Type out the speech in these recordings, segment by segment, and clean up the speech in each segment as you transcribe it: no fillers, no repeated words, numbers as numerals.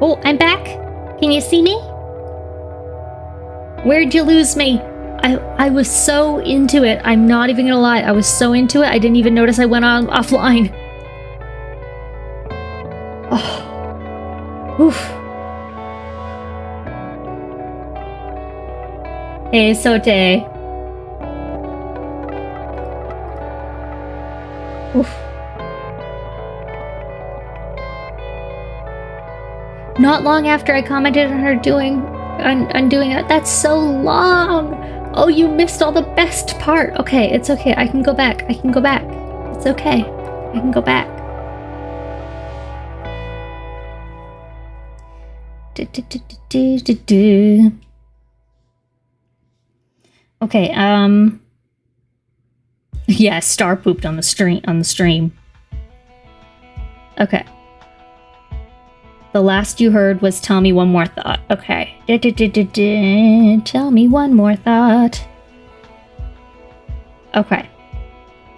Oh, I'm back. Can you see me? Where'd you lose me? I was so into it. I'm not even gonna lie. I was so into it, I didn't even notice I went offline. Oh. Oof. Hey, Sote. Oof. Not long after I commented on her undoing it. That's so long. Oh, you missed all the best part. Okay, it's okay. I can go back. I can go back. It's okay. I can go back. Okay, yeah, Star pooped on the stream. Okay. The last you heard was tell me one more thought. Okay. Tell me one more thought. Okay.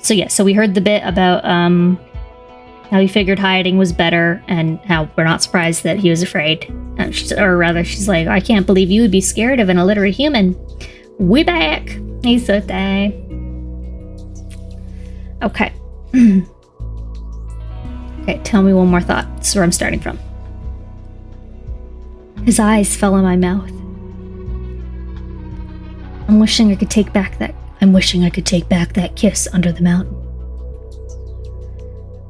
So yeah, so we heard the bit about how he figured hiding was better and how we're not surprised that he was afraid. Or rather, she's like, I can't believe you would be scared of an illiterate human. We back. He's so thank. Okay. Okay, tell me one more thought. This is where I'm starting from. His eyes fell on my mouth. I'm wishing I could take back that kiss under the mountain.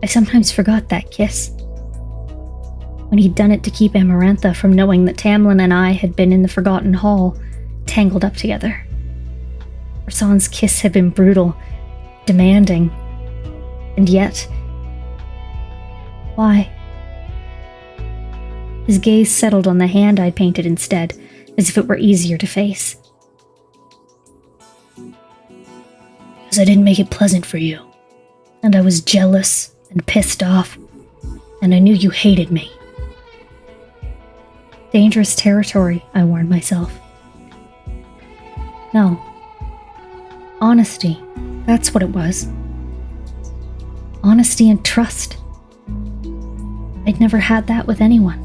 I sometimes forgot that kiss. When he'd done it to keep Amarantha from knowing that Tamlin and I had been in the Forgotten Hall, tangled up together. Rasan's kiss had been brutal, demanding, and yet... why? His gaze settled on the hand I'd painted instead, as if it were easier to face. Because I didn't make it pleasant for you, and I was jealous and pissed off, and I knew you hated me. Dangerous territory, I warned myself. No. Honesty, that's what it was. Honesty and trust. I'd never had that with anyone.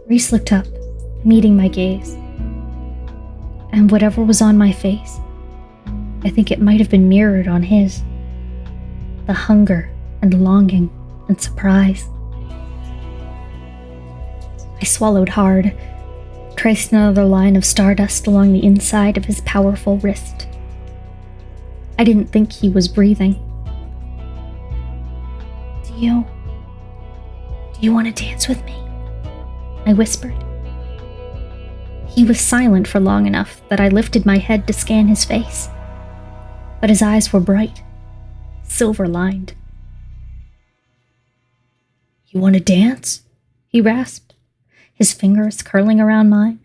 Rhys looked up, meeting my gaze. And whatever was on my face, I think it might have been mirrored on his. The hunger and longing and surprise. I swallowed hard, traced another line of stardust along the inside of his powerful wrist. I didn't think he was breathing. Do you want to dance with me? I whispered. He was silent for long enough that I lifted my head to scan his face. But his eyes were bright, silver-lined. You want to dance? He rasped, his fingers curling around mine.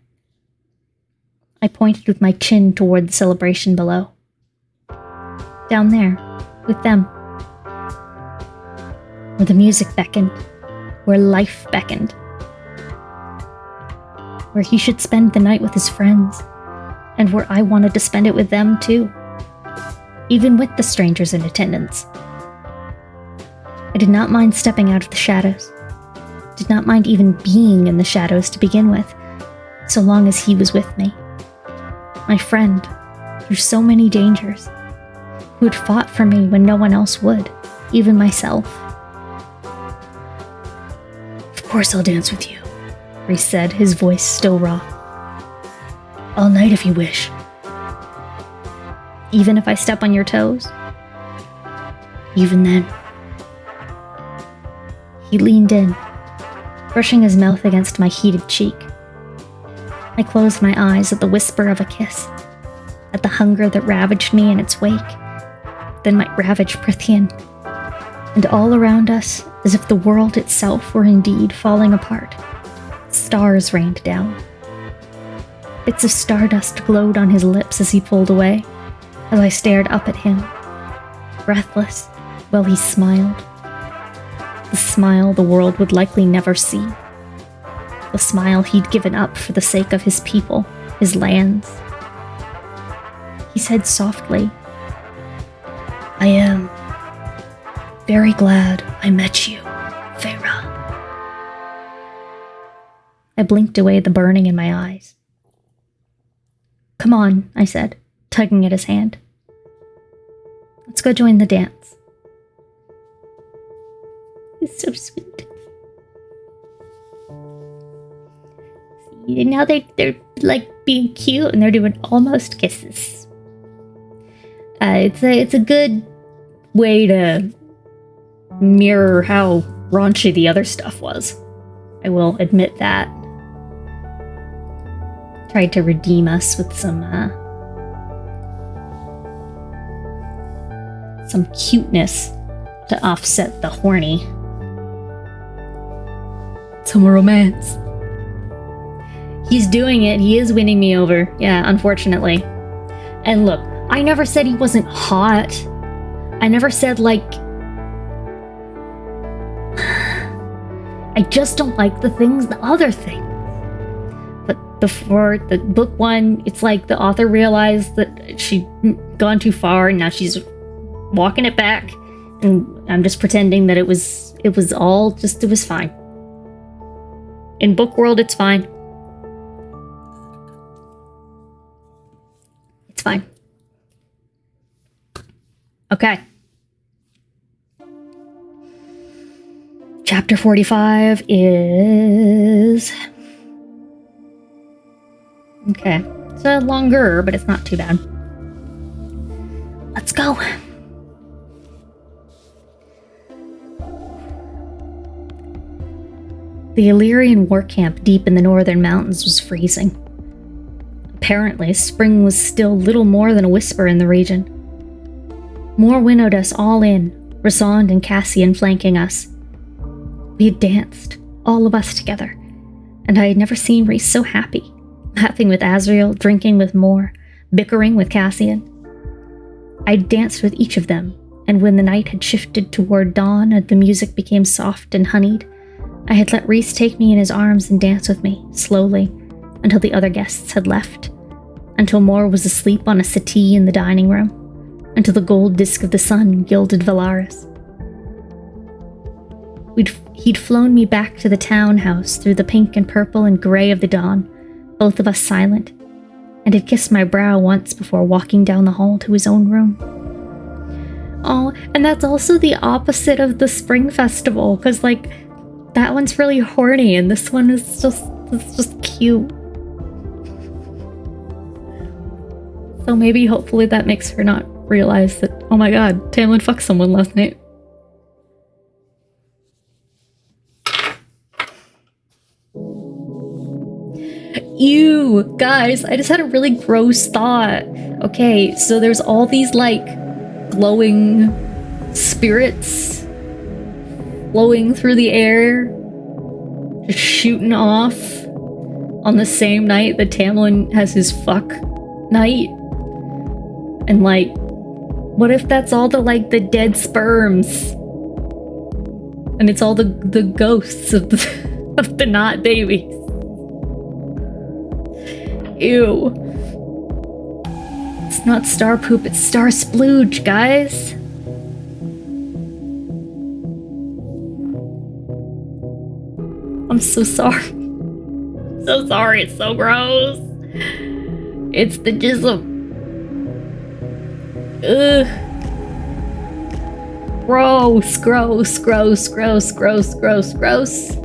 I pointed with my chin toward the celebration below. Down there, with them. Where the music beckoned, where life beckoned. Where he should spend the night with his friends, and where I wanted to spend it with them too, even with the strangers in attendance. I did not mind stepping out of the shadows, did not mind even being in the shadows to begin with, so long as he was with me. My friend, through so many dangers, who had fought for me when no one else would, even myself. Of course I'll dance with you, Rhys said, his voice still raw. All night if you wish. Even if I step on your toes? Even then. He leaned in, brushing his mouth against my heated cheek. I closed my eyes at the whisper of a kiss, at the hunger that ravaged me in its wake, then might ravage Prithian, and all around us, as if the world itself were indeed falling apart. Stars rained down. Bits of stardust glowed on his lips as he pulled away, as I stared up at him, breathless, while he smiled. The smile the world would likely never see. The smile he'd given up for the sake of his people, his lands. He said softly, I am very glad I met you, Feyre. I blinked away the burning in my eyes. "Come on," I said, tugging at his hand. "Let's go join the dance." It's so sweet. See, now they're like being cute and they're doing almost kisses. It's a good way to mirror how raunchy the other stuff was. I will admit that. Tried to redeem us with some cuteness to offset the horny. Some romance. He's doing it. He is winning me over. Yeah, unfortunately. And look, I never said he wasn't hot. I never said, like... I just don't like the other things. But before the book one, it's like the author realized that she'd gone too far and now she's walking it back. And I'm just pretending that it was fine. In book world, it's fine. It's fine. Okay. Chapter 45 is... Okay. It's longer, but it's not too bad. Let's go. The Illyrian war camp deep in the northern mountains was freezing. Apparently, spring was still little more than a whisper in the region. Moore winnowed us all in, Rasand and Cassian flanking us. We had danced, all of us together, and I had never seen Rhys so happy, laughing with Azriel, drinking with Moore, bickering with Cassian. I'd danced with each of them, and when the night had shifted toward dawn and the music became soft and honeyed, I had let Rhys take me in his arms and dance with me, slowly, until the other guests had left, until Moore was asleep on a settee in the dining room, until the gold disk of the sun gilded Valaris. He'd flown me back to the townhouse through the pink and purple and gray of the dawn, both of us silent, and had kissed my brow once before walking down the hall to his own room. Oh, and that's also the opposite of the spring festival, because, like, that one's really horny, and this one is just cute. So maybe, hopefully, that makes her not realize that, oh my god, Tamlin fucked someone last night. Ew, guys, I just had a really gross thought. Okay, so there's all these, like, glowing spirits flowing through the air, just shooting off on the same night that Tamlin has his fuck night. And, like, what if that's all the dead sperms? And it's all the ghosts of the not babies. Ew. It's not star poop, it's star splooge, guys. I'm so sorry. So sorry, it's so gross. It's the jism. Ugh. Gross, gross, gross, gross, gross, gross, gross.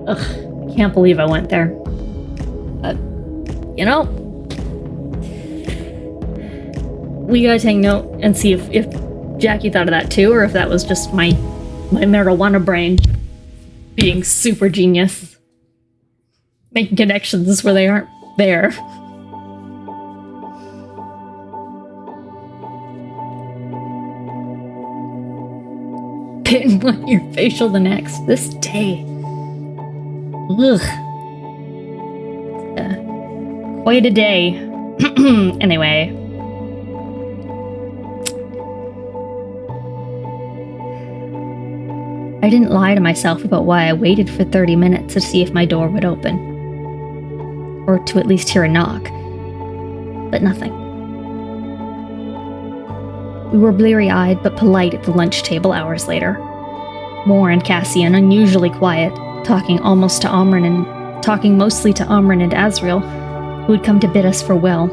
Ugh, I can't believe I went there. You know, we gotta take note and see if Jackie thought of that too, or if that was just my marijuana brain being super genius, making connections where they aren't there. Pin one ear facial the next. This day. Ugh. Quite a day. Anyway. I didn't lie to myself about why I waited for 30 minutes to see if my door would open. Or to at least hear a knock. But nothing. We were bleary-eyed but polite at the lunch table hours later. Moore and Cassian unusually quiet, talking almost to Amren and talking mostly to Amran and Azrael, who had come to bid us farewell.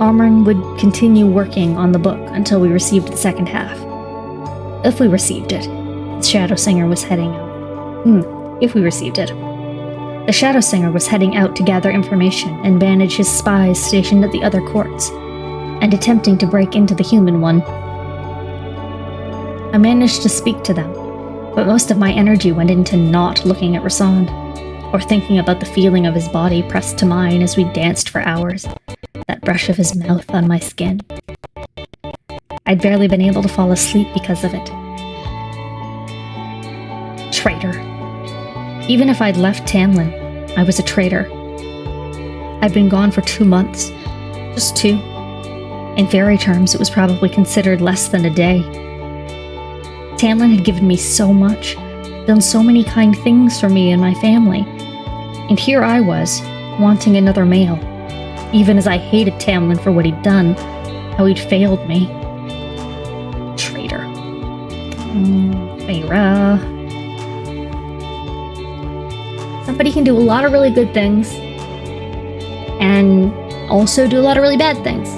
Amran would continue working on the book until we received the second half. If we received it, the Shadow Singer was heading out. If we received it. The Shadow Singer was heading out to gather information and manage his spies stationed at the other courts, and attempting to break into the human one. I managed to speak to them, but most of my energy went into not looking at Rasand, or thinking about the feeling of his body pressed to mine as we danced for hours, that brush of his mouth on my skin. I'd barely been able to fall asleep because of it. Traitor. Even if I'd left Tamlin, I was a traitor. I'd been gone for 2 months. Just 2. In fairy terms, it was probably considered less than a day. Tamlin had given me so much, done so many kind things for me and my family. And here I was, wanting another male, even as I hated Tamlin for what he'd done, how he'd failed me. Traitor. Feyre. Somebody can do a lot of really good things, and also do a lot of really bad things.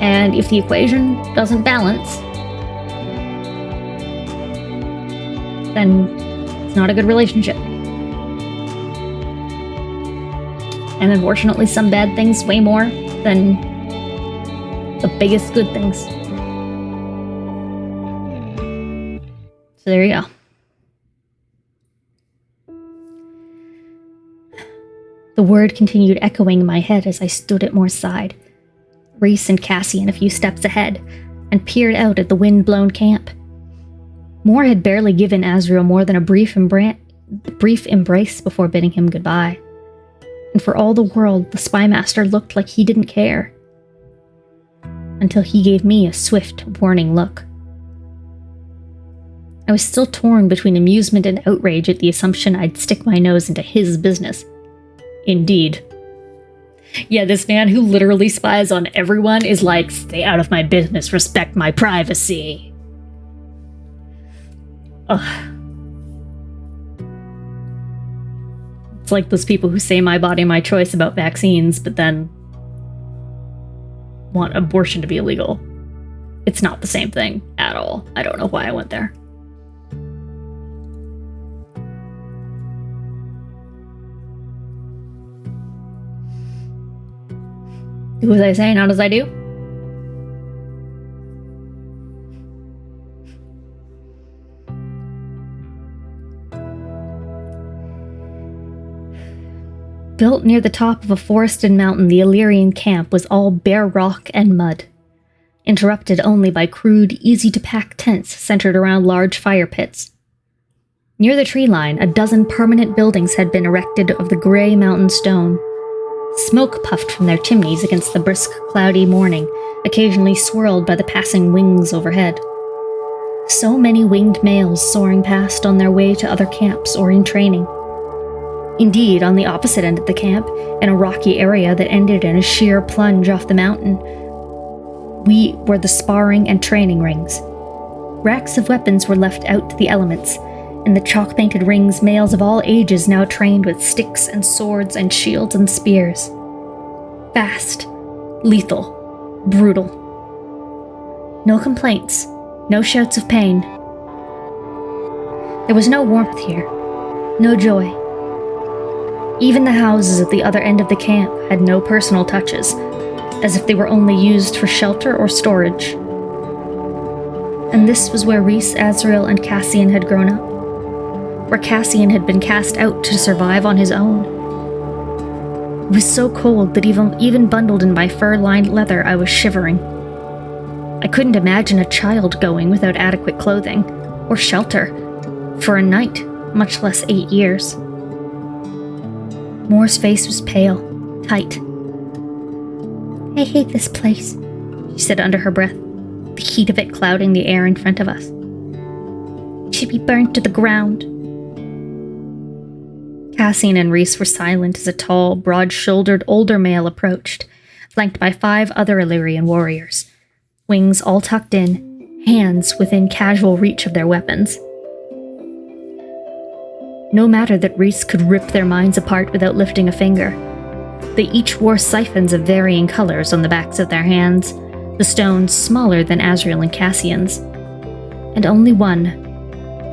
And if the equation doesn't balance, then it's not a good relationship. And unfortunately, some bad things weigh more than the biggest good things. So there you go. The word continued echoing in my head as I stood at Moore's side, Rhys and Cassian a few steps ahead, and peered out at the wind-blown camp. Moore had barely given Azrael more than a brief embrace before bidding him goodbye. And for all the world, the spymaster looked like he didn't care. Until he gave me a swift, warning look. I was still torn between amusement and outrage at the assumption I'd stick my nose into his business. Indeed. Yeah, this man who literally spies on everyone is like, stay out of my business, respect my privacy. Ugh. It's like those people who say my body, my choice about vaccines, but then want abortion to be illegal. It's not the same thing at all. I don't know why I went there. Do as I say, not as I do. Built near the top of a forested mountain, the Illyrian camp was all bare rock and mud, interrupted only by crude, easy-to-pack tents centered around large fire pits. Near the tree line, a dozen permanent buildings had been erected of the gray mountain stone. Smoke puffed from their chimneys against the brisk, cloudy morning, occasionally swirled by the passing wings overhead. So many winged males soaring past on their way to other camps or in training. Indeed, on the opposite end of the camp, in a rocky area that ended in a sheer plunge off the mountain, we were the sparring and training rings. Racks of weapons were left out to the elements. In the chalk-painted rings, males of all ages now trained with sticks and swords and shields and spears. Fast, lethal, brutal. No complaints, no shouts of pain. There was no warmth here, no joy. Even the houses at the other end of the camp had no personal touches, as if they were only used for shelter or storage. And this was where Rhys, Azrael, and Cassian had grown up. Where Cassian had been cast out to survive on his own. It was so cold that even bundled in my fur-lined leather, I was shivering. I couldn't imagine a child going without adequate clothing, or shelter, for a night, much less 8 years. Moore's face was pale, tight. I hate this place, she said under her breath, the heat of it clouding the air in front of us. It should be burnt to the ground. Cassian and Rhys were silent as a tall, broad-shouldered older male approached, flanked by 5 other Illyrian warriors, wings all tucked in, hands within casual reach of their weapons. No matter that Reese could rip their minds apart without lifting a finger. They each wore siphons of varying colors on the backs of their hands, the stones smaller than Azrael and Cassian's. And only one,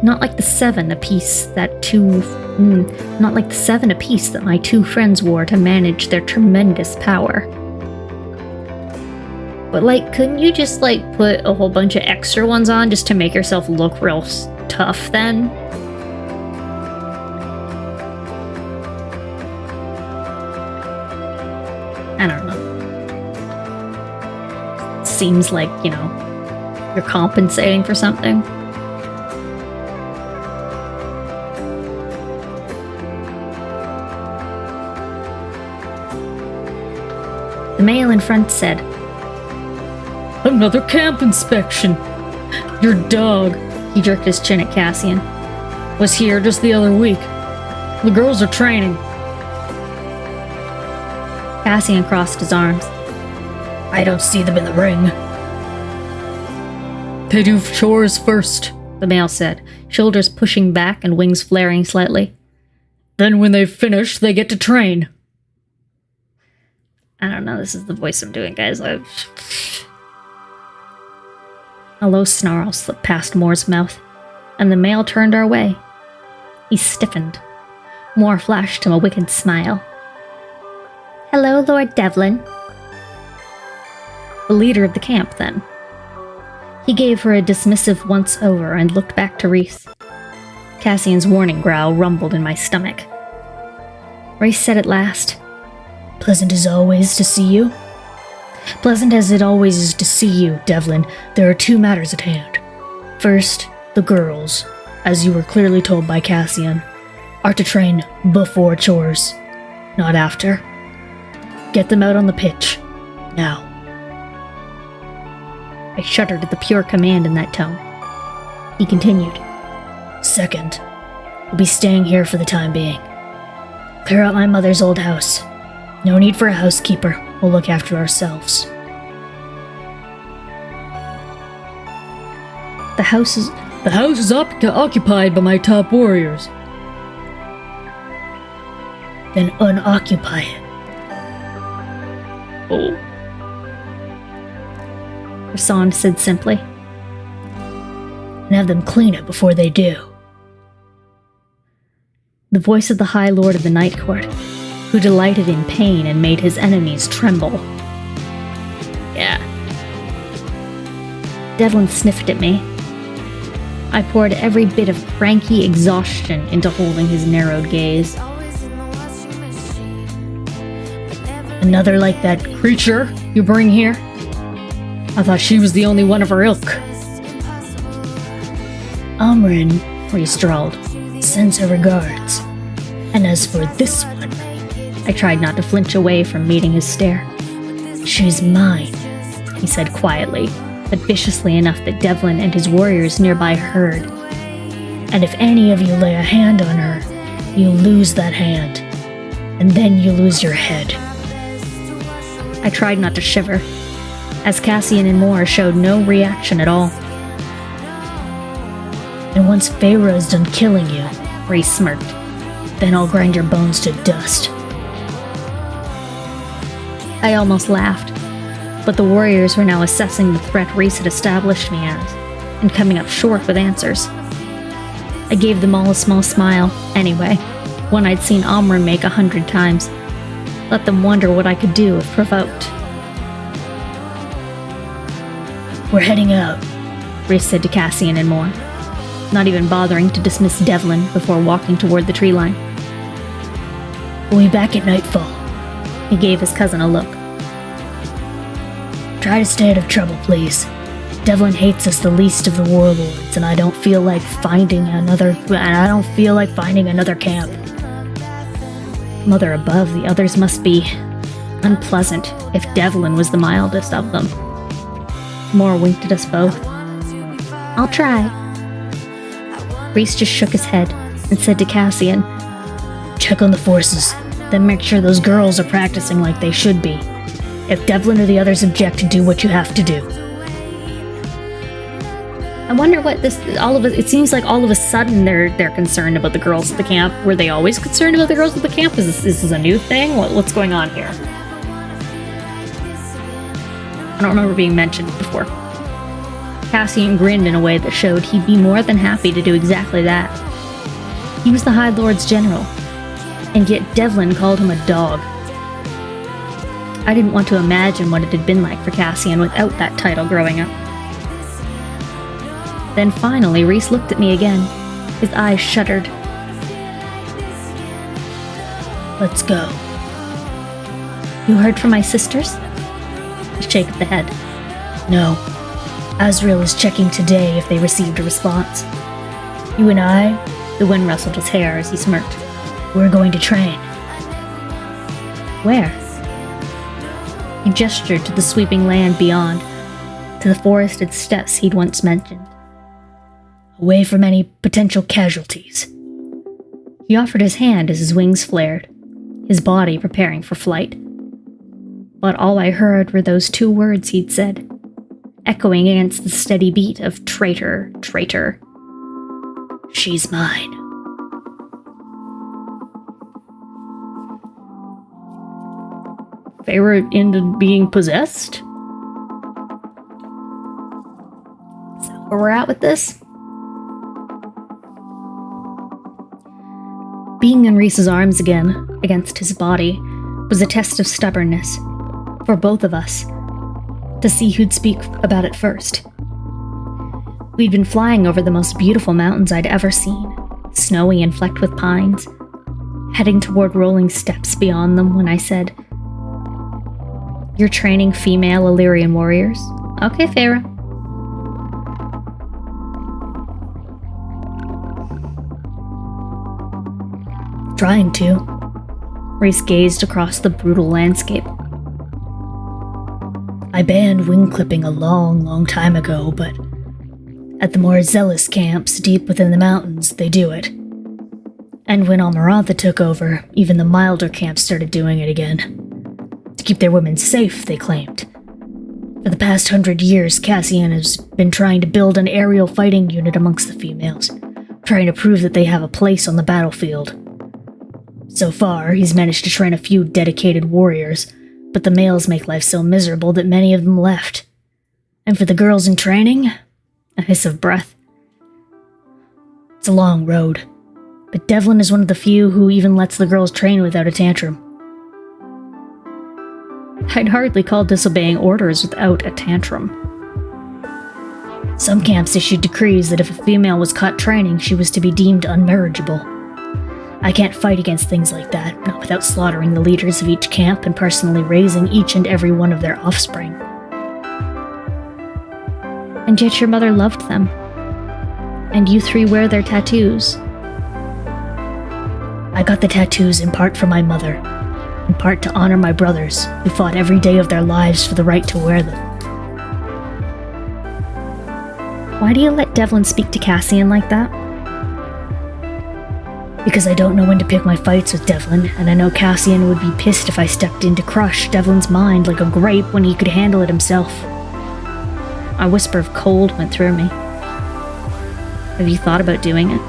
not like the seven apiece that my two friends wore to manage their tremendous power. But couldn't you just put a whole bunch of extra ones on just to make yourself look real tough then? I don't know. Seems like, you're compensating for something. The male in front said, "Another camp inspection. Your dog," he jerked his chin at Cassian, "was here just the other week. The girls are training." Cassian crossed his arms. "I don't see them in the ring." "They do chores first," the male said, shoulders pushing back and wings flaring slightly. "Then when they've finished, they get to train." I don't know, this is the voice I'm doing, guys. A low snarl slipped past Moore's mouth, and the male turned our way. He stiffened. Moore flashed him a wicked smile. "Hello, Lord Devlin." The leader of the camp, then. He gave her a dismissive once-over and looked back to Reese. Cassian's warning growl rumbled in my stomach. Reese said at last, "Pleasant as always to see you." "Pleasant as it always is to see you, Devlin. There are two matters at hand. First, the girls, as you were clearly told by Cassian, are to train before chores, not after. Get them out on the pitch, now." I shuddered at the pure command in that tone. He continued, "Second, we'll be staying here for the time being. Clear out my mother's old house. No need for a housekeeper. We'll look after ourselves." The house is occupied by my top warriors." "Then unoccupy it." "Oh," Rasan said simply. "And have them clean it before they do." The voice of the High Lord of the Night Court, who delighted in pain and made his enemies tremble. "Yeah." Devlin sniffed at me. I poured every bit of cranky exhaustion into holding his narrowed gaze. "Another like that creature you bring here? I thought she was the only one of her ilk." "Amrin," Reese drawled, "sends her regards. And as for this one," I tried not to flinch away from meeting his stare. "She's mine," he said quietly, but viciously enough that Devlin and his warriors nearby heard. "And if any of you lay a hand on her, you lose that hand. And then you lose your head." I tried not to shiver, as Cassian and Moore showed no reaction at all. "And once Feyre is done killing you," Reese smirked, "then I'll grind your bones to dust." I almost laughed, but the warriors were now assessing the threat Reese had established me as, and coming up short with answers. I gave them all a small smile, anyway, one I'd seen Amrin make 100 times. Let them wonder what I could do if provoked. "We're heading out," Reese said to Cassian and Moore, not even bothering to dismiss Devlin before walking toward the tree line. "We'll be back at nightfall." He gave his cousin a look. "Try to stay out of trouble, please. Devlin hates us the least of the warlords, and I don't feel like finding another camp. Mother above, the others must be unpleasant if Devlin was the mildest of them." Moore winked at us both. "I'll try." Reese just shook his head and said to Cassian, "Check on the forces, then make sure those girls are practicing like they should be. If Devlin or the others object, do what you have to do." I wonder what it seems like all of a sudden they're concerned about the girls at the camp. Were they always concerned about the girls at the camp? Is this a new thing? What's going on here? I don't remember being mentioned before. Cassian grinned in a way that showed he'd be more than happy to do exactly that. He was the High Lord's general, and yet Devlin called him a dog. I didn't want to imagine what it had been like for Cassian without that title growing up. Then finally, Rhys looked at me again. His eyes shuddered. Let's go. You heard from my sisters? I shake the head. No. Azrael is checking today if they received a response. You and I, the wind rustled his hair as he smirked. We're going to train. Where? He gestured to the sweeping land beyond, to the forested steppes he'd once mentioned. Away from any potential casualties. He offered his hand as his wings flared, his body preparing for flight. But all I heard were those two words he'd said, echoing against the steady beat of traitor, traitor. She's mine. Feyre into being possessed? Is that where we're at with this? Being in Rhys's arms again, against his body, was a test of stubbornness, for both of us, to see who'd speak about it first. We'd been flying over the most beautiful mountains I'd ever seen, snowy and flecked with pines, heading toward rolling steppes beyond them when I said, You're training female Illyrian warriors? Okay, Feyre. Trying to. Rhys gazed across the brutal landscape. I banned wing clipping a long time ago, but at the more zealous camps deep within the mountains, they do it. And when Amarantha took over, even the milder camps started doing it again. To keep their women safe, they claimed. For the past 100 years, Cassian has been trying to build an aerial fighting unit amongst the females, trying to prove that they have a place on the battlefield. So far, he's managed to train a few dedicated warriors, but the males make life so miserable that many of them left. And for the girls in training, a hiss of breath. It's a long road, but Devlin is one of the few who even lets the girls train without a tantrum. I'd hardly call disobeying orders without a tantrum. Some camps issued decrees that if a female was caught training, she was to be deemed unmarriageable. I can't fight against things like that, not without slaughtering the leaders of each camp and personally raising each and every one of their offspring. And yet your mother loved them. And you three wear their tattoos. I got the tattoos in part for my mother, in part to honor my brothers, who fought every day of their lives for the right to wear them. Why do you let Devlin speak to Cassian like that? Because I don't know when to pick my fights with Devlin, and I know Cassian would be pissed if I stepped in to crush Devlin's mind like a grape when he could handle it himself. A whisper of cold went through me. Have you thought about doing it?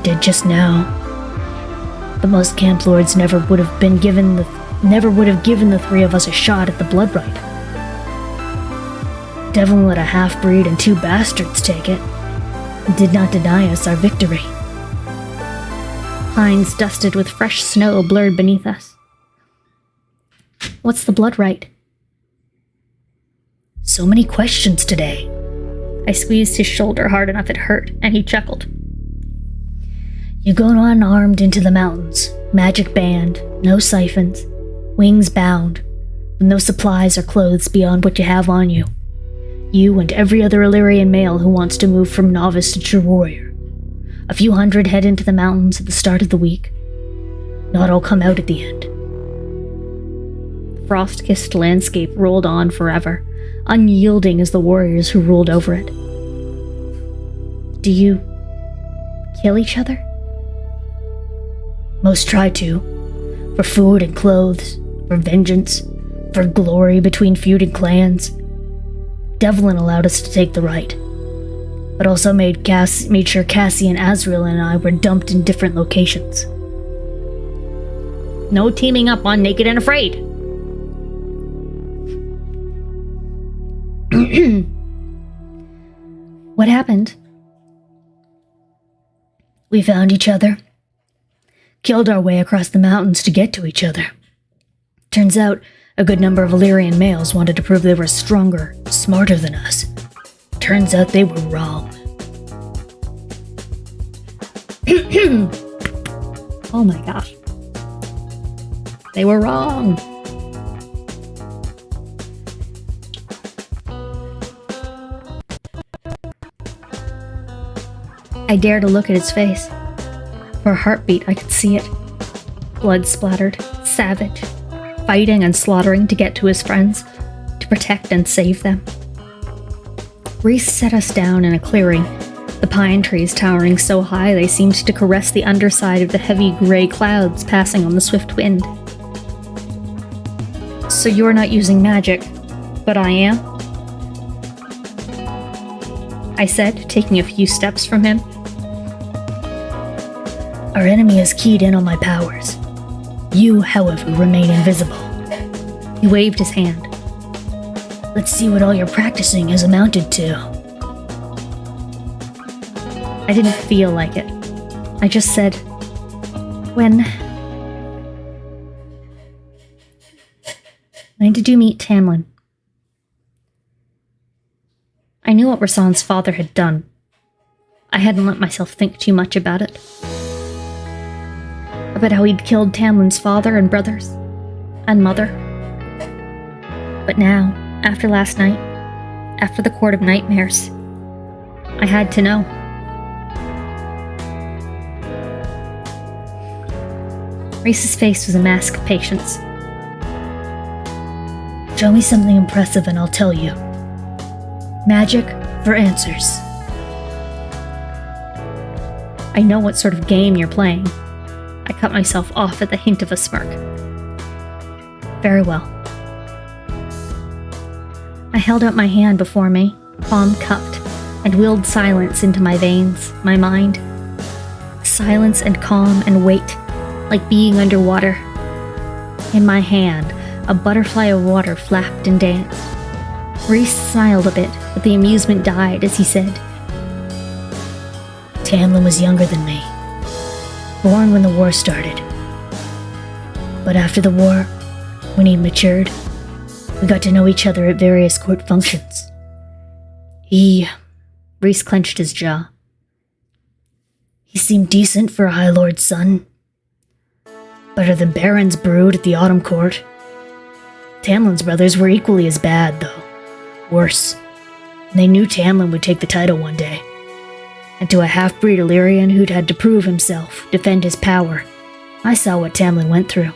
Did just now. But most camp lords never would have given the three of us a shot at the blood rite. Devlin let a half-breed and two bastards take it, and did not deny us our victory. Pines dusted with fresh snow blurred beneath us. What's the blood rite? So many questions today. I squeezed his shoulder hard enough it hurt, and he chuckled. You go unarmed into the mountains, magic band, no siphons, wings bound, with no supplies or clothes beyond what you have on you. You and every other Illyrian male who wants to move from novice to true warrior. A few hundred head into the mountains at the start of the week. Not all come out at the end. The frost-kissed landscape rolled on forever, unyielding as the warriors who ruled over it. Do you kill each other? Most try to. For food and clothes, for vengeance, for glory between feuding clans. Devlin allowed us to take the right, but also made sure Cassie and Azrael and I were dumped in different locations. No teaming up on Naked and Afraid. What happened? We found each other, killed our way across the mountains to get to each other. Turns out, a good number of Illyrian males wanted to prove they were stronger, smarter than us. Turns out they were wrong. Oh my gosh. They were wrong. I dared to look at his face. For a heartbeat, I could see it. Blood splattered, savage, fighting and slaughtering to get to his friends, to protect and save them. Reese set us down in a clearing, the pine trees towering so high they seemed to caress the underside of the heavy gray clouds passing on the swift wind. So you're not using magic, but I am? I said, taking a few steps from him. Our enemy is keyed in on my powers. You, however, remain invisible. He waved his hand. Let's see what all your practicing has amounted to. I didn't feel like it. I just said, When did you meet Tamlin? I knew what Rasan's father had done. I hadn't let myself think too much about it. About how he'd killed Tamlin's father and brothers, and mother. But now, after last night, after the Court of Nightmares, I had to know. Reese's face was a mask of patience. Show me something impressive and I'll tell you. Magic for answers. I know what sort of game you're playing. I cut myself off at the hint of a smirk. Very well. I held out my hand before me, palm cupped, and willed silence into my veins, my mind. Silence and calm and weight, like being underwater. In my hand, a butterfly of water flapped and danced. Reese smiled a bit, but the amusement died as he said, Tamlin was younger than me, born when the war started. But after the war, when he matured, we got to know each other at various court functions. Reese clenched his jaw. He seemed decent for a High Lord's son. Better than Baron's brood at the Autumn Court. Tamlin's brothers were equally as bad, though. Worse. And they knew Tamlin would take the title one day. And to a half-breed Illyrian who'd had to prove himself, defend his power, I saw what Tamlin went through.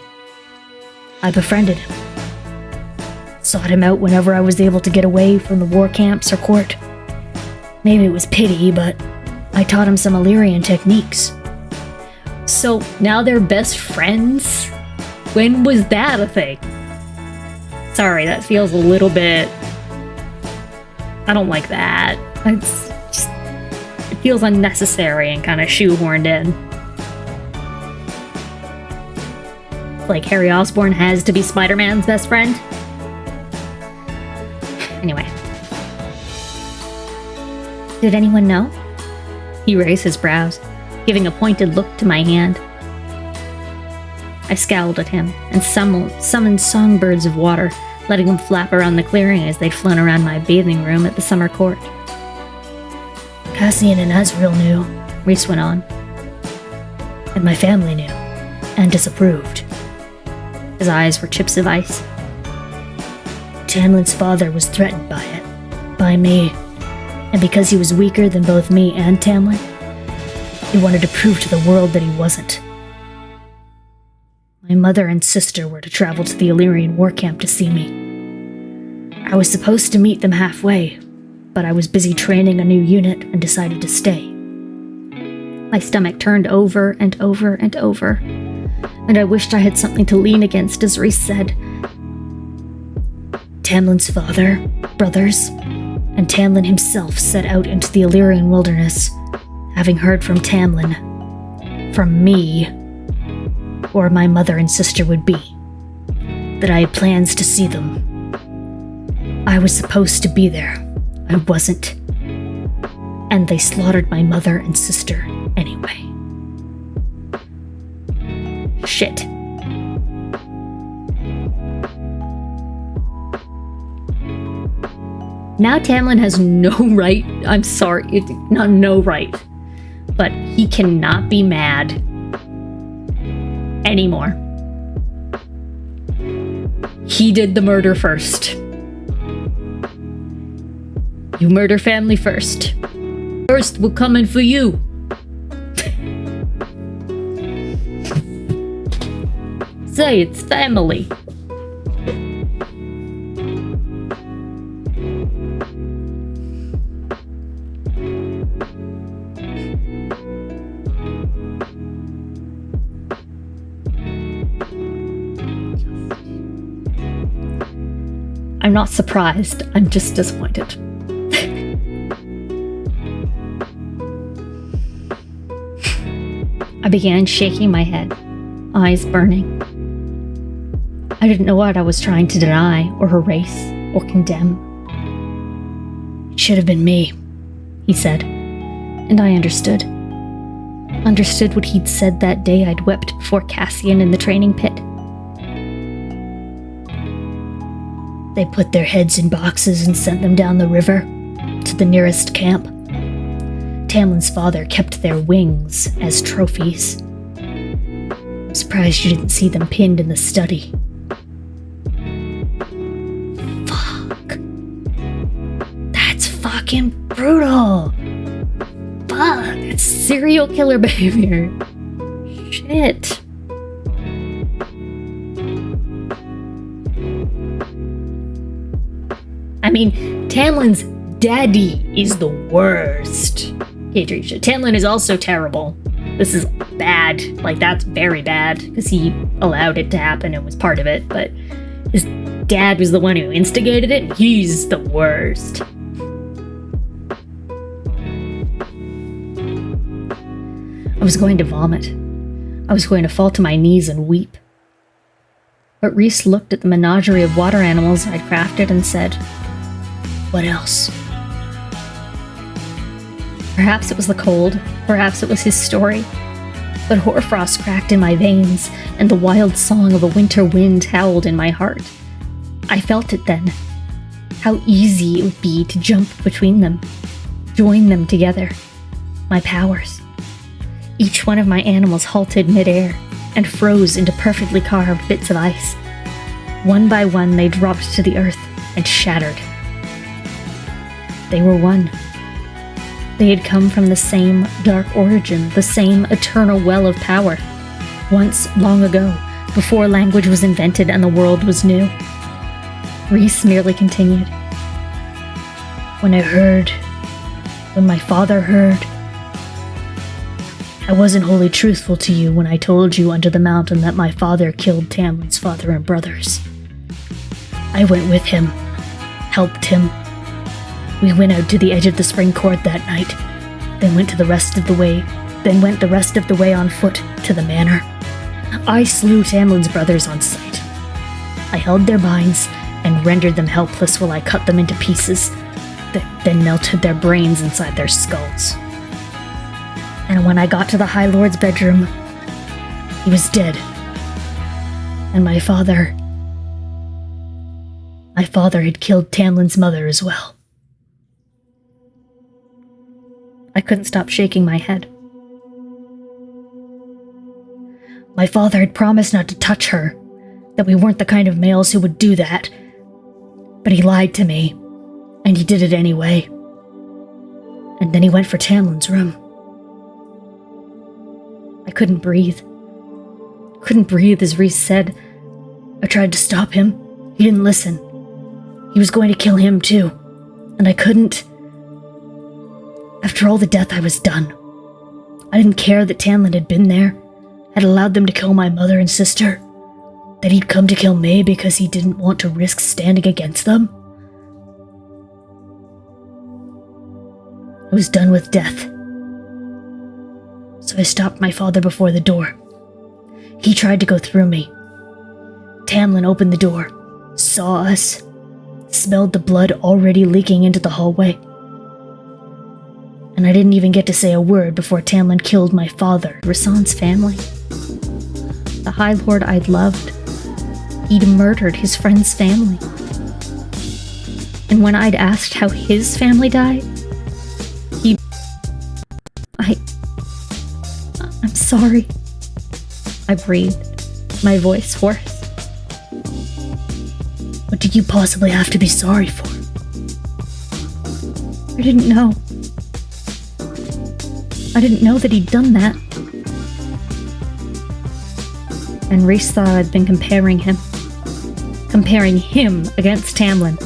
I befriended him. Sought him out whenever I was able to get away from the war camps or court. Maybe it was pity, but I taught him some Illyrian techniques. So now they're best friends? When was that a thing? Sorry, that feels a little bit... I don't like that. It feels unnecessary and kind of shoehorned in. Like Harry Osborn has to be Spider-Man's best friend? Anyway. Did anyone know? He raised his brows, giving a pointed look to my hand. I scowled at him and summoned songbirds of water, letting them flap around the clearing as they'd flown around my bathing room at the summer court. Cassian and Azrael knew, Reese went on. And my family knew, and disapproved. His eyes were chips of ice. Tamlin's father was threatened by it, by me, and because he was weaker than both me and Tamlin, he wanted to prove to the world that he wasn't. My mother and sister were to travel to the Illyrian war camp to see me. I was supposed to meet them halfway, but I was busy training a new unit and decided to stay. My stomach turned over and over and over, and I wished I had something to lean against as Reese said, Tamlin's father, brothers, and Tamlin himself set out into the Illyrian wilderness, having heard from Tamlin, from me, where my mother and sister would be, that I had plans to see them. I was supposed to be there. I wasn't. And they slaughtered my mother and sister anyway. Shit. Now Tamlin has no right, I'm sorry, not no right, but he cannot be mad anymore. He did the murder first. You murder family first. First, we're coming for you. Say it's family. I'm not surprised, I'm just disappointed. I began shaking my head, eyes burning. I didn't know what I was trying to deny or erase or condemn. It should have been me, he said, and I understood. Understood what he'd said that day I'd wept before Cassian in the training pit. They put their heads in boxes and sent them down the river to the nearest camp. Tamlin's father kept their wings as trophies. I'm surprised you didn't see them pinned in the study. Fuck. That's fucking brutal. Fuck. It's serial killer behavior. Shit. I mean, Tamlin's daddy is the worst. Kadrisha. Tamlin is also terrible. This is bad. Like, that's very bad, because he allowed it to happen and was part of it, but his dad was the one who instigated it, and he's the worst. I was going to vomit. I was going to fall to my knees and weep. But Reese looked at the menagerie of water animals I'd crafted and said, "What else?" Perhaps it was the cold, perhaps it was his story, but hoarfrost cracked in my veins, and the wild song of a winter wind howled in my heart. I felt it then. How easy it would be to jump between them, join them together. My powers. Each one of my animals halted midair and froze into perfectly carved bits of ice. One by one, they dropped to the earth and shattered. They were one. They had come from the same dark origin, the same eternal well of power. Once, long ago, before language was invented and the world was new. Reese merely continued. When my father heard, I wasn't wholly truthful to you when I told you under the mountain that my father killed Tamlin's father and brothers. I went with him, helped him. We went out to the edge of the spring court that night, then went the rest of the way on foot to the manor. I slew Tamlin's brothers on sight. I held their minds and rendered them helpless while I cut them into pieces, then melted their brains inside their skulls. And when I got to the High Lord's bedroom, he was dead. And my father had killed Tamlin's mother as well. I couldn't stop shaking my head. My father had promised not to touch her, that we weren't the kind of males who would do that. But he lied to me, and he did it anyway. And then he went for Tamlin's room. I couldn't breathe. Couldn't breathe as Reese said. I tried to stop him. He didn't listen. He was going to kill him too, and I couldn't. After all the death, I was done. I didn't care that Tamlin had been there, had allowed them to kill my mother and sister, that he'd come to kill me because he didn't want to risk standing against them. I was done with death. So I stopped my father before the door. He tried to go through me. Tamlin opened the door, saw us, smelled the blood already leaking into the hallway. And I didn't even get to say a word before Tamlin killed my father. Rasan's family. The High Lord I'd loved. He'd murdered his friend's family. And when I'd asked how his family died, I'm sorry. I breathed, my voice hoarse. What did you possibly have to be sorry for? I didn't know. I didn't know that he'd done that. And Reese thought I'd been comparing him against Tamlin,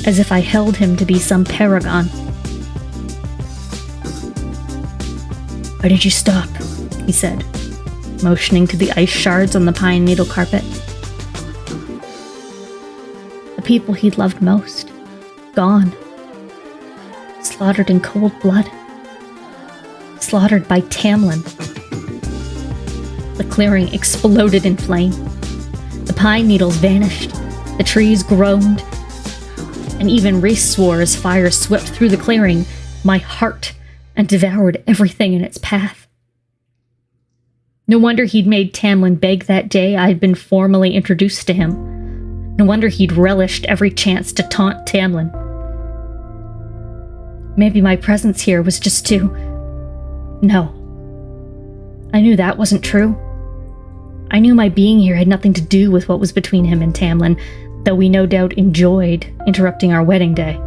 as if I held him to be some paragon. Why did you stop? He said, motioning to the ice shards on the pine needle carpet. The people he'd loved most, gone. Slaughtered in cold blood. Slaughtered by Tamlin. The clearing exploded in flame. The pine needles vanished. The trees groaned. And even Reese swore as fire swept through the clearing, my heart, and devoured everything in its path. No wonder he'd made Tamlin beg that day I'd been formally introduced to him. No wonder he'd relished every chance to taunt Tamlin. Maybe my presence here was just to... No. I knew that wasn't true. I knew my being here had nothing to do with what was between him and Tamlin, though we no doubt enjoyed interrupting our wedding day.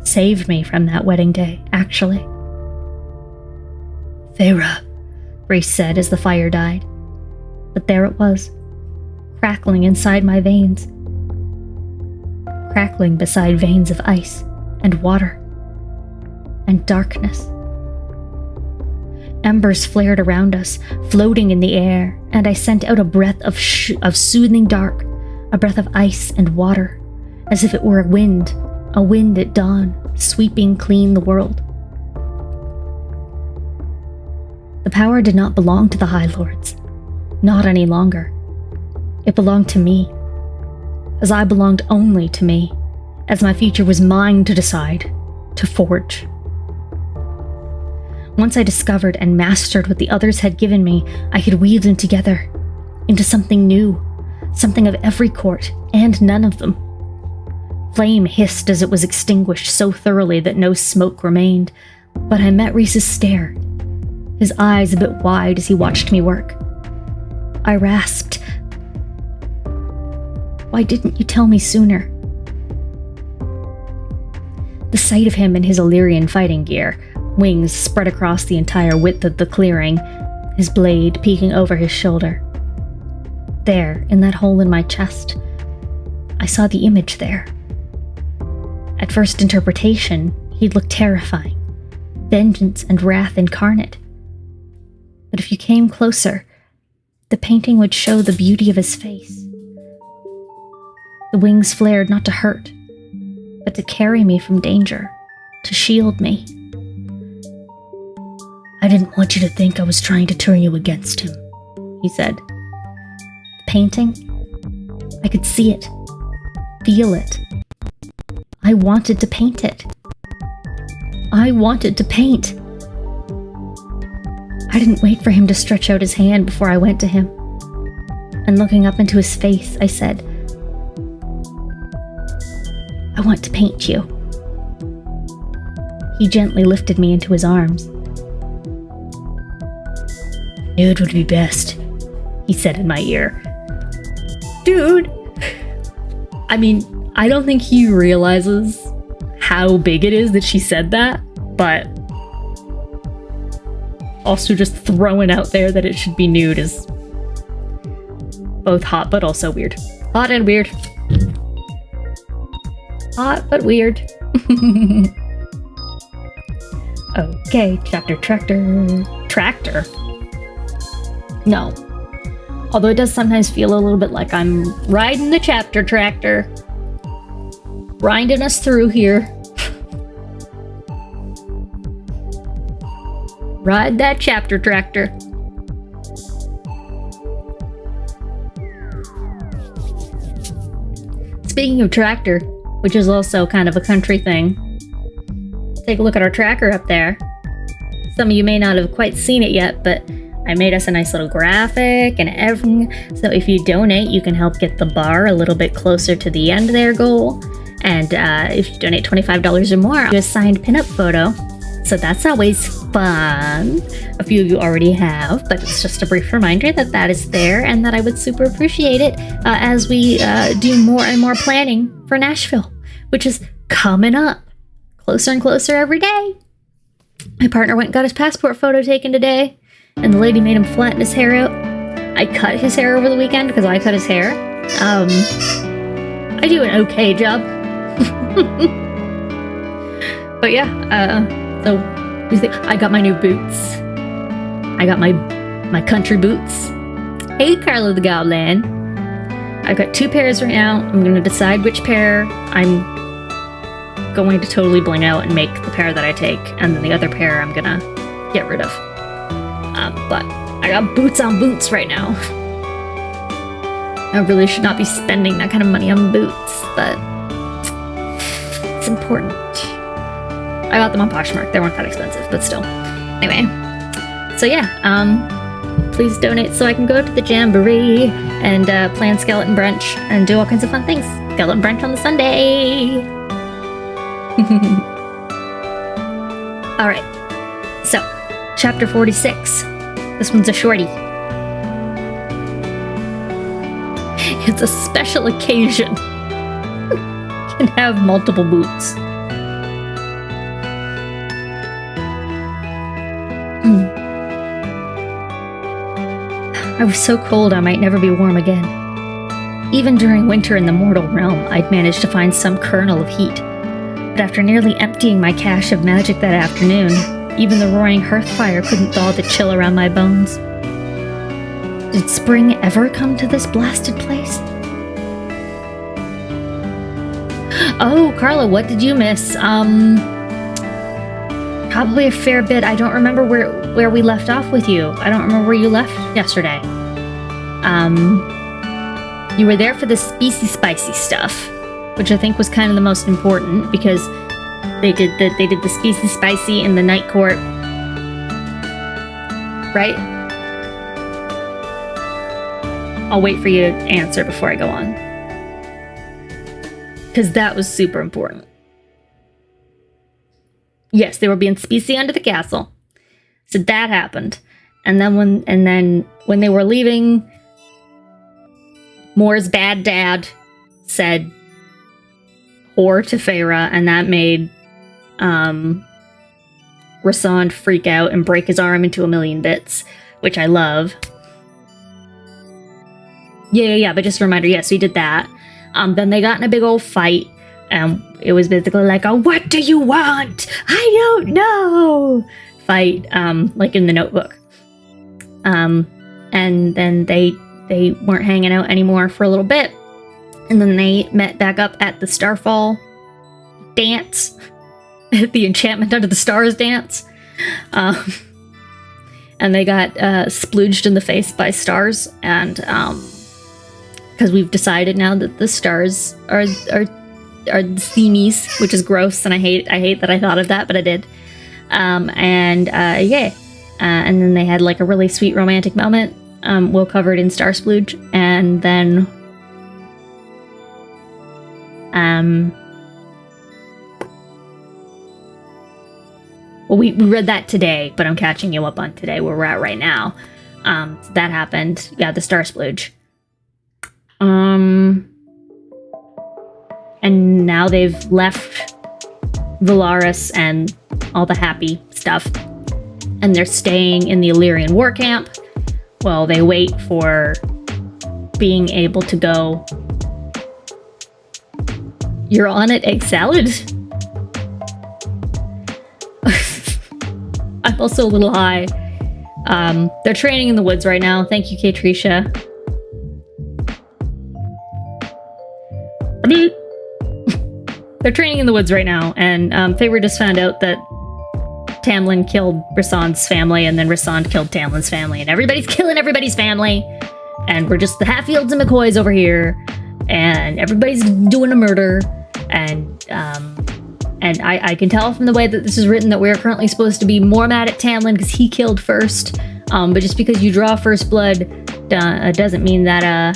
Saved me from that wedding day, actually. Feyre, Reese said as the fire died. But there it was, crackling inside my veins. Crackling beside veins of ice and water and darkness. Embers flared around us, floating in the air, and I sent out a breath of soothing dark, a breath of ice and water, as if it were a wind at dawn, sweeping clean the world. The power did not belong to the High Lords, not any longer. It belonged to me, as I belonged only to me, as my future was mine to decide, to forge. Once I discovered and mastered what the others had given me, I could weave them together into something new, something of every court and none of them. Flame hissed as it was extinguished so thoroughly that no smoke remained, but I met Reese's stare, his eyes a bit wide as he watched me work. I rasped, "Why didn't you tell me sooner?" The sight of him in his Illyrian fighting gear, wings spread across the entire width of the clearing, his blade peeking over his shoulder. There, in that hole in my chest, I saw the image there. At first interpretation, he'd look terrifying, vengeance and wrath incarnate. But if you came closer, the painting would show the beauty of his face. The wings flared not to hurt, but to carry me from danger, to shield me. I didn't want you to think I was trying to turn you against him, he said. The painting? I could see it, feel it. I wanted to paint it. I wanted to paint. I didn't wait for him to stretch out his hand before I went to him. And looking up into his face, I said, "I want to paint you." He gently lifted me into his arms. "Nude would be best," he said in my ear. Dude! I mean, I don't think he realizes how big it is that she said that, but also just throwing out there that it should be nude is both hot but also weird. Hot and weird. Hot but weird. Okay, chapter tractor. No. Although it does sometimes feel a little bit like I'm riding the chapter tractor. Grinding us through here. Ride that chapter tractor. Speaking of tractor, which is also kind of a country thing, take a look at our tracker up there. Some of you may not have quite seen it yet, but I made us a nice little graphic and everything. So if you donate, you can help get the bar a little bit closer to the end of their goal. And if you donate $25 or more, I'll do a signed pinup photo. So that's always fun. A few of you already have, but it's just a brief reminder that that is there and that I would super appreciate it as we do more and more planning for Nashville, which is coming up closer and closer every day. My partner went and got his passport photo taken today, and the lady made him flatten his hair out. I cut his hair over the weekend because I cut his hair. I do an okay job. But yeah, so I got my new boots. I got my country boots. Hey, Carlo the Goblin. I've got 2 pairs right now. I'm going to decide which pair I'm going to totally bling out and make the pair that I take, and then the other pair I'm going to get rid of. But I got boots on boots right now. I really should not be spending that kind of money on boots, but it's important. I got them on Poshmark. They weren't that expensive, but still. Anyway, so yeah, please donate so I can go to the Jamboree and plan skeleton brunch and do all kinds of fun things. Skeleton brunch on the Sunday. All right, so chapter 46. This one's a shorty. It's a special occasion. Can have multiple boots. I was so cold I might never be warm again. Even during winter in the mortal realm, I'd managed to find some kernel of heat. But after nearly emptying my cache of magic that afternoon, even the roaring hearth fire couldn't thaw the chill around my bones. Did spring ever come to this blasted place? Oh, Carla, what did you miss? Probably a fair bit. I don't remember where we left off with you. I don't remember where you left yesterday. You were there for the spicy stuff, which I think was kind of the most important because they did the spicy in the night court, right? I'll wait for you to answer before I go on, because that was super important. Yes, they were being specie under the castle. So that happened. And then when they were leaving, Moore's bad dad said whore to Feyre, and that made Rasand freak out and break his arm into a million bits, which I love. Yeah, but just a reminder, yes, we did that. Then they got in a big old fight. It was basically like a "what do you want? I don't know" fight, like in the Notebook. And then they weren't hanging out anymore for a little bit, and then they met back up at the Starfall dance, the Enchantment Under the Stars dance, and they got splooged in the face by stars, and because we've decided now that the stars are steamies, which is gross, and I hate that I thought of that, but I did. And then they had like a really sweet romantic moment, well covered in star splooge, and then well, we read that today, but I'm catching you up on today where we're at right now. So that happened. Yeah, the star splooge. And now they've left Valaris and all the happy stuff, and they're staying in the Illyrian war camp while they wait for being able to go. You're on it, egg salad? I'm also a little high. They're training in the woods right now. Thank you, Katrisha. They're training in the woods right now, and Feyre just found out that Tamlin killed Rasan's family, and then Rasan killed Tamlin's family, and everybody's killing everybody's family, and we're just the Hatfields and McCoys over here, and everybody's doing a murder, and I can tell from the way that this is written that we're currently supposed to be more mad at Tamlin because he killed first, but just because you draw first blood doesn't mean that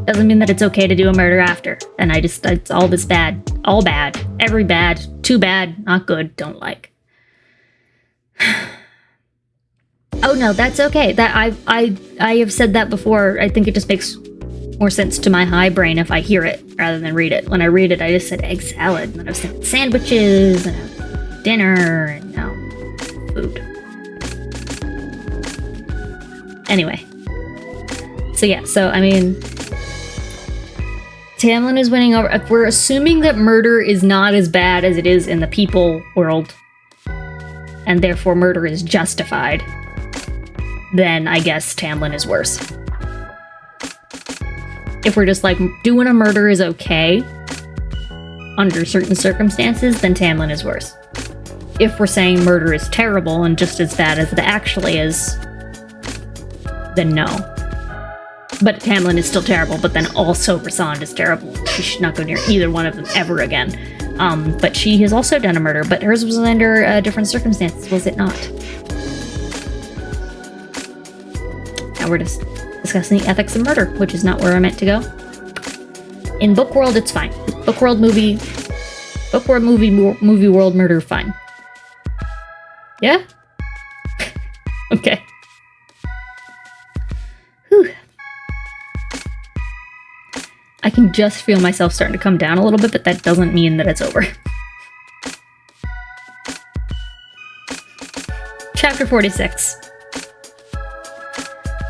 it's okay to do a murder after. And it's all this bad. All bad. Every bad. Too bad. Not good. Don't like. Oh no, that's okay. That I have said that before. I think it just makes more sense to my high brain if I hear it rather than read it. When I read it, I just said egg salad, and then I was thinking sandwiches, and dinner, and now food. Anyway. So I mean, Tamlin is winning over. If we're assuming that murder is not as bad as it is in the people world, and therefore murder is justified, then I guess Tamlin is worse. If we're just like, doing a murder is okay under certain circumstances, then Tamlin is worse. If we're saying murder is terrible and just as bad as it actually is, then no. But Tamlin is still terrible, but then also Rasan is terrible. She should not go near either one of them ever again. But she has also done a murder, but hers was under different circumstances, was it not? Now we're just discussing the ethics of murder, which is not where I meant to go. In book world, it's fine. Book world, movie world, murder, fine. Yeah? Okay. Whew. I can just feel myself starting to come down a little bit, but that doesn't mean that it's over. Chapter 46.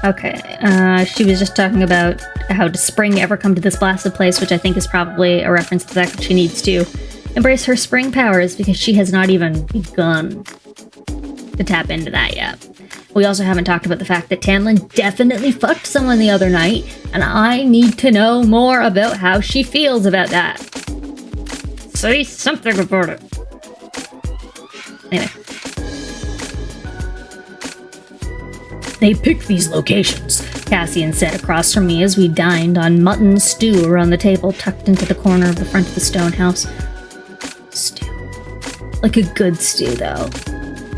Okay, she was just talking about how does spring ever come to this blasted place, which I think is probably a reference to the fact that she needs to embrace her spring powers because she has not even begun to tap into that yet. We also haven't talked about the fact that Tamlin definitely fucked someone the other night, and I need to know more about how she feels about that. Say something about it. Anyway. They pick these locations, Cassian said across from me as we dined on mutton stew around the table tucked into the corner of the front of the stone house. Stew. Like a good stew, though.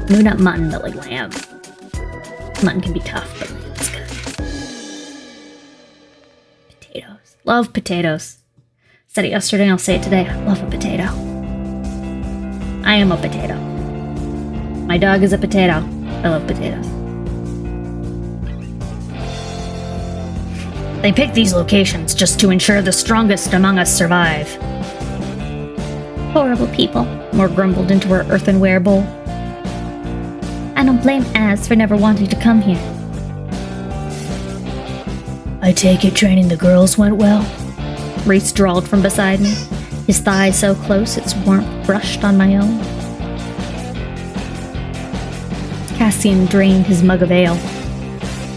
Maybe not mutton, but like lamb. Mutton can be tough, but it's good. Potatoes. Love potatoes. Said it yesterday, I'll say it today. I love a potato. I am a potato. My dog is a potato. I love potatoes. they pick these locations just to ensure the strongest among us survive. Horrible people, Moore grumbled into her earthenware bowl. I don't blame Az for never wanting to come here. I take it training the girls went well? Reese drawled from beside me, his thigh so close its warmth brushed on my own. Cassian drained his mug of ale.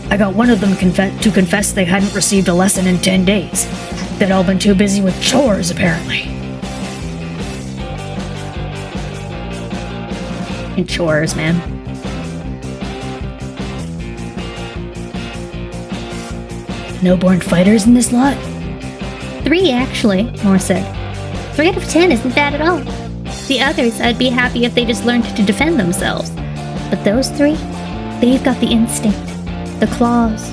I got one of them to confess they hadn't received a lesson in 10 days. They'd all been too busy with chores, apparently. And chores, man. No born fighters in this lot? 3, actually, Moore said. 3 out of 10 isn't bad at all. The others, I'd be happy if they just learned to defend themselves. But those 3, they've got the instinct. The claws.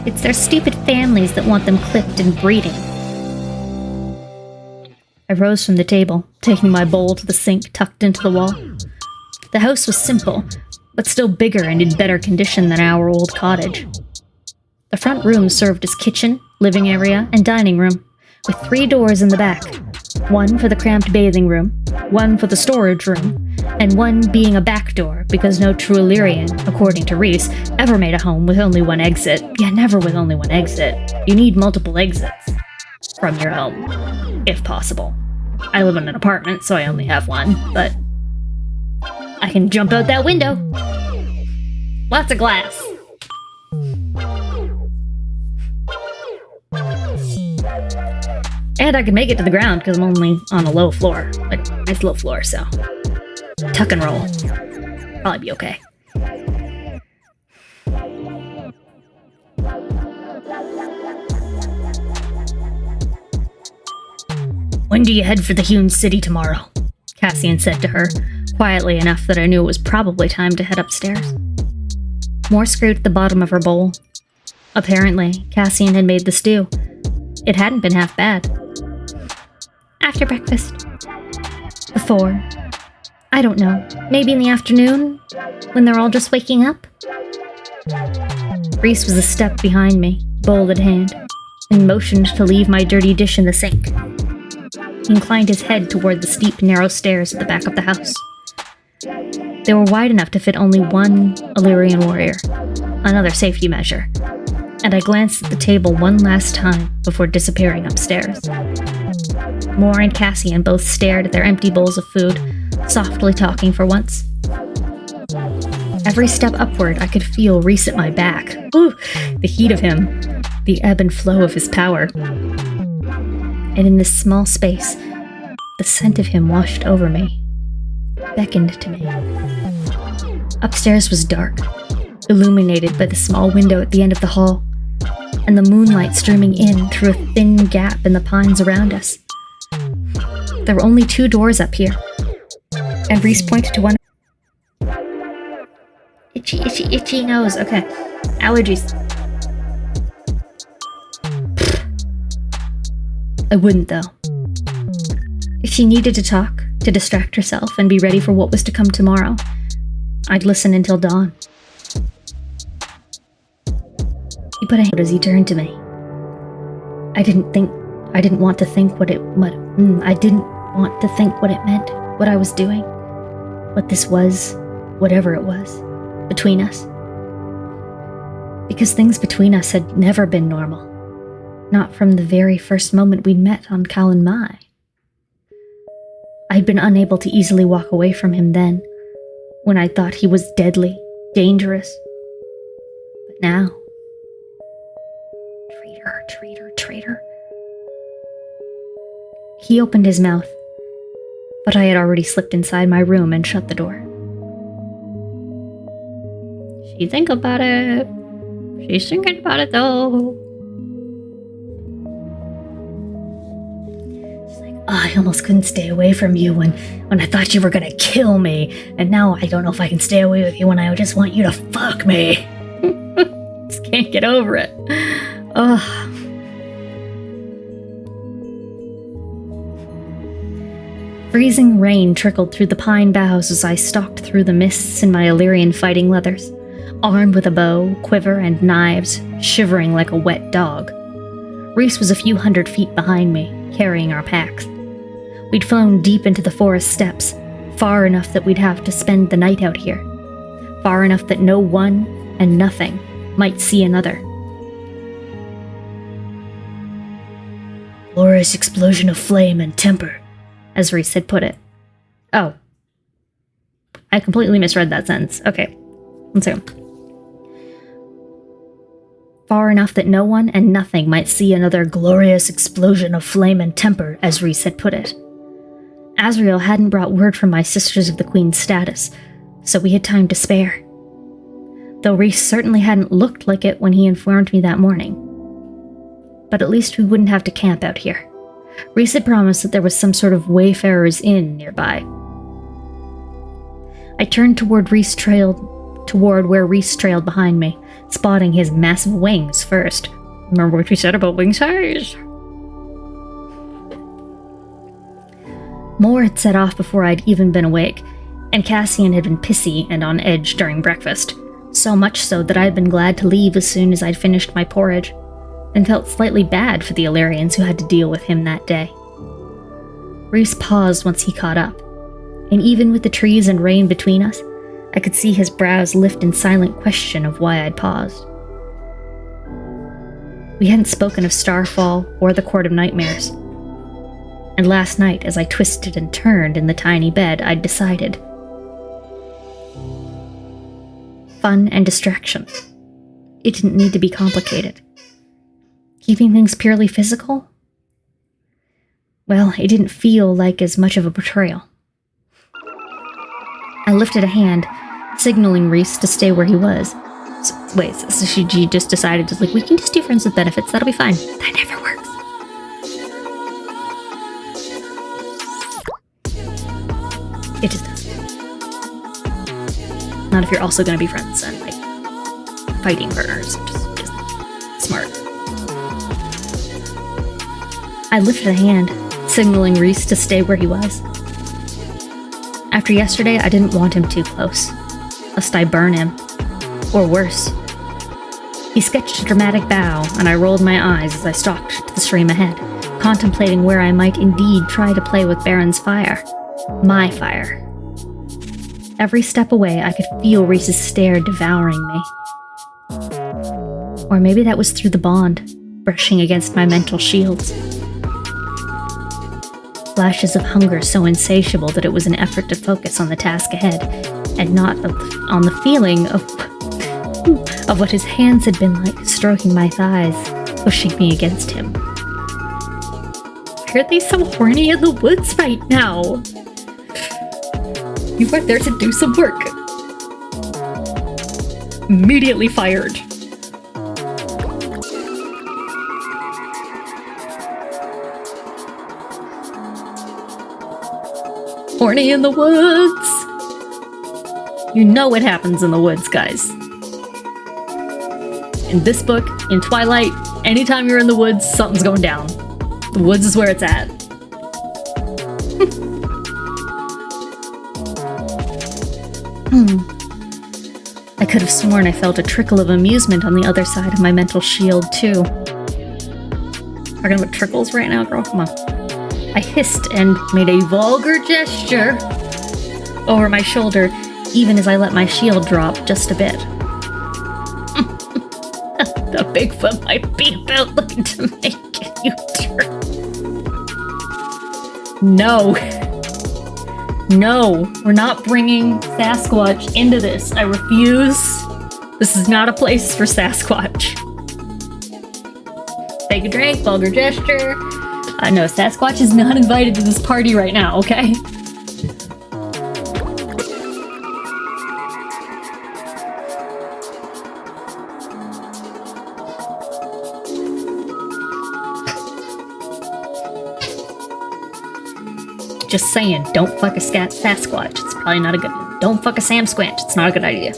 It's their stupid families that want them clipped and breeding. I rose from the table, taking my bowl to the sink tucked into the wall. The house was simple, but still bigger and in better condition than our old cottage. The front room served as kitchen, living area, and dining room, with 3 doors in the back. One for the cramped bathing room, one for the storage room, and one being a back door because no true Illyrian, according to Reese, ever made a home with only one exit. Yeah, never with only one exit. You need multiple exits from your home, if possible. I live in an apartment, so I only have one, but I can jump out that window. Lots of glass. And I could make it to the ground because I'm only on a low floor. Like, nice low floor, so. Tuck and roll. Probably be okay. When do you head for the hewn city tomorrow? Cassian said to her, quietly enough that I knew it was probably time to head upstairs. More scraped the bottom of her bowl. Apparently, Cassian had made the stew. It hadn't been half bad. After breakfast. Before. I don't know. Maybe in the afternoon? When they're all just waking up? Reese was a step behind me, bowl at hand, and motioned to leave my dirty dish in the sink. He inclined his head toward the steep, narrow stairs at the back of the house. They were wide enough to fit only one Illyrian warrior, another safety measure, and I glanced at the table one last time before disappearing upstairs. Moore and Cassian both stared at their empty bowls of food, softly talking for once. Every step upward, I could feel Reese at my back. Ooh, the heat of him, the ebb and flow of his power. And in this small space, the scent of him washed over me, beckoned to me. Upstairs was dark, illuminated by the small window at the end of the hall, and the moonlight streaming in through a thin gap in the pines around us. There were only 2 doors up here, and Reese pointed to one. Itchy, itchy, itchy nose. Okay. Allergies. I wouldn't, though. If she needed to talk, to distract herself and be ready for what was to come tomorrow, I'd listen until dawn. He put a hand as he turned to me. I didn't want to think what it meant, what I was doing, what this was, whatever it was, between us. Because things between us had never been normal. Not from the very first moment we'd met on Kallen Mai. I'd been unable to easily walk away from him then, when I thought he was deadly, dangerous. But now... Traitor, traitor, traitor. He opened his mouth, but I had already slipped inside my room and shut the door. She's thinking about it. She's thinking about it, though. I almost couldn't stay away from you when I thought you were gonna kill me, and now I don't know if I can stay away with you when I just want you to fuck me. Just can't get over it. Ugh. Freezing rain trickled through the pine boughs as I stalked through the mists in my Illyrian fighting leathers, armed with a bow, quiver, and knives, shivering like a wet dog. Reese was a few hundred feet behind me, carrying our packs. We'd flown deep into the forest steppes, far enough that we'd have to spend the night out here, far enough that no one and nothing might see another. Glorious explosion of flame and temper, as Reese had put it. Oh. I completely misread that sentence. Okay. 1 second. Far enough that no one and nothing might see another glorious explosion of flame and temper, as Reese had put it. Azriel hadn't brought word from my Sisters of the Queen's status, so we had time to spare. Though Reese certainly hadn't looked like it when he informed me that morning. But at least we wouldn't have to camp out here. Reese had promised that there was some sort of Wayfarer's Inn nearby. I turned toward where Reese trailed behind me, spotting his massive wings first. Remember what we said about wing size? Moore had set off before I'd even been awake, and Cassian had been pissy and on edge during breakfast, so much so that I'd been glad to leave as soon as I'd finished my porridge, and felt slightly bad for the Illyrians who had to deal with him that day. Reese paused once he caught up, and even with the trees and rain between us, I could see his brows lift in silent question of why I'd paused. We hadn't spoken of Starfall or the Court of Nightmares, and last night, as I twisted and turned in the tiny bed, I'd decided. Fun and distraction. It didn't need to be complicated. Keeping things purely physical? well, it didn't feel like as much of a betrayal. I lifted a hand, signaling Reese to stay where he was. So she just decided to, like, we can just do friends with benefits, that'll be fine. That never works. It just doesn't. Not if you're also going to be friends and, like, fighting partners. Just smart. I lifted a hand, signaling Reese to stay where he was. After yesterday, I didn't want him too close, lest I burn him. Or worse. He sketched a dramatic bow, and I rolled my eyes as I stalked to the stream ahead, contemplating where I might indeed try to play with Baron's fire. My fire. Every step away, I could feel Reese's stare devouring me. Or maybe that was through the bond, brushing against my mental shields. Flashes of hunger so insatiable that it was an effort to focus on the task ahead, and not on the feeling of what his hands had been like, stroking my thighs, pushing me against him. Why are they so horny in the woods right now? You are there to do some work. Immediately fired. Horny in the woods. You know what happens in the woods, guys. In this book, in Twilight, anytime you're in the woods, something's going down. The woods is where it's at. I could have sworn I felt a trickle of amusement on the other side of my mental shield, too. Talking about trickles right now, girl? Come on. I hissed and made a vulgar gesture over my shoulder, even as I let my shield drop just a bit. The Bigfoot might be about looking to make a U-turn. No. No, we're not bringing Sasquatch into this. I refuse. This is not a place for Sasquatch. Take a drink, vulgar gesture. No, Sasquatch is not invited to this party right now, okay? Just saying, don't fuck a Sasquatch. It's probably not a good one. Don't fuck a Sam Squanch. It's not a good idea.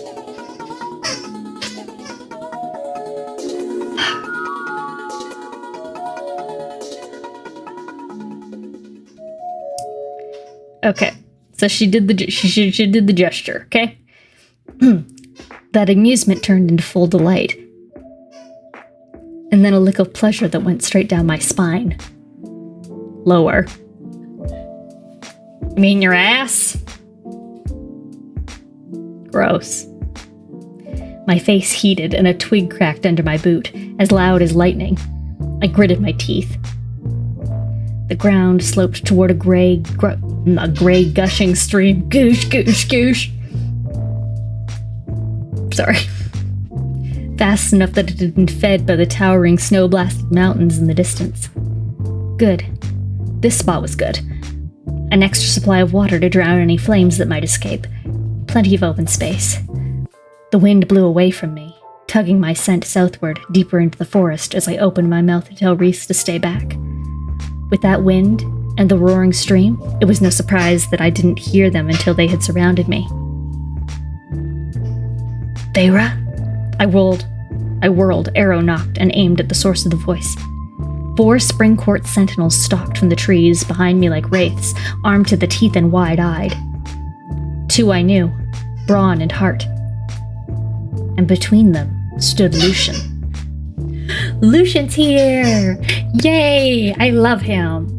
Okay, so she did the gesture. Okay, that amusement turned into full delight, and then a lick of pleasure that went straight down my spine. Lower. You mean your ass? Gross. My face heated and a twig cracked under my boot, as loud as lightning. I gritted my teeth. The ground sloped toward a gray gushing stream. Goosh, goosh, goosh. Sorry. Fast enough that it had been fed by the towering snow-blasted mountains in the distance. Good. This spot was good. An extra supply of water to drown any flames that might escape. Plenty of open space. The wind blew away from me, tugging my scent southward, deeper into the forest as I opened my mouth to tell Reese to stay back. With that wind and the roaring stream, it was no surprise that I didn't hear them until they had surrounded me. Feyre? I whirled, arrow knocked, and aimed at the source of the voice. 4 spring quartz sentinels stalked from the trees behind me like wraiths, armed to the teeth and wide-eyed. 2 I knew, Brawn and Hart. And between them stood Lucian. Lucian's here! Yay! I love him.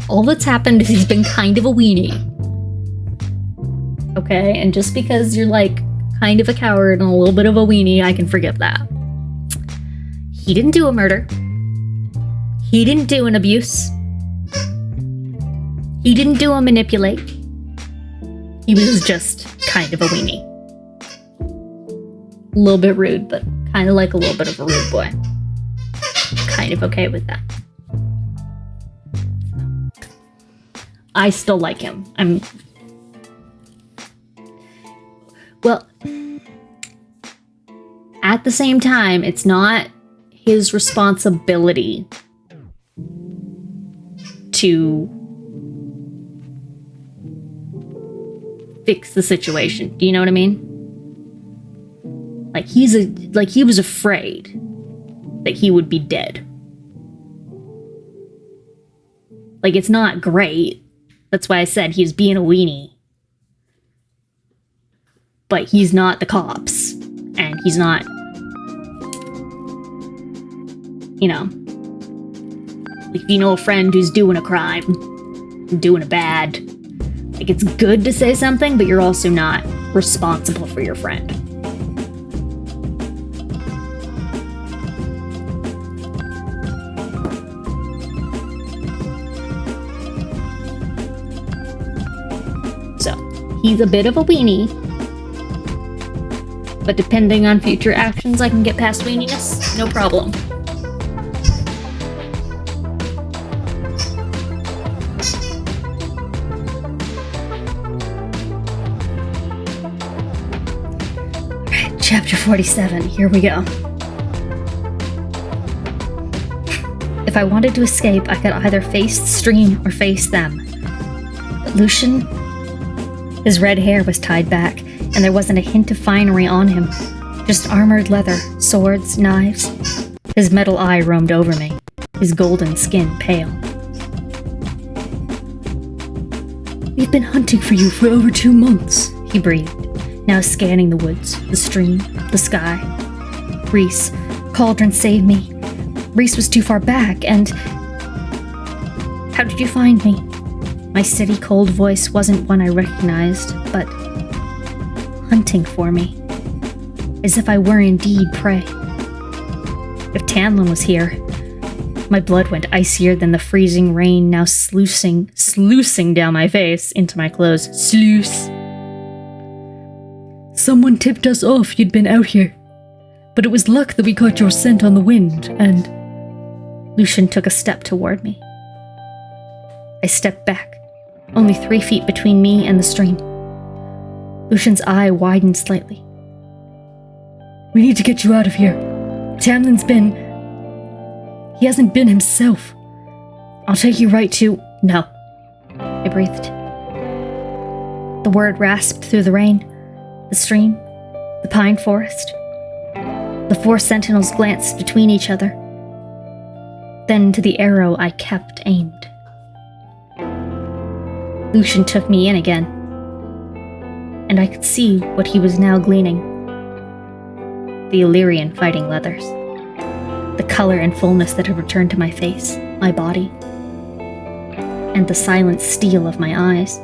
All that's happened is he's been kind of a weenie. Okay, and just because you're like kind of a coward and a little bit of a weenie, I can forgive that. He didn't do a murder. He didn't do an abuse. He didn't do a manipulate. He was just kind of a weenie. A little bit rude, but kind of like a little bit of a rude boy. kind of okay with that. I still like him. Well, at the same time, it's not his responsibility to fix the situation. Do you know what I mean? Like he was afraid that he would be dead. Like, it's not great. That's why I said he's being a weenie. But he's not the cops. And he's not, you know, like, if you know a friend who's doing a crime, doing a bad, like, it's good to say something, but you're also not responsible for your friend. So, he's a bit of a weenie. But depending on future actions, I can get past weeniness, no problem. Alright, chapter 47, here we go. If I wanted to escape, I could either face the stream or face them. But Lucian, his red hair was tied back, and there wasn't a hint of finery on him. Just armored leather, swords, knives. His metal eye roamed over me, his golden skin pale. We've been hunting for you for over 2 months, He breathed, now scanning the woods, the stream, the sky. Reese, Cauldron saved me. Reese was too far back, and... How did you find me? My steady, cold voice wasn't one I recognized, but... hunting for me, as if I were indeed prey. If Tanlin was here, my blood went icier than the freezing rain now sluicing down my face into my clothes. Sluice. Someone tipped us off you'd been out here, but it was luck that we caught your scent on the wind, and... Lucian took a step toward me. I stepped back, only 3 feet between me and the stream. Lucian's eye widened slightly. We need to get you out of here. Tamlin's been... He hasn't been himself. I'll take you right to... No. I breathed. The word rasped through the rain, the stream, the pine forest. The 4 sentinels glanced between each other. Then to the arrow I kept aimed. Lucian took me in again, and I could see what he was now gleaning. The Illyrian fighting leathers. The color and fullness that had returned to my face, my body. And the silent steel of my eyes.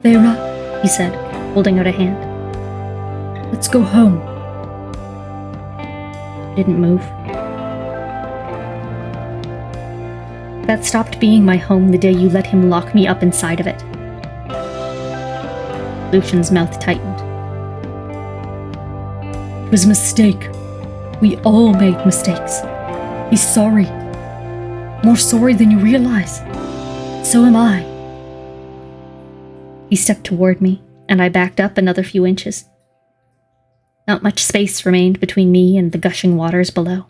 Vera, he said, holding out a hand. Let's go home. I didn't move. That stopped being my home the day you let him lock me up inside of it. Lucian's mouth tightened. It was a mistake. We all make mistakes. He's sorry. More sorry than you realize. So am I. He stepped toward me, and I backed up another few inches. Not much space remained between me and the gushing waters below.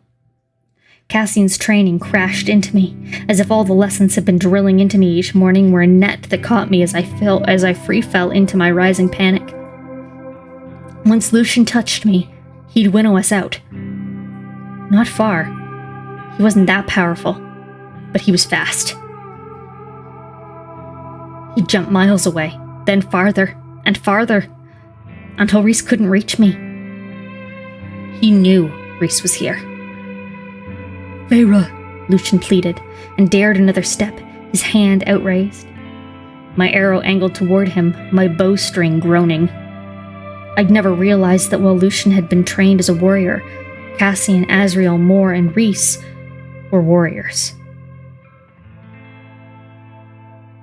Cassian's training crashed into me, as if all the lessons had been drilling into me each morning were a net that caught me as I free fell into my rising panic. Once Lucian touched me, he'd winnow us out. Not far. He wasn't that powerful, but he was fast. He'd jump miles away, then farther and farther, until Reese couldn't reach me. He knew Reese was here. Vera, Lucian pleaded, and dared another step, his hand outraised. My arrow angled toward him, my bowstring groaning. I'd never realized that while Lucian had been trained as a warrior, Cassian, Azrael, Moore, and Reese were warriors.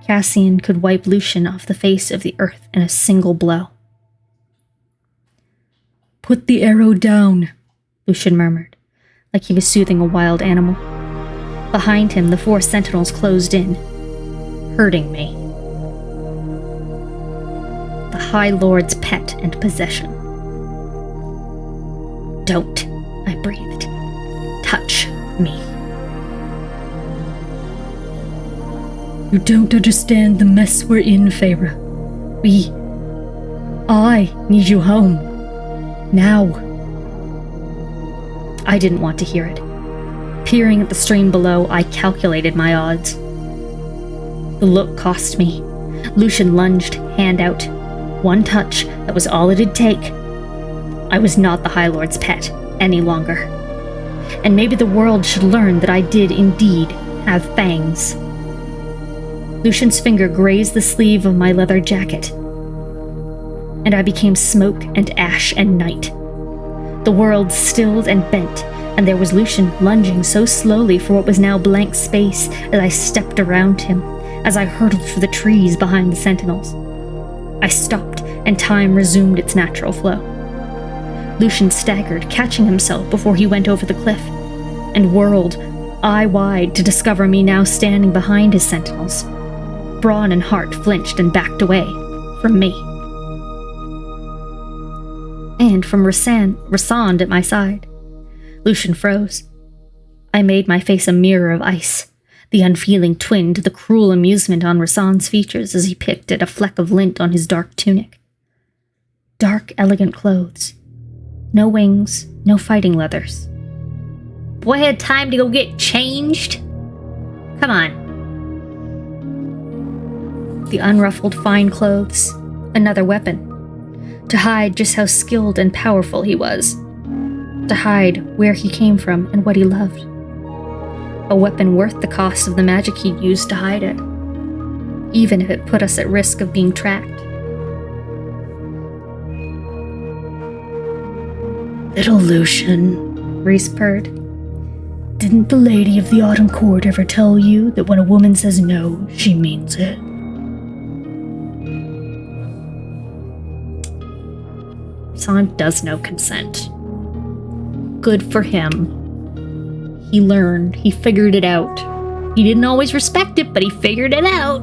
Cassian could wipe Lucian off the face of the earth in a single blow. Put the arrow down, Lucian murmured, like he was soothing a wild animal. Behind him, the 4 sentinels closed in, hurting me. The High Lord's pet and possession. Don't, I breathed. Touch me. You don't understand the mess we're in, Feyre. I need you home. Now. I didn't want to hear it. Peering at the stream below, I calculated my odds. The look cost me. Lucian lunged, hand out. One touch, that was all it'd take. I was not the High Lord's pet any longer. And maybe the world should learn that I did indeed have fangs. Lucian's finger grazed the sleeve of my leather jacket, and I became smoke and ash and night. The world stilled and bent, and there was Lucian lunging so slowly for what was now blank space as I stepped around him, as I hurtled through the trees behind the sentinels. I stopped, and time resumed its natural flow. Lucian staggered, catching himself before he went over the cliff, and whirled, eye wide, to discover me now standing behind his sentinels. Brawn and heart flinched and backed away from me. And from Rhysand at my side. Lucian froze. I made my face a mirror of ice, the unfeeling twin to the cruel amusement on Rhysand's features as he picked at a fleck of lint on his dark tunic. Dark, elegant clothes. No wings, no fighting leathers. Boy had time to go get changed? Come on. The unruffled fine clothes, another weapon. To hide just how skilled and powerful he was. To hide where he came from and what he loved. A weapon worth the cost of the magic he'd used to hide it, even if it put us at risk of being tracked. Little Lucian, Rhys purred. Didn't the Lady of the Autumn Court ever tell you that when a woman says no, she means it? Rhysand does know consent. Good for him. He learned. He figured it out. He didn't always respect it, but he figured it out.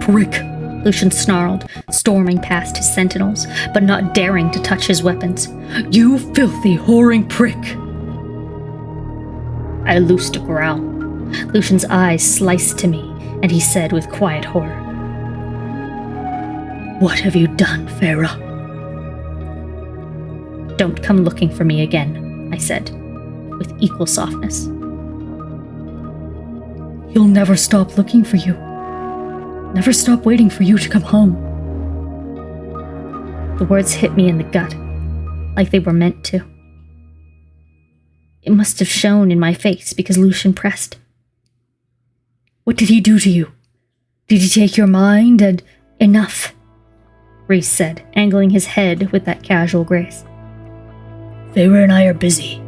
Prick, Lucian snarled, storming past his sentinels, but not daring to touch his weapons. You filthy, whoring prick! I loosed a growl. Lucian's eyes sliced to me, and he said with quiet horror, What have you done, Feyre? Don't come looking for me again, I said, with equal softness. He'll never stop looking for you. Never stop waiting for you to come home. The words hit me in the gut, like they were meant to. It must have shown in my face because Lucian pressed. What did he do to you? Did he take your mind and... Enough, Rhys said, angling his head with that casual grace. Feyre and I are busy.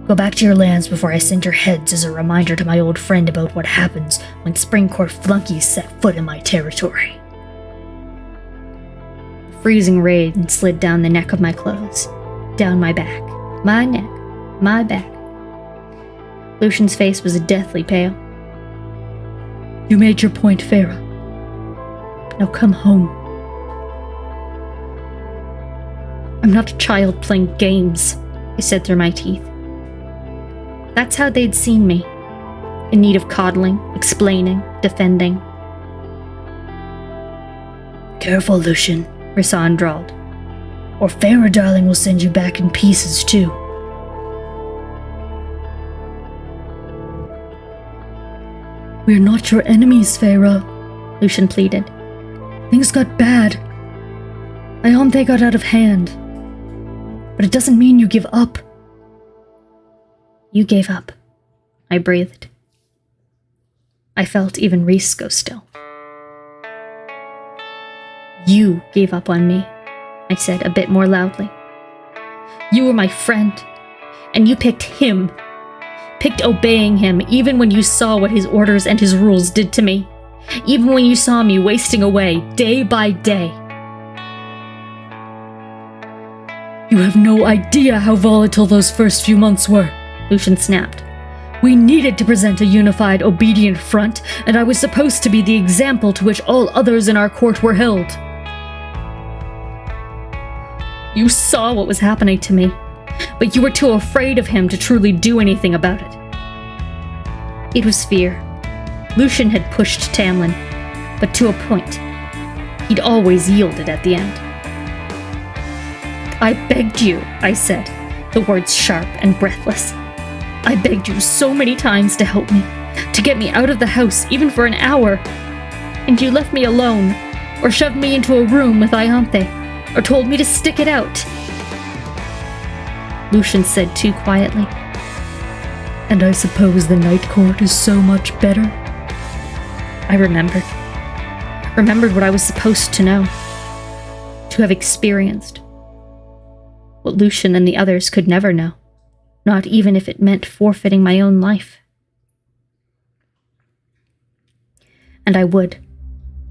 Go back to your lands before I send your heads as a reminder to my old friend about what happens when Spring Court flunkies set foot in my territory. The freezing rain slid down the neck of my clothes, down my back, my neck, my back. Lucian's face was deathly pale. You made your point, Feyre. Now come home. I'm not a child playing games, I said through my teeth. That's how they'd seen me, in need of coddling, explaining, defending. Careful, Lucian, Rhysand drawled. Or Feyre, darling, will send you back in pieces, too. We're not your enemies, Feyre, Lucian pleaded. Things got bad. Ianthe got out of hand. But it doesn't mean you give up. You gave up, I breathed. I felt even Rhys go still. You gave up on me, I said a bit more loudly. You were my friend, and you picked him. Picked obeying him even when you saw what his orders and his rules did to me. even when you saw me wasting away day by day. You have no idea how volatile those first few months were, Lucian snapped. We needed to present a unified, obedient front, and I was supposed to be the example to which all others in our court were held. You saw what was happening to me, but you were too afraid of him to truly do anything about it. It was fear. Lucian had pushed Tamlin, but to a point. He'd always yielded at the end. I begged you, I said, the words sharp and breathless. I begged you so many times to help me, to get me out of the house even for an hour, and you left me alone, or shoved me into a room with Ianthe, or told me to stick it out. Lucian said too quietly. And I suppose the Night Court is so much better? I remembered what I was supposed to know, to have experienced. What Lucian and the others could never know, not even if it meant forfeiting my own life. And I would,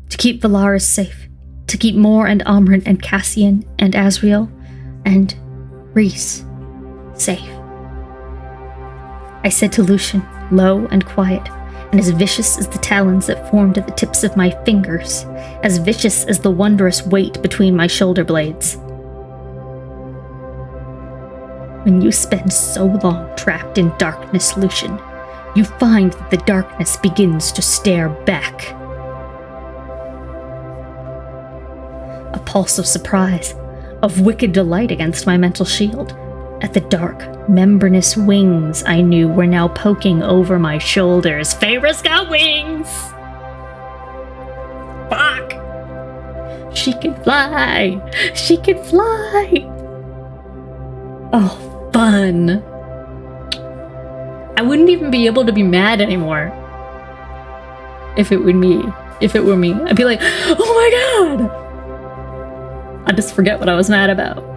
to keep Valaris safe, to keep Mor and Amryn and Cassian and Asriel and Rhys safe. I said to Lucian, low and quiet, and as vicious as the talons that formed at the tips of my fingers, as vicious as the wondrous weight between my shoulder blades. When you spend so long trapped in darkness, Lucian, you find that the darkness begins to stare back. A pulse of surprise, of wicked delight against my mental shield, at the dark, membranous wings I knew were now poking over my shoulders. Feyre's got wings! Fuck! She can fly! She can fly! Oh, fun! I wouldn't even be able to be mad anymore. If it were me. I'd be like, oh my god! I'd just forget what I was mad about.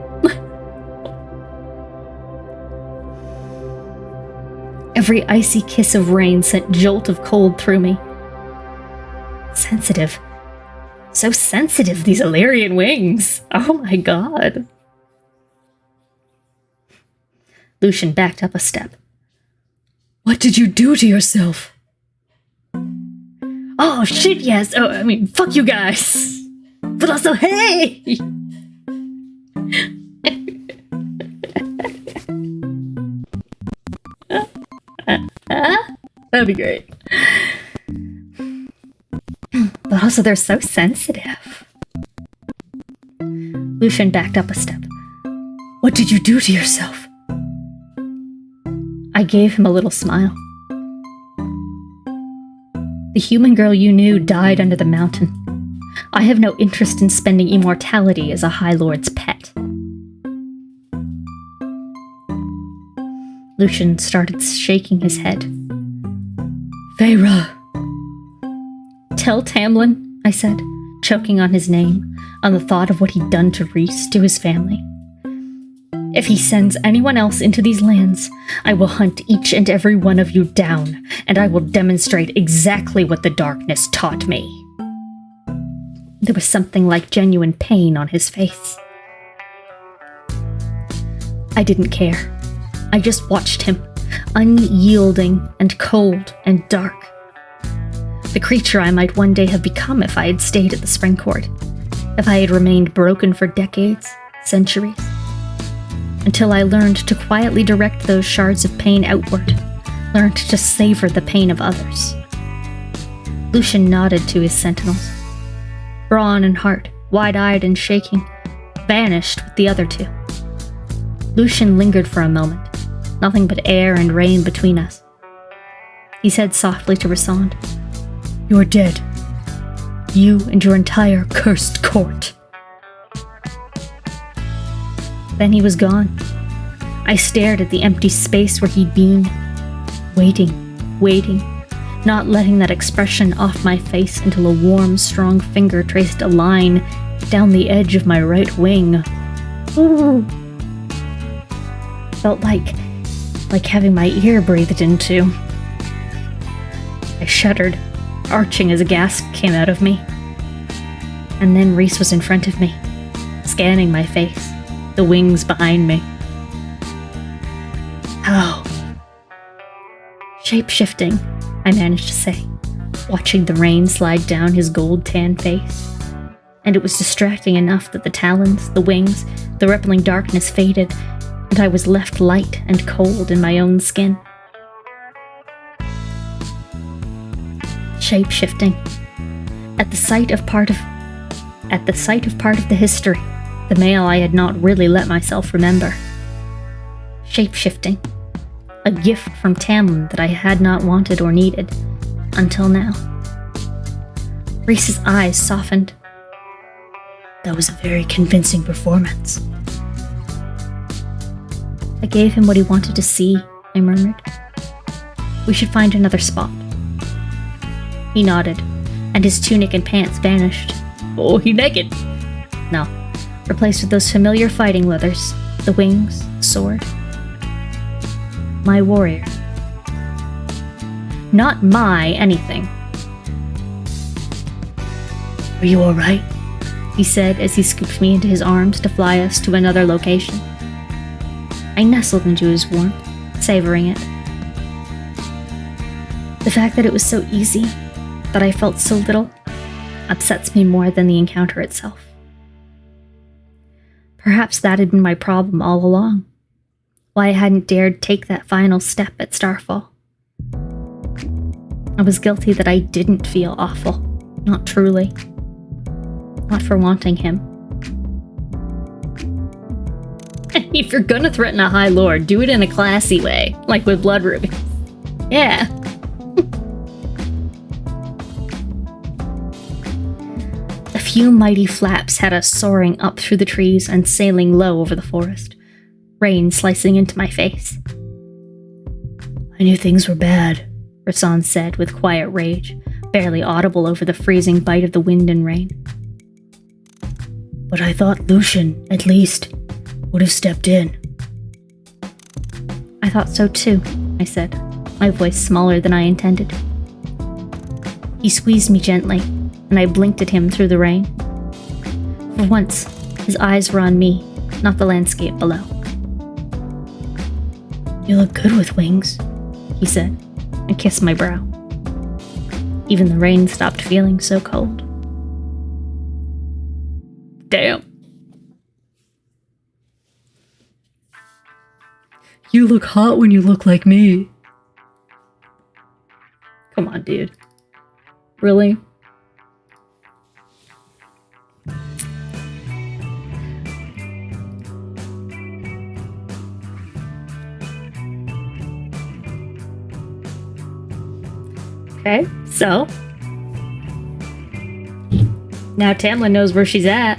Every icy kiss of rain sent jolt of cold through me. Sensitive. So sensitive, these Illyrian wings. Oh my god. Lucian backed up a step. What did you do to yourself? Oh shit, yes. Oh, I mean, fuck you guys. But also, hey! That'd be great. But also, they're so sensitive. Lucian backed up a step. What did you do to yourself? I gave him a little smile. The human girl you knew died under the mountain. I have no interest in spending immortality as a High Lord's pet. Lucian started shaking his head. Feyre! Tell Tamlin, I said, choking on his name, on the thought of what he'd done to Rhys, to his family. If he sends anyone else into these lands, I will hunt each and every one of you down, and I will demonstrate exactly what the darkness taught me. There was something like genuine pain on his face. I didn't care. I just watched him, unyielding and cold and dark. The creature I might one day have become if I had stayed at the Spring Court, if I had remained broken for decades, centuries, until I learned to quietly direct those shards of pain outward, learned to savor the pain of others. Lucian nodded to his sentinels. Brawn and Hart, wide-eyed and shaking, vanished with the other two. Lucian lingered for a moment, nothing but air and rain between us. He said softly to Rasand, "You're dead. You and your entire cursed court." Then he was gone. I stared at the empty space where he'd been, waiting, not letting that expression off my face until a warm, strong finger traced a line down the edge of my right wing. Ooh. Felt like having my ear breathed into. I shuddered, arching as a gasp came out of me. And then Reese was in front of me, scanning my face, the wings behind me. How? Shape-shifting, I managed to say, watching the rain slide down his gold-tan face. And it was distracting enough that the talons, the wings, the rippling darkness faded, and I was left light and cold in my own skin. Shape-shifting. At the sight of part of the history, the male I had not really let myself remember. Shape-shifting. A gift from Tamlin that I had not wanted or needed, until now. Reese's eyes softened. That was a very convincing performance. I gave him what he wanted to see, I murmured. We should find another spot. He nodded, and his tunic and pants vanished. Oh, he naked? No, replaced with those familiar fighting leathers, the wings, the sword. My warrior. Not my anything. Are you alright? He said as he scooped me into his arms to fly us to another location. I nestled into his warmth, savoring it. The fact that it was so easy, that I felt so little, upsets me more than the encounter itself. Perhaps that had been my problem all along. Why I hadn't dared take that final step at Starfall. I was guilty that I didn't feel awful, not truly. Not for wanting him. If you're gonna threaten a High Lord, do it in a classy way, like with blood rubies. Yeah. A few mighty flaps had us soaring up through the trees and sailing low over the forest, rain slicing into my face. I knew things were bad, Rasan said with quiet rage, barely audible over the freezing bite of the wind and rain. But I thought Lucian, at least, would have stepped in. I thought so too, I said, my voice smaller than I intended. He squeezed me gently, and I blinked at him through the rain. For once, his eyes were on me, not the landscape below. You look good with wings, he said, and kissed my brow. Even the rain stopped feeling so cold. Damn. You look hot when you look like me. Come on, dude. Really? Okay, so now Tamlin knows where she's at.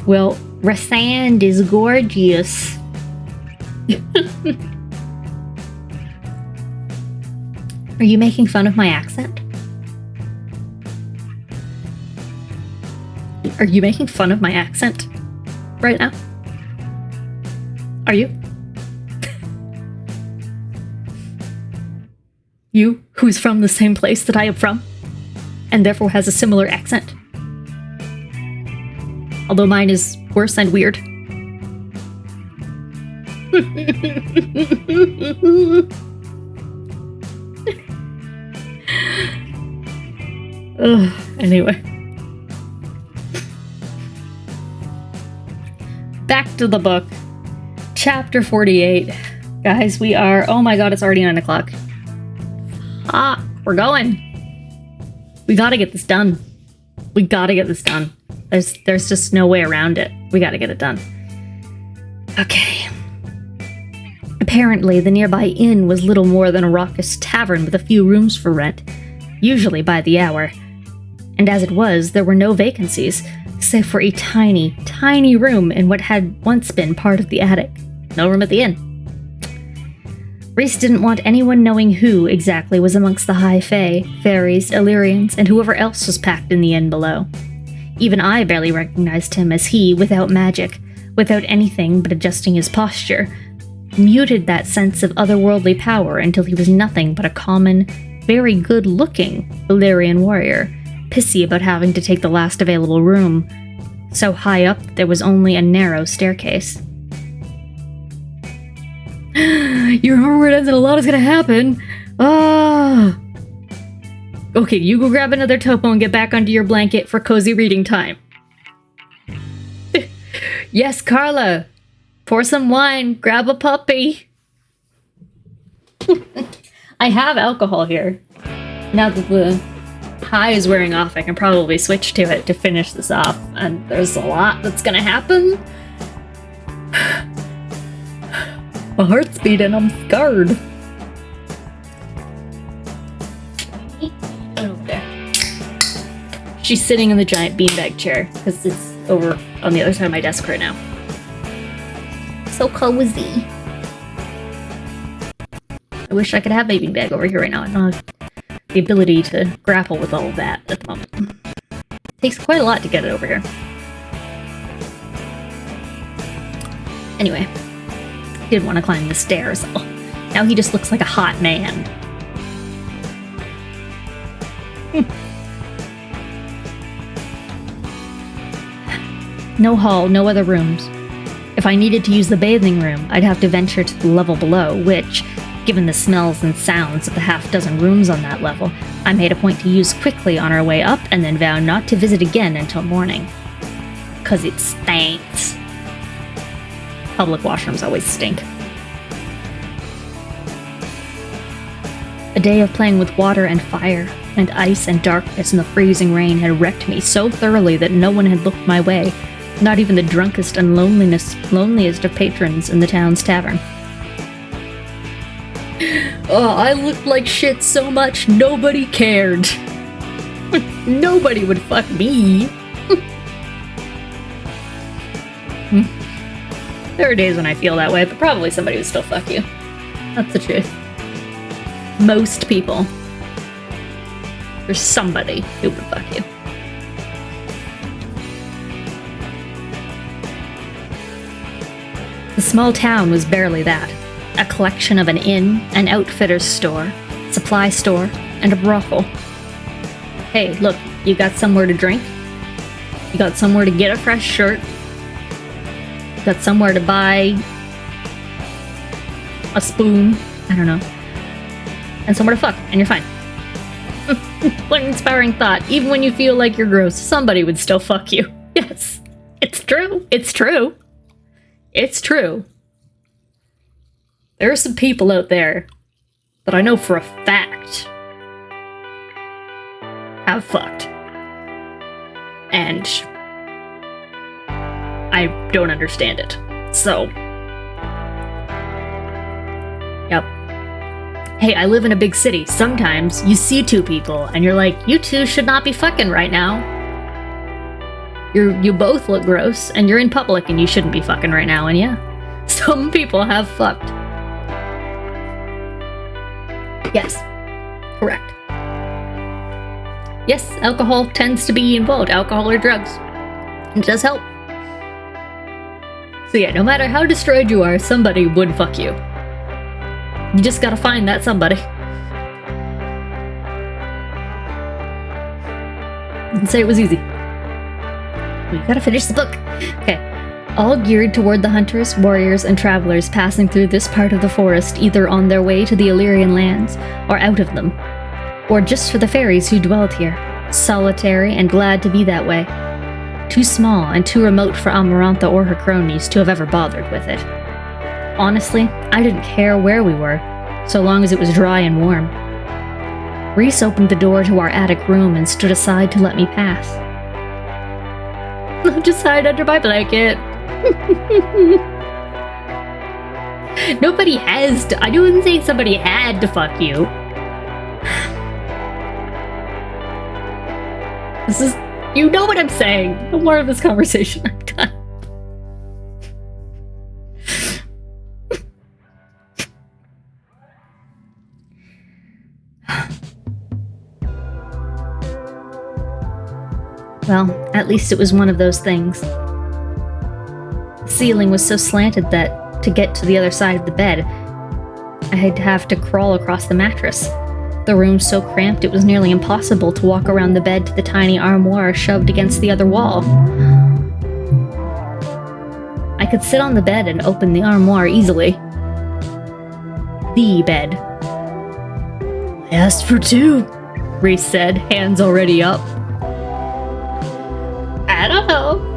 Well, Rasan is gorgeous. Are you making fun of my accent? Are you making fun of my accent right now? Are you? You, who's from the same place that I am from, and therefore has a similar accent. Although mine is worse and weird. Anyway. Back to the book. Chapter 48. Guys, we are... Oh my god, it's already 9 o'clock. We're going. We gotta get this done. We gotta get this done. There's just no way around it. We gotta get it done. Okay. Apparently, the nearby inn was little more than a raucous tavern with a few rooms for rent, usually by the hour. And as it was, there were no vacancies, save for a tiny, tiny room in what had once been part of the attic. No room at the inn. Reese didn't want anyone knowing who exactly was amongst the high fae, fairies, Illyrians, and whoever else was packed in the inn below. Even I barely recognized him as he, without magic, without anything but adjusting his posture, muted that sense of otherworldly power until he was nothing but a common, very good-looking Valyrian warrior, pissy about having to take the last available room, so high up that there was only a narrow staircase. You remember where it ends and a lot is gonna happen? Ah! Okay, you go grab another topo and get back under your blanket for cozy reading time. Yes, Carla! Pour some wine, grab a puppy. I have alcohol here. Now that the high is wearing off, I can probably switch to it to finish this off, and there's a lot that's gonna happen. My heart's beating, I'm scared. Over there. She's sitting in the giant beanbag chair, because it's over on the other side of my desk right now. So cozy. I wish I could have a beanbag over here right now. I don't have the ability to grapple with all of that at the moment. It takes quite a lot to get it over here. Anyway, he didn't want to climb the stairs. Oh, now he just looks like a hot man. No hall, no other rooms. If I needed to use the bathing room, I'd have to venture to the level below, which, given the smells and sounds of the half-dozen rooms on that level, I made a point to use quickly on our way up and then vow not to visit again until morning. 'Cause it stinks. Public washrooms always stink. A day of playing with water and fire, and ice and darkness and the freezing rain had wrecked me so thoroughly that no one had looked my way, not even the drunkest and loneliest of patrons in the town's tavern. Oh, I looked like shit so much, nobody cared. Nobody would fuck me. There are days when I feel that way, but probably somebody would still fuck you. That's the truth. Most people. There's somebody who would fuck you. The small town was barely that. A collection of an inn, an outfitter's store, supply store, and a brothel. Hey, look, you got somewhere to drink? You got somewhere to get a fresh shirt? You got somewhere to buy a spoon? I don't know. And somewhere to fuck, and you're fine. What an inspiring thought. Even when you feel like you're gross, somebody would still fuck you. Yes, it's true. It's true. It's true. There are some people out there that I know for a fact have fucked. And I don't understand it. So, yep. Hey, I live in a big city. Sometimes you see two people and you're like, you two should not be fucking right now. You both look gross and you're in public and you shouldn't be fucking right now. And yeah, some people have fucked. Yes, correct. Yes, alcohol tends to be involved. Alcohol or drugs. It does help. So yeah, no matter how destroyed you are, somebody would fuck you. You just gotta find that somebody. And say it was easy. We gotta finish the book. Okay. All geared toward the hunters, warriors, and travelers passing through this part of the forest, either on their way to the Illyrian lands, or out of them. Or just for the fairies who dwelt here, solitary and glad to be that way. Too small and too remote for Amarantha or her cronies to have ever bothered with it. Honestly, I didn't care where we were, so long as it was dry and warm. Rhys opened the door to our attic room and stood aside to let me pass. I'll just hide under my blanket. Nobody has to. I wouldn't say somebody had to fuck you. This is. You know what I'm saying. No more of this conversation. I'm done. Well, at least it was one of those things. The ceiling was so slanted that To get to the other side of the bed, I'd have to crawl across the mattress. The room's so cramped it was nearly impossible to walk around the bed to the tiny armoire shoved against the other wall. I could sit on the bed and open the armoire easily. The bed. I asked for two, Reese said, hands already up. I don't know.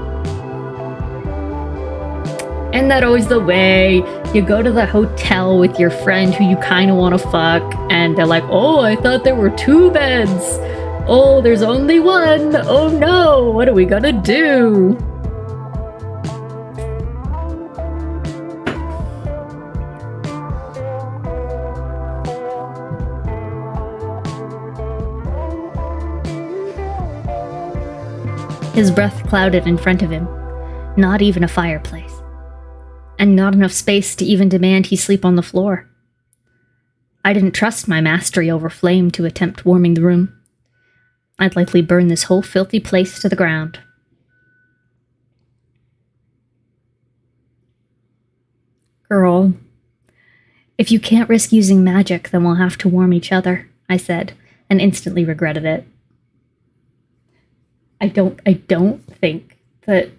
Isn't that always the way? You go to the hotel with your friend who you kind of want to fuck, and they're like, oh, I thought there were two beds. Oh, there's only one. Oh no, what are we gonna do? His breath clouded in front of him. Not even a fireplace. And not enough space to even demand he sleep on the floor. I didn't trust my mastery over flame to attempt warming the room. I'd likely burn this whole filthy place to the ground. Girl, if you can't risk using magic, then we'll have to warm each other, I said, and instantly regretted it. I don't think that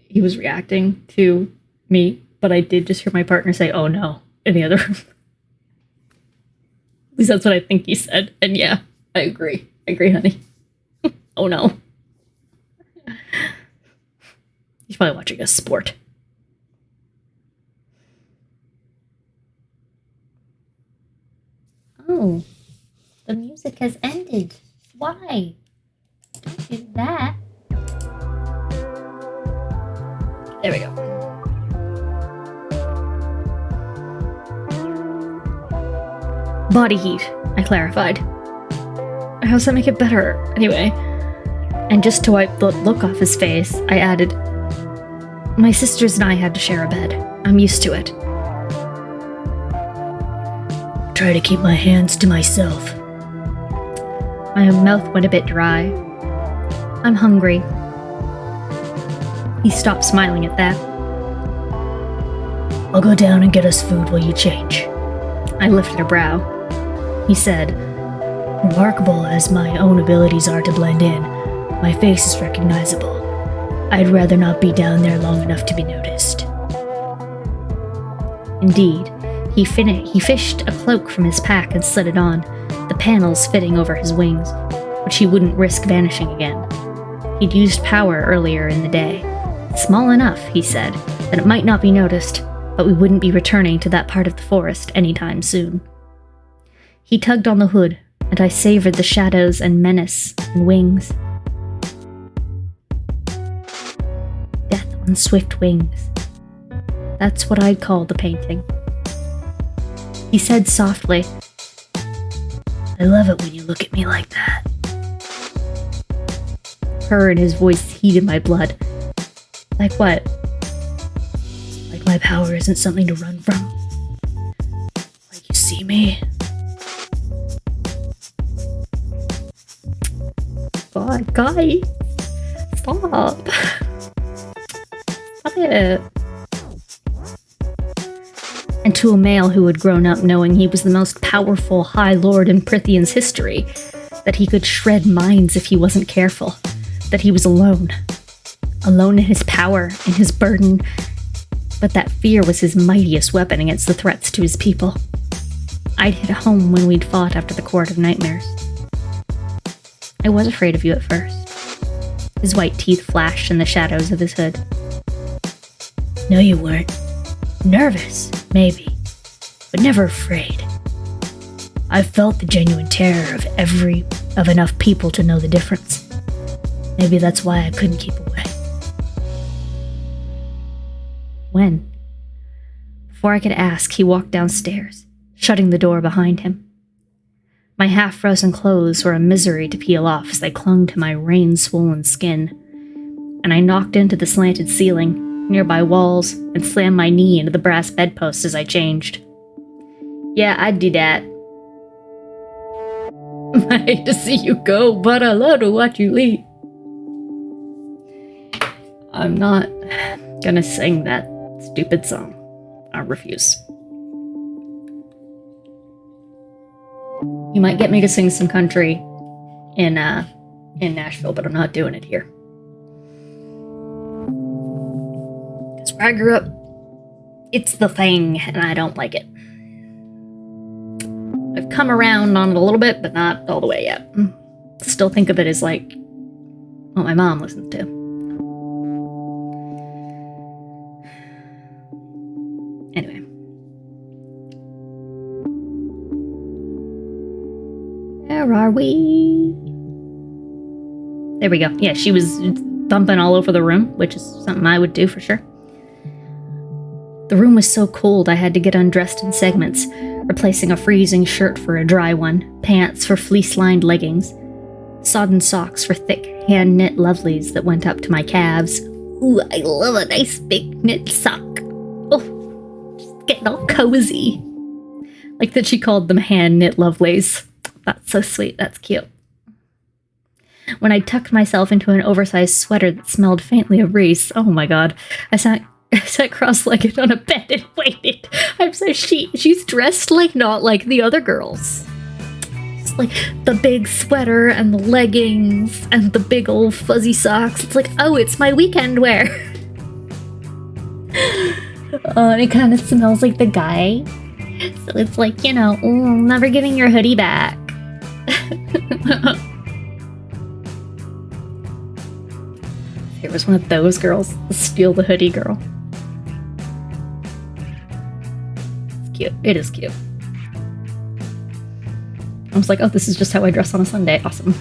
he was reacting to me, but I did just hear my partner say, oh no, in the other room. At least that's what I think he said. And yeah, I agree. I agree, honey. Oh no. He's probably watching a sport. Oh, the music has ended. Why? Don't do that. There we go. Body heat, I clarified. How does that make it better? Anyway. And just to wipe the look off his face, I added, my sisters and I had to share a bed. I'm used to it. Try to keep my hands to myself. My mouth went a bit dry. I'm hungry. He stopped smiling at that. I'll go down and get us food while you change. I lifted a brow. He said, remarkable as my own abilities are to blend in, my face is recognizable. I'd rather not be down there long enough to be noticed. Indeed, he fished a cloak from his pack and slid it on, the panels fitting over his wings, which he wouldn't risk vanishing again. He'd used power earlier in the day. Small enough, he said, that it might not be noticed, but we wouldn't be returning to that part of the forest anytime soon. He tugged on the hood, and I savored the shadows and menace and wings. Death on swift wings. That's what I'd call the painting. He said softly, I love it when you look at me like that. Her and his voice heated my blood. Like what? Like my power isn't something to run from. Like you see me. God, guys. Stop. Stop it. And to a male who had grown up knowing he was the most powerful High Lord in Prithian's history, that he could shred minds if he wasn't careful, that he was alone. Alone in his power, in his burden, but that fear was his mightiest weapon against the threats to his people. I'd hit home when we'd fought after the Court of Nightmares. I was afraid of you at first. His white teeth flashed in the shadows of his hood. No, you weren't. Nervous, maybe, but never afraid. I've felt the genuine terror of enough people to know the difference. Maybe that's why I couldn't keep away. When? Before I could ask, he walked downstairs, shutting the door behind him. My half-frozen clothes were a misery to peel off as they clung to my rain-swollen skin, and I knocked into the slanted ceiling, nearby walls, and slammed my knee into the brass bedpost as I changed. Yeah, I'd do that. I hate to see you go, but I love to watch you leave. I'm not gonna sing that stupid song. I gonna refuse. You might get me to sing some country in Nashville, but I'm not doing it here. Because where I grew up, it's the thing, and I don't like it. I've come around on it a little bit, but not all the way yet. Still think of it as like what my mom listens to. Anyway. Where are we? There we go. Yeah, she was bumping all over the room, which is something I would do for sure. The room was so cold I had to get undressed in segments, replacing a freezing shirt for a dry one, pants for fleece-lined leggings, sodden socks for thick, hand-knit lovelies that went up to my calves. Ooh, I love a nice big knit sock. Oh, just getting all cozy. Like that she called them hand-knit lovelies. That's so sweet. That's cute. When I tucked myself into an oversized sweater that smelled faintly of Reese, oh my god, I sat cross-legged on a bed and waited. She's dressed like not like the other girls. It's like the big sweater and the leggings and the big old fuzzy socks. It's like, oh, it's my weekend wear. And it kind of smells like the guy. So it's like, never giving your hoodie back. There was one of those girls, the steal the hoodie girl. It's cute. It is cute. I was like, oh, this is just how I dress on a Sunday. Awesome.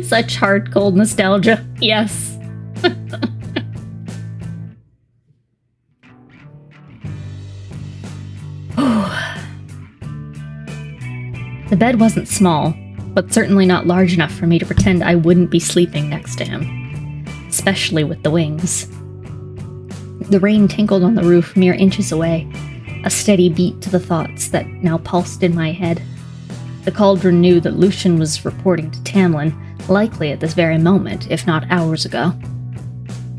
Such hard, cold nostalgia. Yes. The bed wasn't small, but certainly not large enough for me to pretend I wouldn't be sleeping next to him, especially with the wings. The rain tinkled on the roof mere inches away, a steady beat to the thoughts that now pulsed in my head. The cauldron knew that Lucian was reporting to Tamlin, likely at this very moment, if not hours ago.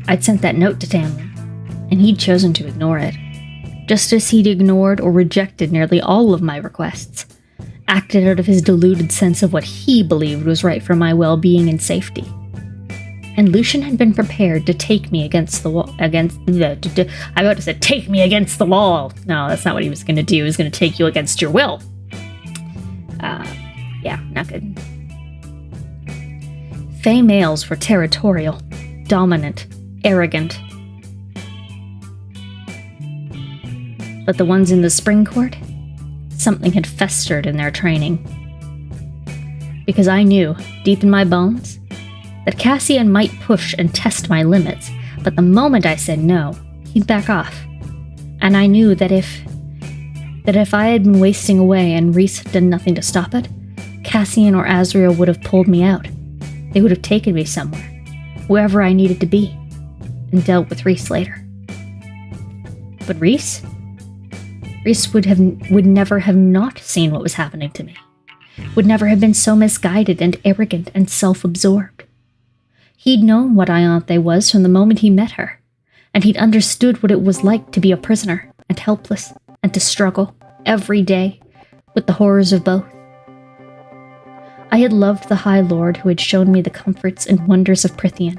I'd sent that note to Tamlin, and he'd chosen to ignore it, just as he'd ignored or rejected nearly all of my requests, acted out of his deluded sense of what he believed was right for my well-being and safety. And Lucian had been prepared to take me against the wall. I'm about to say, take me against the wall. No, that's not what he was going to do. He was going to take you against your will. Yeah, not good. Fey males were territorial, dominant, arrogant. But the ones in the spring court? Something had festered in their training. Because I knew, deep in my bones, that Cassian might push and test my limits, but the moment I said no, he'd back off. And I knew that if I had been wasting away and Reese had done nothing to stop it, Cassian or Azriel would have pulled me out. They would have taken me somewhere, wherever I needed to be, and dealt with Reese later. But Reese would never have not seen what was happening to me, would never have been so misguided and arrogant and self-absorbed. He'd known what Ianthe was from the moment he met her, and he'd understood what it was like to be a prisoner and helpless and to struggle every day with the horrors of both. I had loved the High Lord who had shown me the comforts and wonders of Prythian.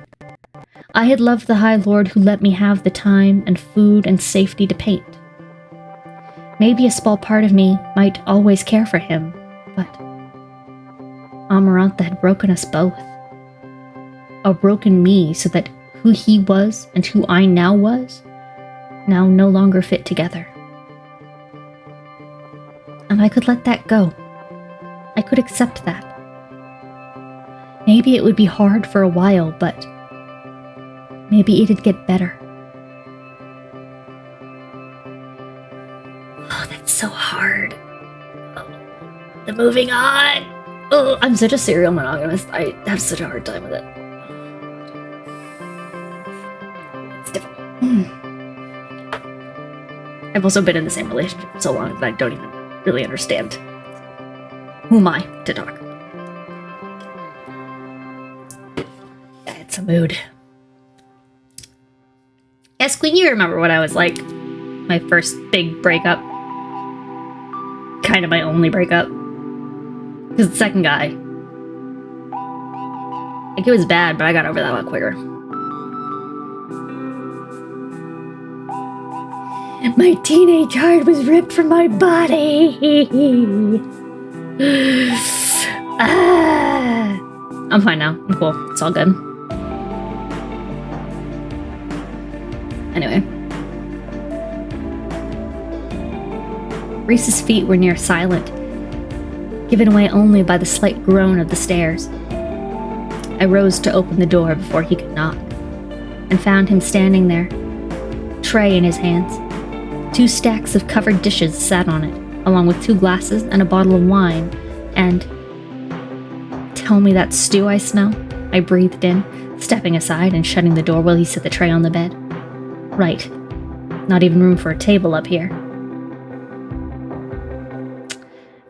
I had loved the High Lord who let me have the time and food and safety to paint. Maybe a small part of me might always care for him, but Amarantha had broken us both. Or broken me so that who he was and who I now was, now no longer fit together. And I could let that go. I could accept that. Maybe it would be hard for a while, but maybe it'd get better. Oh, that's so hard. Oh, the moving on. Oh, I'm such a serial monogamist. I have such a hard time with it. It's difficult. I've also been in the same relationship for so long that I don't even really understand. Who am I to talk? Yeah, it's a mood. Queen, you remember what I was like. My first big breakup. Kind of my only breakup. Because the second guy. Like, it was bad, but I got over that a lot quicker. My teenage heart was ripped from my body. I'm fine now. I'm cool. It's all good. Anyway. Reese's feet were near silent, given away only by the slight groan of the stairs. I rose to open the door before he could knock, and found him standing there, tray in his hands. 2 stacks of covered dishes sat on it, along with 2 glasses and a bottle of wine, and... Tell me that stew I smell? I breathed in, stepping aside and shutting the door while he set the tray on the bed. Right. Not even room for a table up here.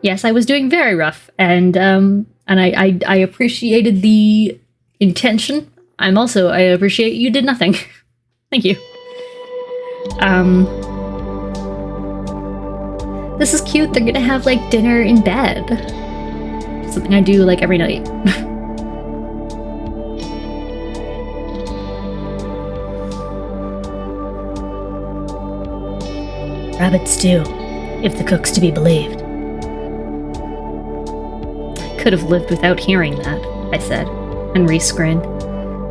Yes, I was doing very rough, and I appreciated the intention. I appreciate you did nothing. Thank you. This is cute. They're gonna have, like, dinner in bed. Something I do, like, every night. Rabbit stew, if the cook's to be believed. Could have lived without hearing that, I said, and Reese grinned.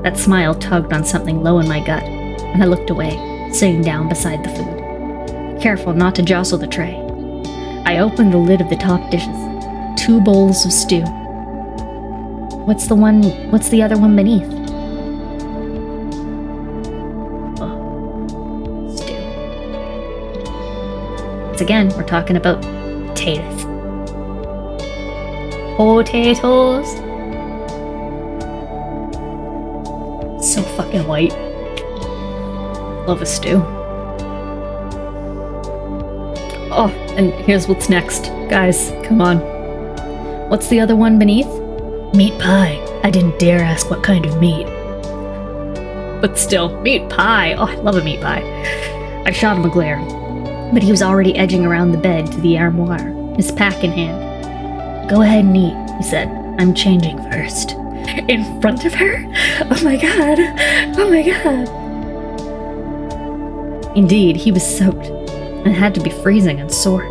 That smile tugged on something low in my gut, and I looked away, sitting down beside the food, careful not to jostle the tray. I opened the lid of the top dishes. 2 bowls of stew. What's the other one beneath? Oh, stew. Once again, we're talking about potatoes. Potatoes. So fucking white. Love a stew. Oh, and here's what's next. Guys, come on. What's the other one beneath? Meat pie. I didn't dare ask what kind of meat. But still, meat pie. Oh, I love a meat pie. I shot him a glare, but he was already edging around the bed to the armoire, his pack in hand. Go ahead and eat, he said. I'm changing first. In front of her? Oh my god. Oh my god. Indeed, he was soaked, and had to be freezing and sore.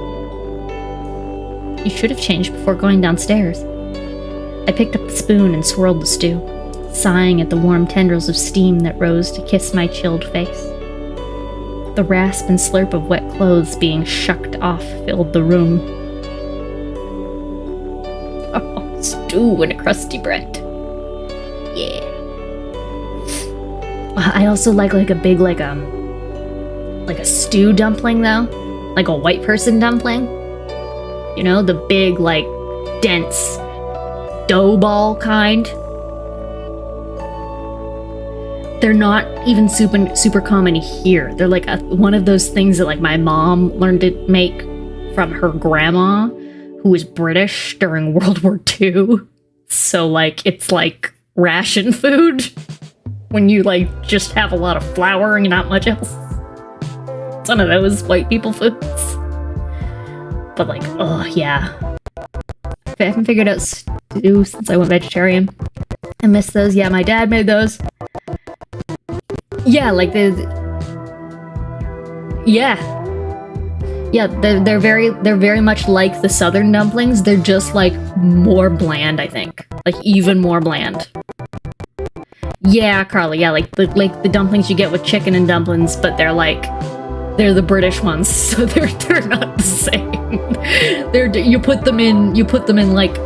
You should have changed before going downstairs. I picked up the spoon and swirled the stew, sighing at the warm tendrils of steam that rose to kiss my chilled face. The rasp and slurp of wet clothes being shucked off filled the room. Oh, stew and a crusty bread. Yeah. I also like a big, like a stew dumpling, though. Like a white person dumpling. You know, the big, like, dense dough ball kind. They're not even super common here. They're like one of those things that, like, my mom learned to make from her grandma, who was British during World War II. So, like, it's like ration food when you, like, just have a lot of flour and not much else. It's one of those white people foods. But, like, oh, yeah. I haven't figured out stew since I went vegetarian. I miss those. Yeah, my dad made those. Yeah, like, yeah, they're very much like the southern dumplings. They're just, like, more bland, I think. Like, even more bland. Yeah, Carly, yeah, like the dumplings you get with chicken and dumplings, but they're the British ones, so they're not the same. You put them in like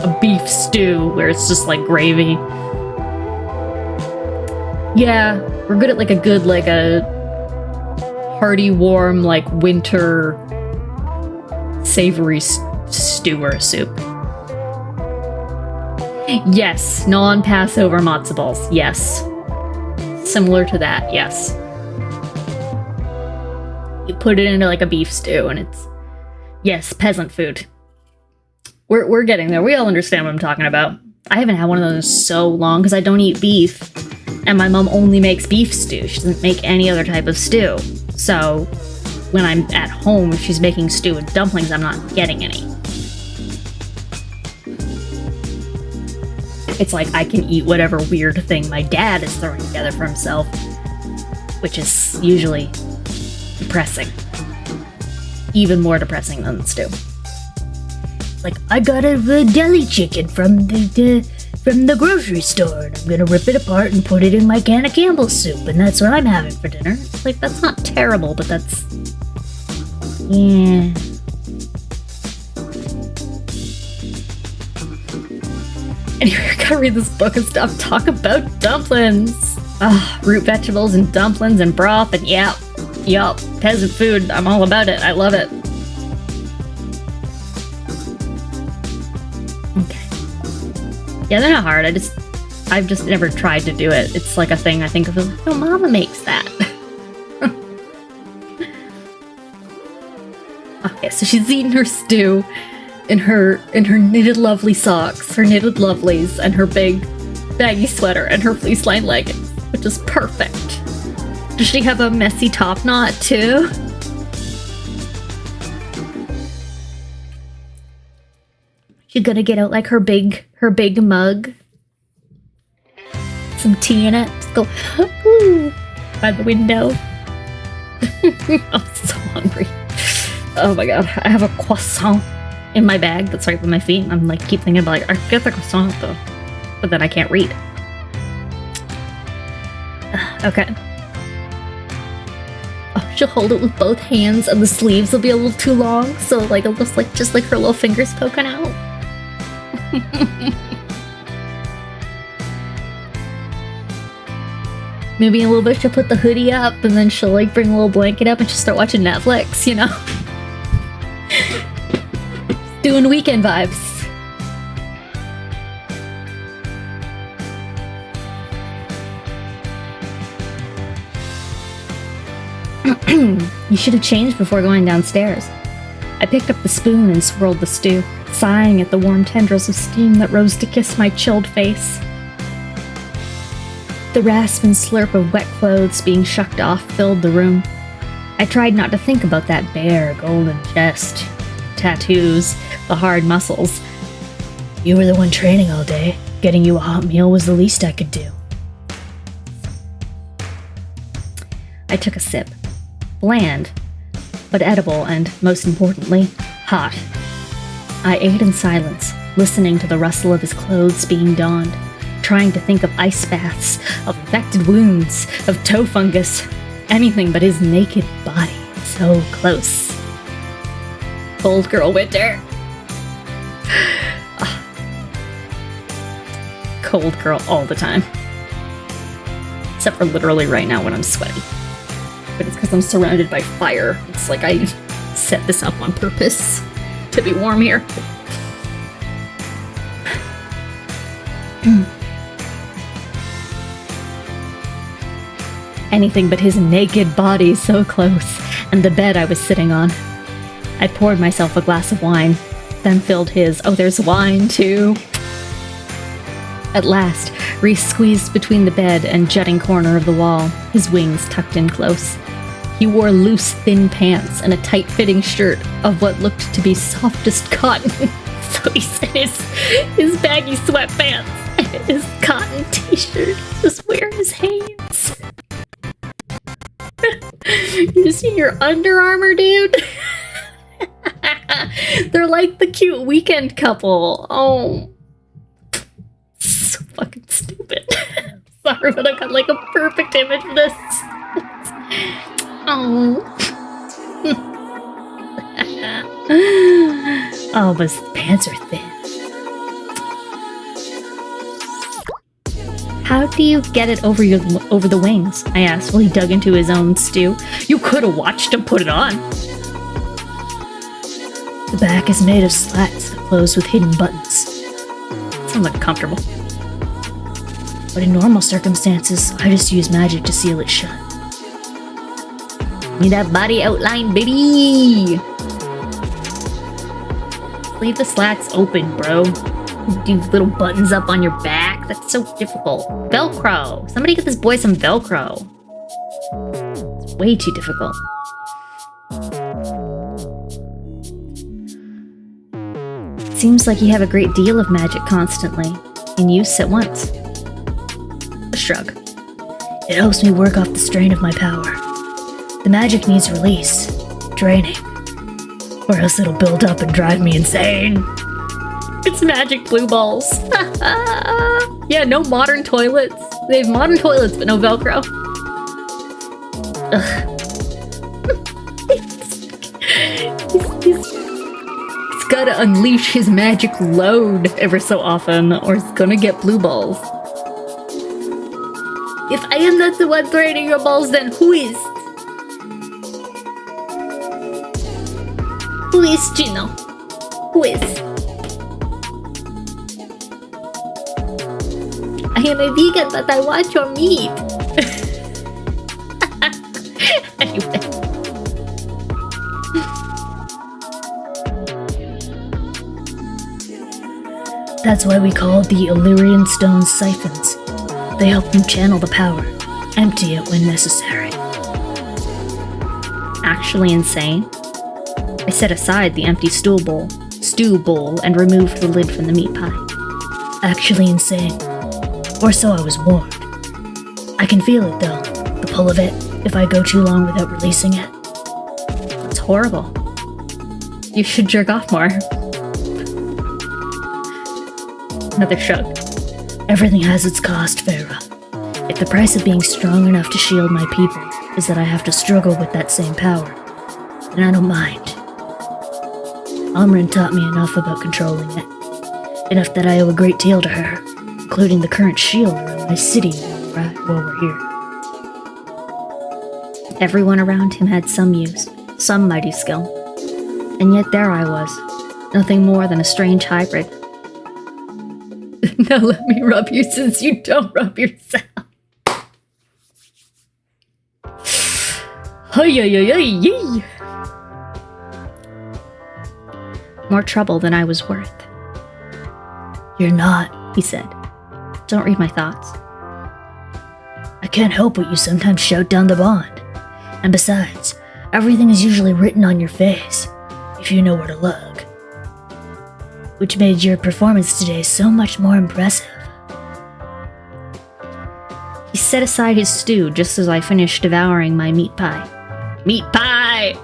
a beef stew where it's just like gravy. Yeah, we're good at like a hearty, warm, like winter savory stew or soup. Yes, non-Passover matzo balls. Yes, similar to that. Yes. You put it into like a beef stew, and it's, yes, peasant food. We're getting there. We all understand what I'm talking about. I haven't had one of those in so long because I don't eat beef. And my mom only makes beef stew. She doesn't make any other type of stew. So when I'm at home, if she's making stew and dumplings, I'm not getting any. It's like I can eat whatever weird thing my dad is throwing together for himself, which is usually depressing. Even more depressing than the stew. Like, I got a deli chicken from the grocery store, and I'm gonna rip it apart and put it in my can of Campbell's soup, and that's what I'm having for dinner. Like, that's not terrible, but that's... yeah. Anyway, I gotta read this book and stuff. Talk about dumplings. Root vegetables and dumplings and broth and yup, peasant food. I'm all about it. I love it. Okay. Yeah, they're not hard. I've just never tried to do it. It's like a thing I think of as, oh, Mama makes that. Okay, so she's eating her stew in her knitted lovely socks, her knitted lovelies, and her big baggy sweater and her fleece lined leggings, which is perfect. Does she have a messy top knot too? She's gonna get out like her big mug, some tea in it. Just go ooh, by the window. I'm so hungry. Oh my god, I have a croissant in my bag that's right by my feet. I'm like, keep thinking about like, I get the croissant though, but then I can't read. Okay. Oh, she'll hold it with both hands, and the sleeves will be a little too long, so like it'll just like her little fingers poking out. Maybe in a little bit she'll put the hoodie up, and then she'll like bring a little blanket up and she'll start watching Netflix, you know? Doing weekend vibes. You should have changed before going downstairs. I picked up the spoon and swirled the stew, sighing at the warm tendrils of steam that rose to kiss my chilled face. The rasp and slurp of wet clothes being shucked off filled the room. I tried not to think about that bare, golden chest, tattoos, the hard muscles. You were the one training all day. Getting you a hot meal was the least I could do. I took a sip. Bland, but edible and, most importantly, hot. I ate in silence, listening to the rustle of his clothes being donned, trying to think of ice baths, of infected wounds, of toe fungus, anything but his naked body, so close. Cold girl winter. Cold girl all the time. Except for literally right now when I'm sweaty. But it's because I'm surrounded by fire. It's like I set this up on purpose to be warm here. Anything but his naked body so close, and the bed I was sitting on. I poured myself a glass of wine, then filled his. Oh, there's wine too. At last, Reese squeezed between the bed and jutting corner of the wall, his wings tucked in close. He wore loose, thin pants and a tight-fitting shirt of what looked to be softest cotton. So he's in his baggy sweatpants and his cotton t-shirt, just wearing his hands. You see your Under Armour, dude? They're like the cute weekend couple. Oh. So fucking stupid. Sorry, but I've got like a perfect image of this. Oh. Oh, but his pants are thin. How do you get it over the wings? I asked while he dug into his own stew. You could have watched him put it on. The back is made of slats that close with hidden buttons. Sounds uncomfortable. But in normal circumstances, I just use magic to seal it shut. Need that body outline, baby! Leave the slats open, bro. Do little buttons up on your back? That's so difficult. Velcro! Somebody get this boy some Velcro. It's way too difficult. Seems like you have a great deal of magic constantly, in use at once. A shrug. It helps me work off the strain of my power. The magic needs release, draining, or else it'll build up and drive me insane. It's magic blue balls. Yeah, no modern toilets. They have modern toilets, but no Velcro. Ugh. He's gotta unleash his magic load ever so often, or he's gonna get blue balls. If I am not the one draining your balls, then who is? Who is Gino? Who is? I am a vegan, but I want your meat. Anyway. That's why we call the Illyrian stones siphons. They help you channel the power, empty it when necessary. Actually insane? I set aside the empty stew bowl, and removed the lid from the meat pie. Actually insane. Or so I was warned. I can feel it though, the pull of it, if I go too long without releasing it. It's horrible. You should jerk off more. Another shrug. Everything has its cost, Farah. If the price of being strong enough to shield my people is that I have to struggle with that same power, then I don't mind. Amrin taught me enough about controlling it. Enough that I owe a great deal to her, including the current shield around my city while we're here. Everyone around him had some use, some mighty skill. And yet there I was, nothing more than a strange hybrid. Now let me rub you since you don't rub yourself. Hey. More trouble than I was worth. You're not, he said. Don't read my thoughts. I can't help but you sometimes shout down the bond. And besides, everything is usually written on your face, if you know where to look. Which made your performance today so much more impressive. He set aside his stew just as I finished devouring my meat pie. Meat pie!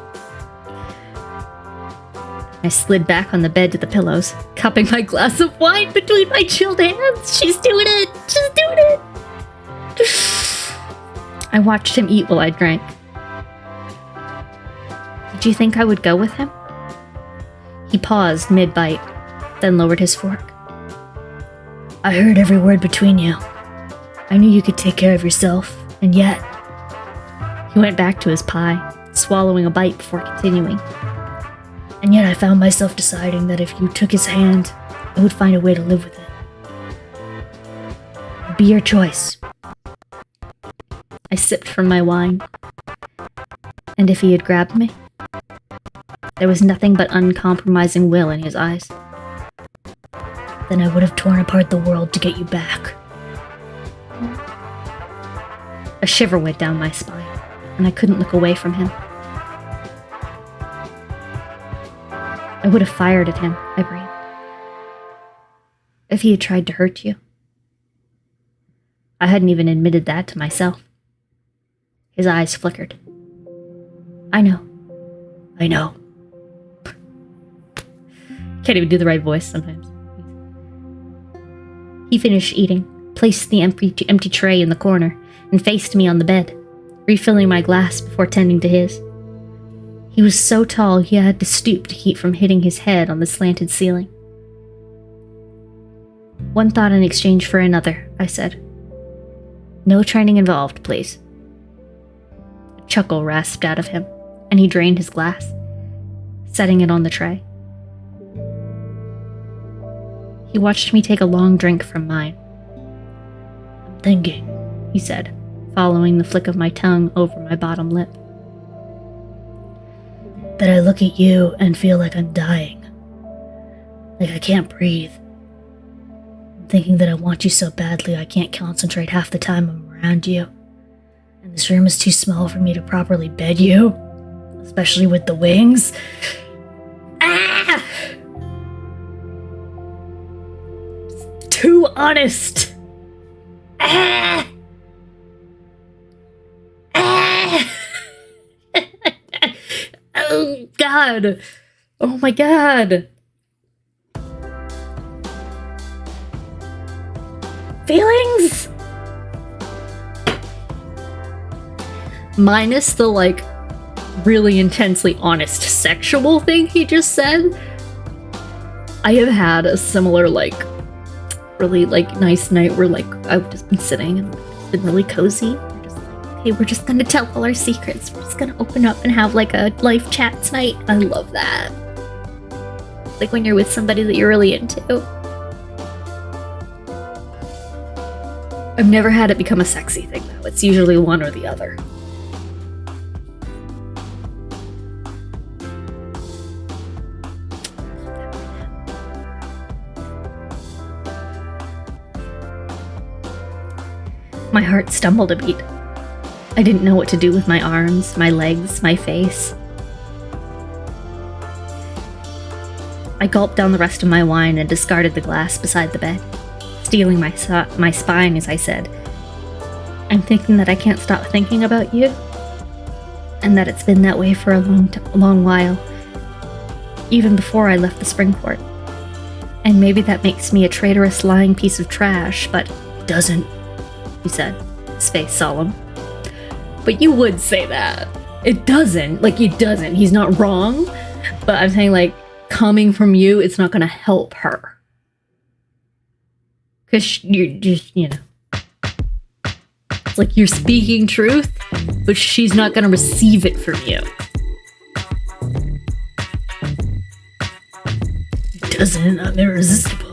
I slid back on the bed to the pillows, cupping my glass of wine between my chilled hands. She's doing it! She's doing it! I watched him eat while I drank. Did you think I would go with him? He paused mid-bite, then lowered his fork. I heard every word between you. I knew you could take care of yourself, and yet... He went back to his pie, swallowing a bite before continuing. And yet I found myself deciding that if you took his hand, I would find a way to live with it. It'd be your choice. I sipped from my wine. And if he had grabbed me? There was nothing but uncompromising will in his eyes. Then I would have torn apart the world to get you back. A shiver went down my spine, and I couldn't look away from him. I would have fired at him, I breathed. If he had tried to hurt you. I hadn't even admitted that to myself. His eyes flickered. I know. Can't even do the right voice sometimes. He finished eating, placed the empty tray in the corner, and faced me on the bed, refilling my glass before tending to his. He was so tall he had to stoop to keep from hitting his head on the slanted ceiling. One thought in exchange for another, I said. No training involved, please. A chuckle rasped out of him, and he drained his glass, setting it on the tray. He watched me take a long drink from mine. I'm thinking, he said, following the flick of my tongue over my bottom lip. That I look at you and feel like I'm dying. Like I can't breathe. thinking that I want you so badly I can't concentrate half the time I'm around you. And this room is too small for me to properly bed you, especially with the wings. Ah! It's too honest. Ah! Ah! Oh, God. Oh, my God. Feelings? Minus the, like, really intensely honest sexual thing he just said, I have had a similar, like, really, like, nice night where, like, I've just been sitting and it's been really cozy. We're just like, hey, we're just gonna tell all our secrets. We're just gonna open up and have, like, a life chat tonight. I love that. Like, when you're with somebody that you're really into. I've never had it become a sexy thing, though. It's usually one or the other. My heart stumbled a beat. I didn't know what to do with my arms, my legs, my face. I gulped down the rest of my wine and discarded the glass beside the bed, stealing my spine as I said, I'm thinking that I can't stop thinking about you, and that it's been that way for a long while, even before I left the Springport. And maybe that makes me a traitorous, lying piece of trash, but it doesn't, he said, his face solemn. But you would say that. It doesn't. Like, it doesn't. He's not wrong, but I'm saying, like, coming from you, it's not going to help her. Because you're just, you know. It's like you're speaking truth, but she's not going to receive it from you. It doesn't. I'm irresistible.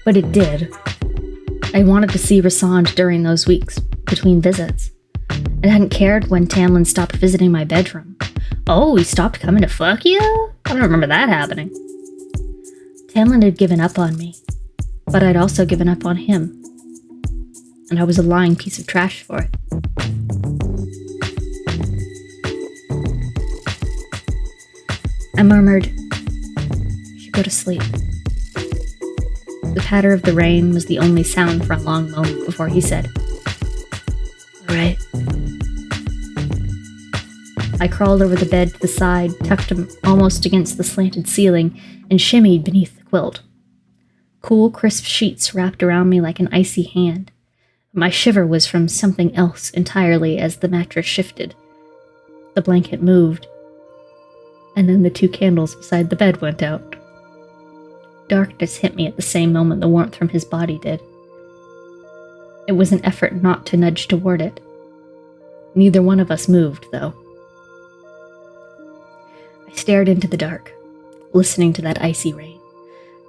But it did. I wanted to see Rasand during those weeks between visits. I hadn't cared when Tamlin stopped visiting my bedroom. Oh, he stopped coming to fuck you? I don't remember that happening. Tamlin had given up on me, but I'd also given up on him. And I was a lying piece of trash for it. I murmured, "You should go to sleep." The patter of the rain was the only sound for a long moment before he said, "All right." I crawled over the bed to the side, tucked him almost against the slanted ceiling, and shimmied beneath the quilt. Cool, crisp sheets wrapped around me like an icy hand. My shiver was from something else entirely as the mattress shifted. The blanket moved, and then the 2 candles beside the bed went out. Darkness hit me at the same moment the warmth from his body did. It was an effort not to nudge toward it. Neither one of us moved, though. I stared into the dark, listening to that icy rain,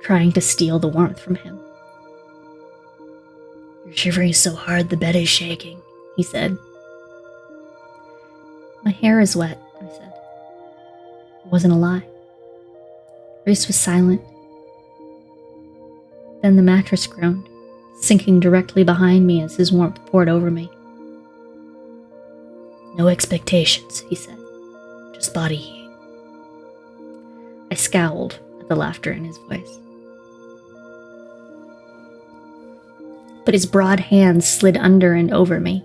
trying to steal the warmth from him. "You're shivering so hard the bed is shaking," he said. "My hair is wet," I said. It wasn't a lie. Reese was silent. Then the mattress groaned, sinking directly behind me as his warmth poured over me. "No expectations," he said. "Just body heat." I scowled at the laughter in his voice. But his broad hands slid under and over me,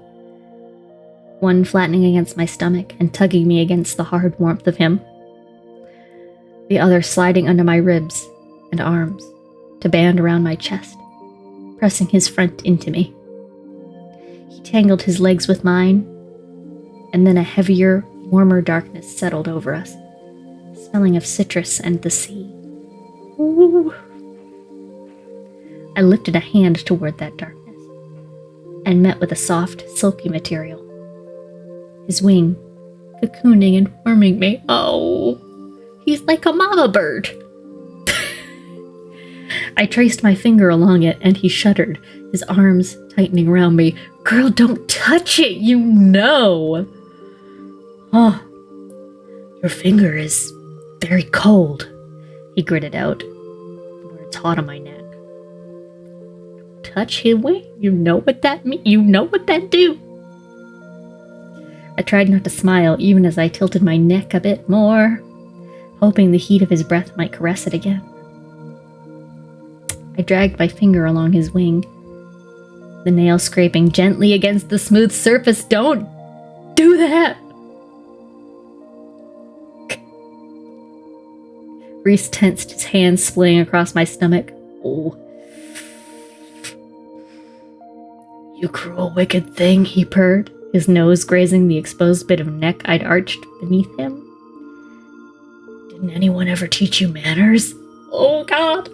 one flattening against my stomach and tugging me against the hard warmth of him, the other sliding under my ribs and arms to band around my chest, pressing his front into me. He tangled his legs with mine, and then a heavier, warmer darkness settled over us, smelling of citrus and the sea. Ooh. I lifted a hand toward that darkness, and met with a soft, silky material. His wing, cocooning and warming me. Oh, he's like a mama bird. I traced my finger along it, and he shuddered, his arms tightening around me. "Girl, don't touch it, you know." Huh. Your finger is very cold, he gritted out, where it's hot on my neck. Touch him with? You know what that means? You know what that do? I tried not to smile, even as I tilted my neck a bit more, hoping the heat of his breath might caress it again. I dragged my finger along his wing, the nail scraping gently against the smooth surface. Don't do that! Reese tensed his hands, splaying across my stomach. Oh. You cruel, wicked thing, he purred, his nose grazing the exposed bit of neck I'd arched beneath him. Didn't anyone ever teach you manners? Oh, God!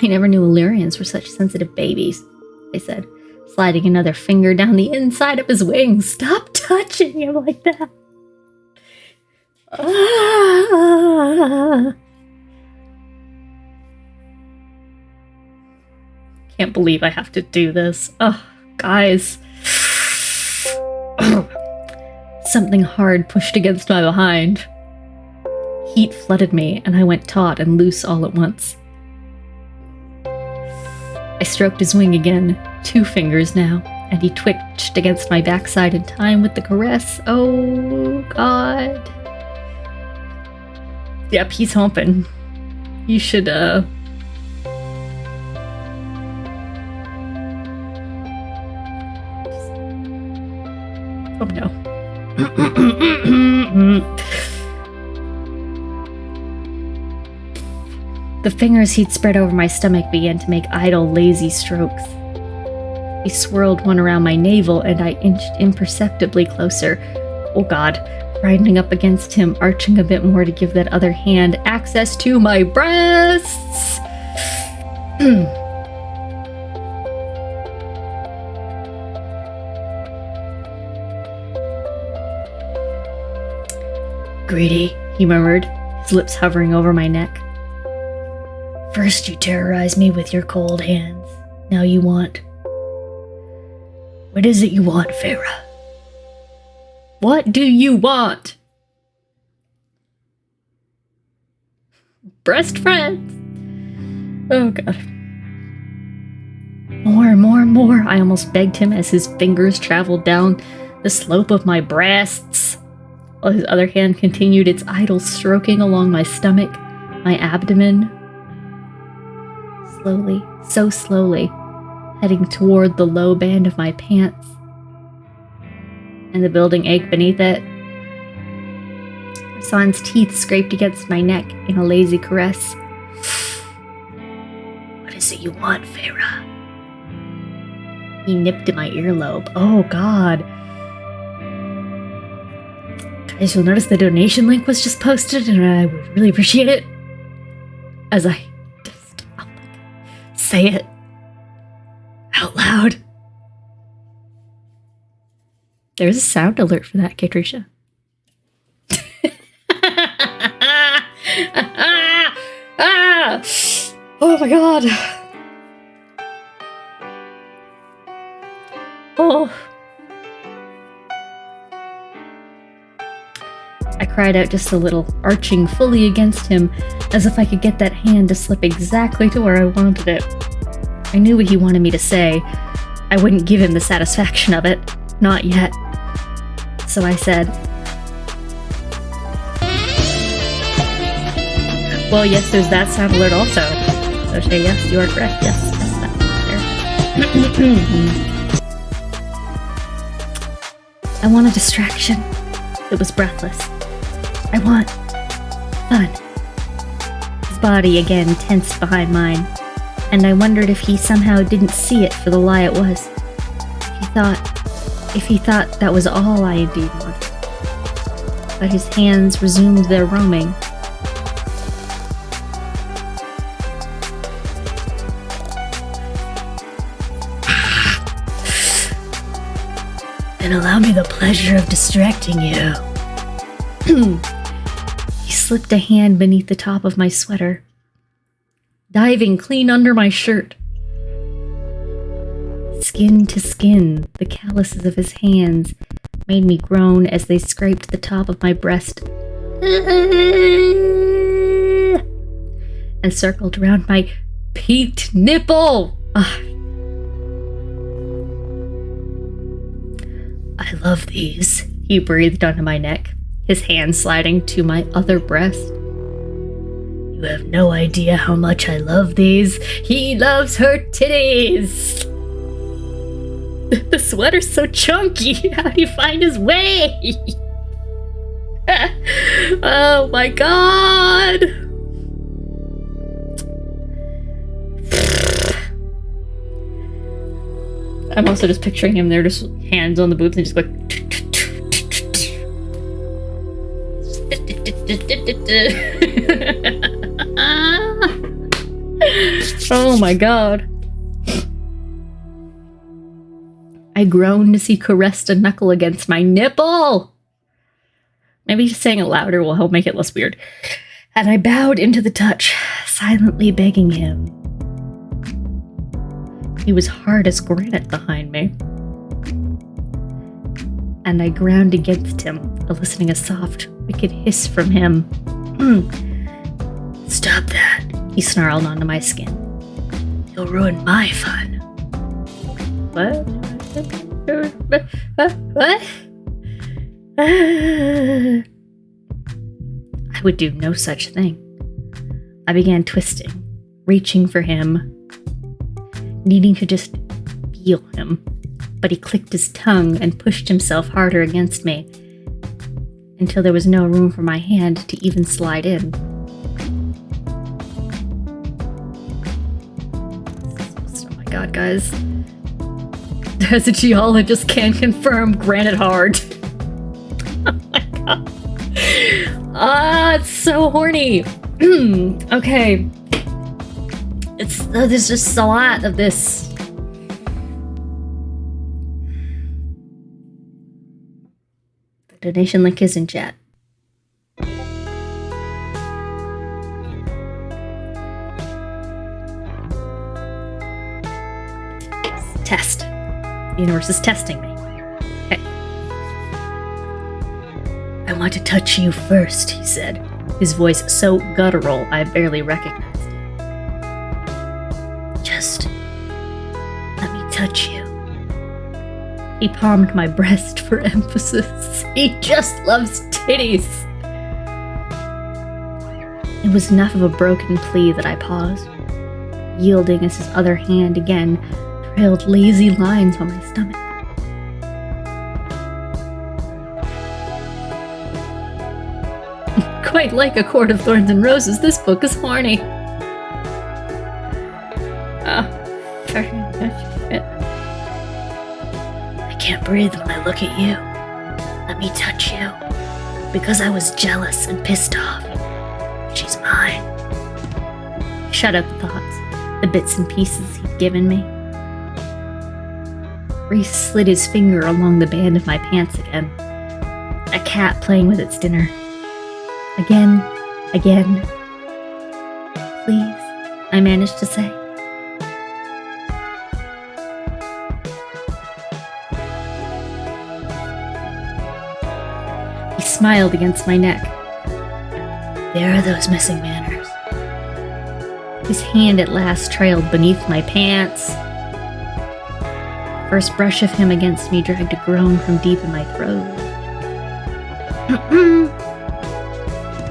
I never knew Illyrians were such sensitive babies, I said, sliding another finger down the inside of his wing. Stop touching him like that! Ah. Can't believe I have to do this. Oh, guys. Something hard pushed against my behind. Heat flooded me, and I went taut and loose all at once. I stroked his wing again, 2 fingers now, and he twitched against my backside in time with the caress. Oh, God. Yep, he's humping. You should, Oh, no. The fingers he'd spread over my stomach began to make idle, lazy strokes. He swirled one around my navel, and I inched imperceptibly closer. Oh, God. Grinding up against him, arching a bit more to give that other hand access to my breasts. Greedy, he murmured, his lips hovering over my neck. First you terrorize me with your cold hands. Now you want... What is it you want, Feyre? What do you want? Breast friends. Oh, God. More. I almost begged him as his fingers traveled down the slope of my breasts, while his other hand continued its idle stroking along my stomach, my abdomen. Slowly, so slowly, heading toward the low band of my pants and the building ache beneath it. Hassan's teeth scraped against my neck in a lazy caress. What is it you want, Feyre? He nipped at my earlobe. Oh, God. Guys, you'll notice the donation link was just posted, and I would really appreciate it. As I just say it out loud. There's a sound alert for that, Katrisha. Oh my God. Oh. I cried out just a little, arching fully against him, as if I could get that hand to slip exactly to where I wanted it. I knew what he wanted me to say. I wouldn't give him the satisfaction of it. Not yet. So I said, well, yes, there's that sound alert also. So say yes, you are correct. Yes, that's there. I want a distraction. It was breathless. I want fun. His body again tensed behind mine, and I wondered if he somehow didn't see it for the lie it was. If he thought that was all I indeed wanted. But his hands resumed their roaming. Then allow me the pleasure of distracting you. He slipped a hand beneath the top of my sweater, diving clean under my shirt. Skin to skin, the calluses of his hands made me groan as they scraped the top of my breast and circled around my peaked nipple. I love these. He breathed onto my neck, his hand sliding to my other breast. You have no idea how much I love these. He loves her titties. The sweater's so chunky. How'd he find his way? Oh my god. I'm also just picturing him there, just hands on the boobs and just like. Oh my god. I groaned as he caressed a knuckle against my nipple. Maybe just saying it louder will help make it less weird. And I bowed into the touch, silently begging him. He was hard as granite behind me. And I ground against him, eliciting a soft, wicked hiss from him. Stop that, he snarled onto my skin. You'll ruin my fun. What? What? I would do no such thing. I began twisting, reaching for him, needing to just feel him, but he clicked his tongue and pushed himself harder against me until there was no room for my hand to even slide in. Oh my god, guys. As a geologist can confirm, granite hard. Oh my god. It's so horny. Okay. There's just a lot of this. The donation link is in chat. Test. The universe is testing me. Okay. I want to touch you first, he said, his voice so guttural I barely recognized it. Just let me touch you. He palmed my breast for emphasis. He just loves titties. It was enough of a broken plea that I paused, yielding as his other hand again trailed lazy lines on my stomach. Quite like A Court of Thorns and Roses, this book is horny. I can't breathe when I look at you. Let me touch you. Because I was jealous and pissed off. She's mine. Shut up the thoughts, the bits and pieces he'd given me. Reese slid his finger along the band of my pants again. A cat playing with its dinner. Again. Please, I managed to say. He smiled against my neck. There are those missing manners. His hand at last trailed beneath my pants. First brush of him against me dragged a groan from deep in my throat.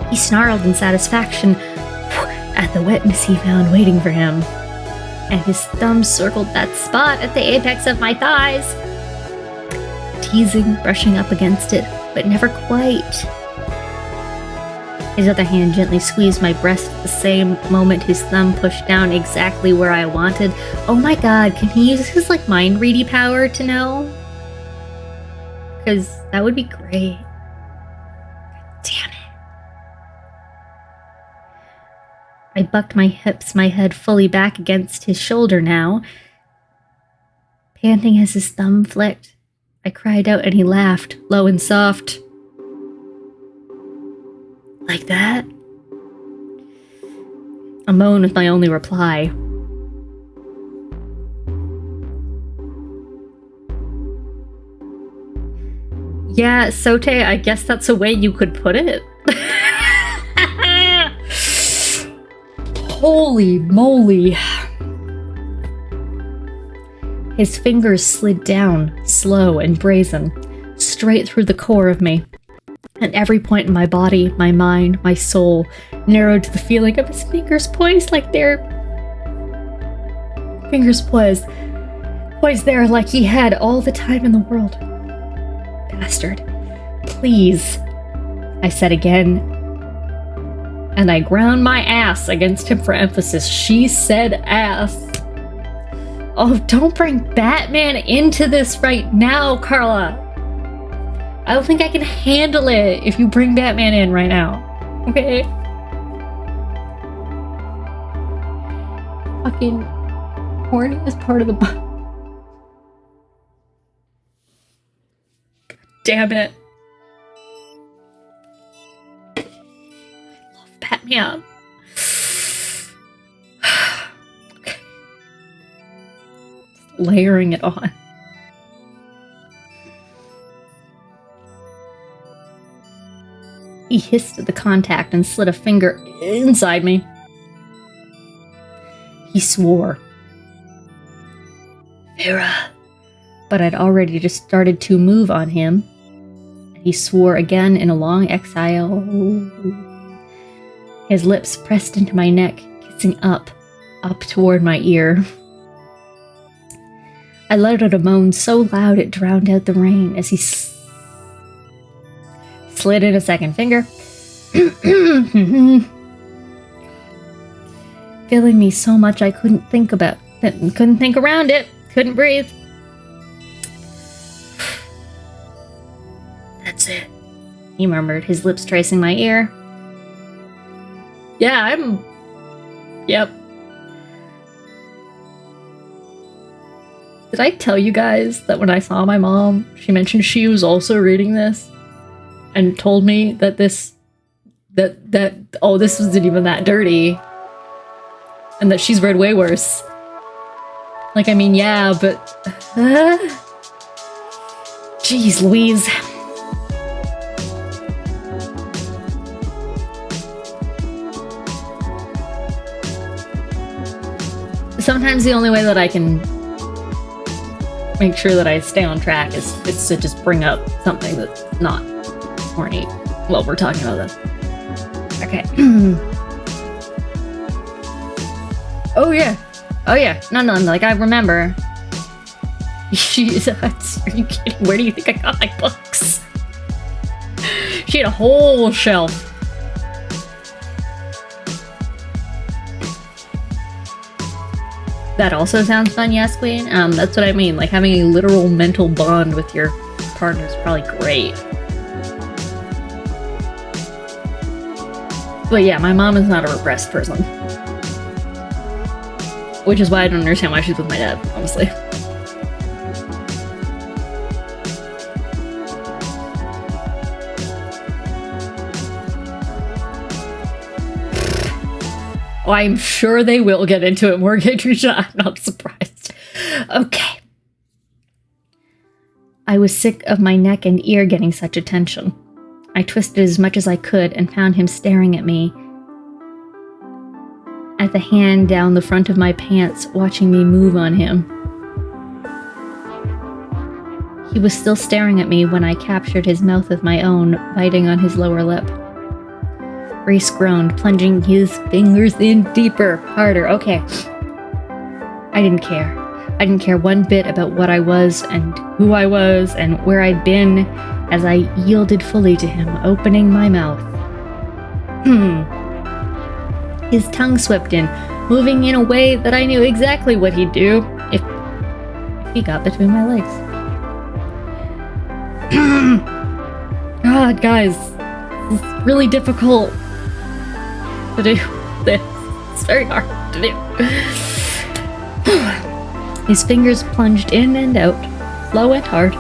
He snarled in satisfaction at the wetness he found waiting for him, and his thumb circled that spot at the apex of my thighs, teasing, brushing up against it, but never quite. His other hand gently squeezed my breast at the same moment his thumb pushed down exactly where I wanted. Oh my god, can he use his mind-ready power to know? Because that would be great. Damn it. I bucked my hips, my head fully back against his shoulder now. Panting as his thumb flicked, I cried out and he laughed, low and soft. Like that? A moan was my only reply. Yeah, Sote, I guess that's a way you could put it. Holy moly. His fingers slid down, slow and brazen, straight through the core of me. And every point in my body, my mind, my soul, narrowed to the feeling of his fingers poised like they're... Fingers poised there like he had all the time in the world. Bastard. Please, I said again. And I ground my ass against him for emphasis. She said ass. Oh, don't bring Batman into this right now, Carla. I don't think I can handle it if you bring Batman in right now. Okay? Fucking horny is part of the... Damn it. I love Batman. Okay. Just layering it on. He hissed at the contact and slid a finger inside me. He swore. Vera. But I'd already just started to move on him. And he swore again in a long exhale. His lips pressed into my neck, kissing up toward my ear. I let out a moan so loud it drowned out the rain as he slid in a second finger, filling me so much I couldn't think around it, couldn't breathe. That's it, he murmured, his lips tracing my ear. Yeah, Yep. Did I tell you guys that when I saw my mom, she mentioned she was also reading this? And told me that this wasn't even that dirty. And that she's read way worse. Like, I mean, yeah, but... Jeez Louise. Sometimes the only way that I can make sure that I stay on track is to just bring up something that's not horny. Well, we're talking about this. Okay. Oh yeah. No, like I remember. Jesus, are you kidding? Where do you think I got my books? She had a whole shelf. That also sounds fun, yes, Queen? That's what I mean. Like, having a literal mental bond with your partner is probably great. But yeah, my mom is not a repressed person. Which is why I don't understand why she's with my dad, honestly. Oh, I'm sure they will get into it more, Katrina. I'm not surprised. Okay. I was sick of my neck and ear getting such attention. I twisted as much as I could and found him staring at me, at the hand down the front of my pants, watching me move on him. He was still staring at me when I captured his mouth with my own, biting on his lower lip. Reese groaned, plunging his fingers in deeper, harder. Okay. I didn't care. I didn't care one bit about what I was and who I was and where I'd been as I yielded fully to him, opening my mouth. His tongue swept in, moving in a way that I knew exactly what he'd do if he got between my legs. God, guys, this is really difficult to do this. It's very hard to do. His fingers plunged in and out, slow and hard,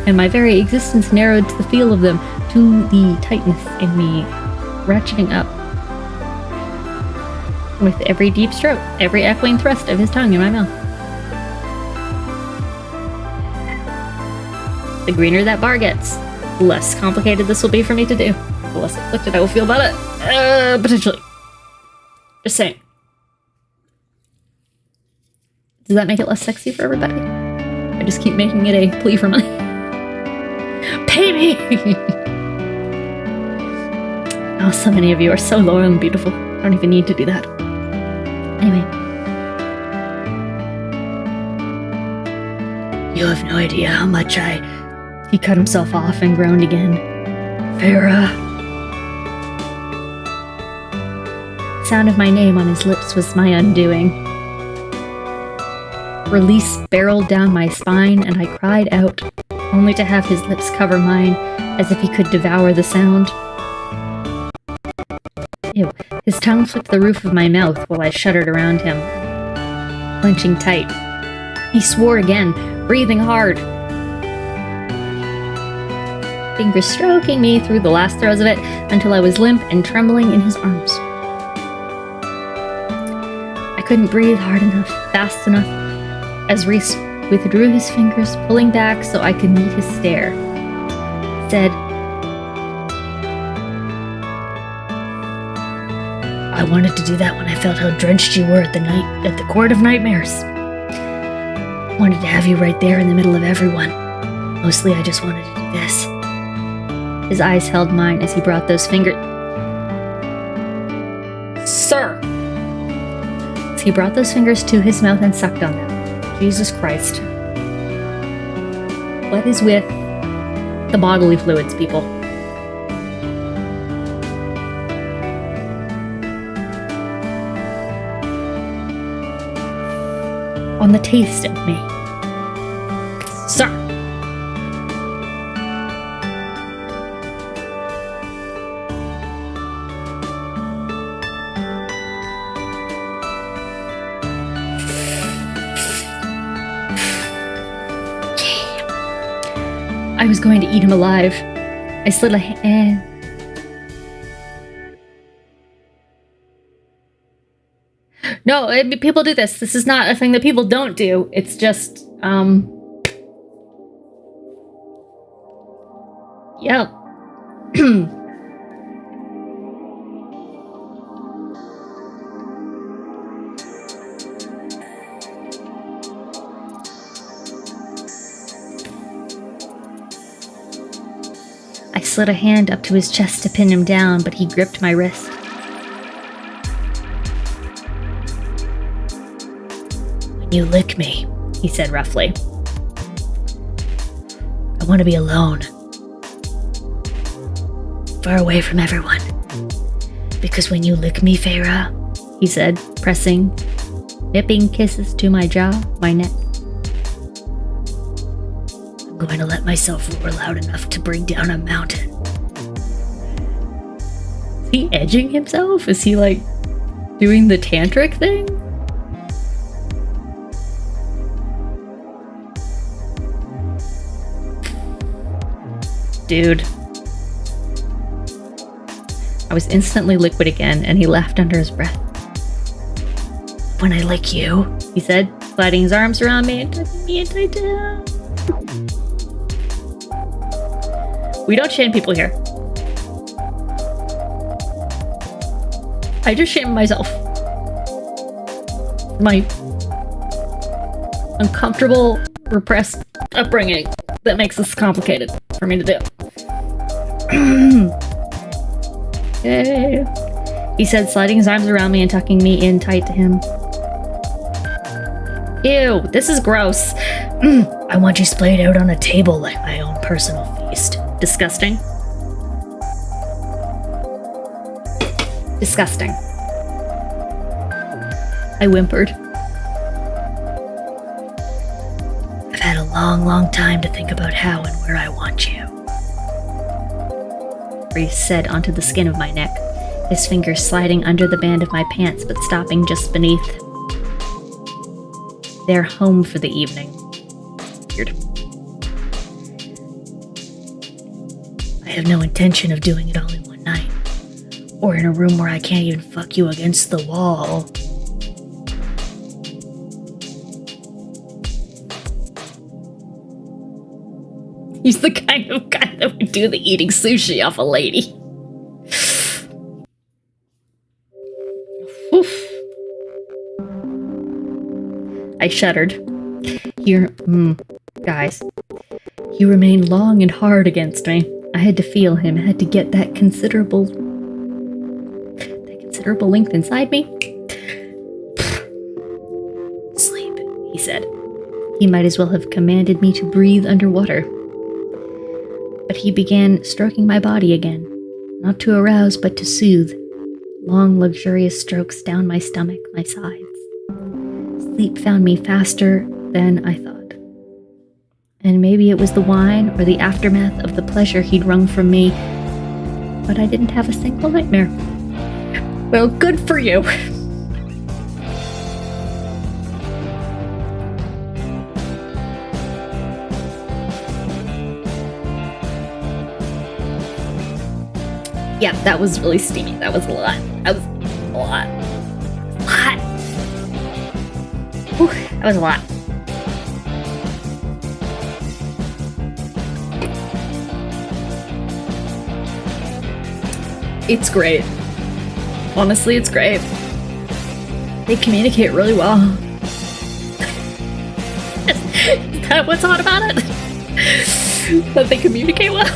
and my very existence narrowed to the feel of them, to the tightness in me, ratcheting up. With every deep stroke, every echoing thrust of his tongue in my mouth. The greener that bar gets, the less complicated this will be for me to do. The less afflicted I will feel about it. Potentially. Just saying. Does that make it less sexy for everybody? I just keep making it a plea for money. Pay me! Oh, so many of you are so loyal and beautiful. I don't even need to do that. Anyway. You have no idea how much He cut himself off and groaned again. Farah. The sound of my name on his lips was my undoing. Release barreled down my spine, and I cried out, only to have his lips cover mine, as if he could devour the sound. Ew. His tongue flicked the roof of my mouth while I shuddered around him, clenching tight. He swore again, breathing hard. Fingers stroking me through the last throes of it until I was limp and trembling in his arms. I couldn't breathe hard enough, fast enough, as Reese withdrew his fingers, pulling back so I could meet his stare. Said, I wanted to do that when I felt how drenched you were at the Court of Nightmares. Wanted to have you right there in the middle of everyone. Mostly I just wanted to do this. His eyes held mine as he brought those fingers. Sir! As he brought those fingers to his mouth and sucked on them. Jesus Christ. What is with the bodily fluids, people? On the taste of me. Sir! I was going to eat him alive. I slid a hand. No, people do this. This is not a thing that people don't do. It's just, Yep. I slid a hand up to his chest to pin him down, but he gripped my wrist. When you lick me, He said roughly. I want to be alone. Far away from everyone. Because when you lick me, Farah, He said, pressing, nipping kisses to my jaw, my neck. I'm going to let myself roar loud enough to bring down a mountain. Is he edging himself? Is he, like, doing the tantric thing? Dude. I was instantly liquid again, and he laughed under his breath. When I lick you, He said, sliding his arms around me and tucking me in tight down. We don't shame people here. I just shame myself. My uncomfortable, repressed upbringing that makes this complicated for me to do. Yay. He said, sliding his arms around me and tucking me in tight to him. Ew, this is gross. I want you splayed out on a table like my own personal feast. Disgusting. Disgusting. I whimpered. I've had a long, long time to think about how and where I want you. Reese said onto the skin of my neck, his fingers sliding under the band of my pants but stopping just beneath. They're home for the evening. Weird. I have no intention of doing it all in one night. Or in a room where I can't even fuck you against the wall. He's the kind of guy that would do the eating sushi off a lady. Oof. I shuddered. Guys, he remained long and hard against me. I had to feel him, had to get that considerable length inside me. Sleep, he said. He might as well have commanded me to breathe underwater. But he began stroking my body again, not to arouse, but to soothe. Long, luxurious strokes down my stomach, my sides. Sleep found me faster than I thought. And maybe it was the wine or the aftermath of the pleasure he'd wrung from me, but I didn't have a single nightmare. Well, good for you. Yeah, that was really steamy. That was a lot. Whew, that was a lot. It's great. Honestly, it's great. They communicate really well. Is that what's hot about it? That they communicate well?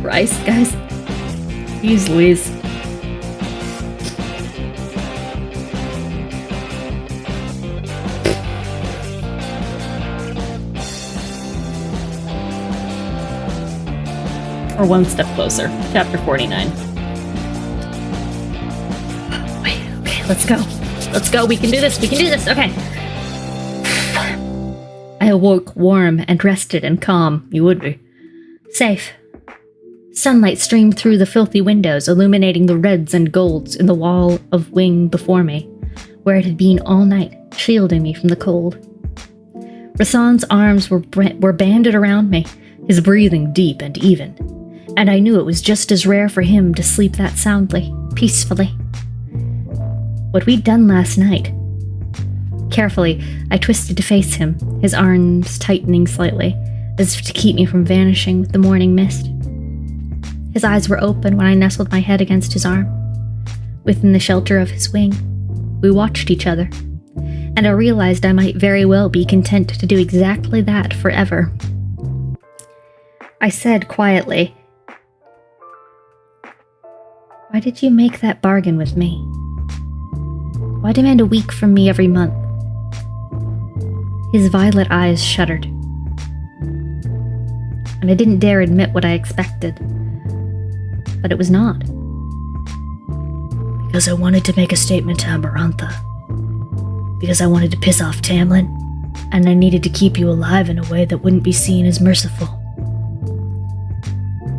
Rice, guys. Jeez Louise. Or one step closer. Chapter 49. Wait, okay, let's go. Let's go. We can do this. We can do this. Okay. I awoke warm and rested and calm. You would be. Safe. Sunlight streamed through the filthy windows, illuminating the reds and golds in the wall of wing before me, where it had been all night, shielding me from the cold. Rasan's arms were banded around me, his breathing deep and even, and I knew it was just as rare for him to sleep that soundly, peacefully. What we'd done last night. Carefully, I twisted to face him, his arms tightening slightly, as if to keep me from vanishing with the morning mist. His eyes were open when I nestled my head against his arm. Within the shelter of his wing, we watched each other, and I realized I might very well be content to do exactly that forever. I said quietly, "Why did you make that bargain with me? Why demand a week from me every month?" His violet eyes shuddered, and I didn't dare admit what I expected. But it was not. Because I wanted to make a statement to Amarantha. Because I wanted to piss off Tamlin, and I needed to keep you alive in a way that wouldn't be seen as merciful.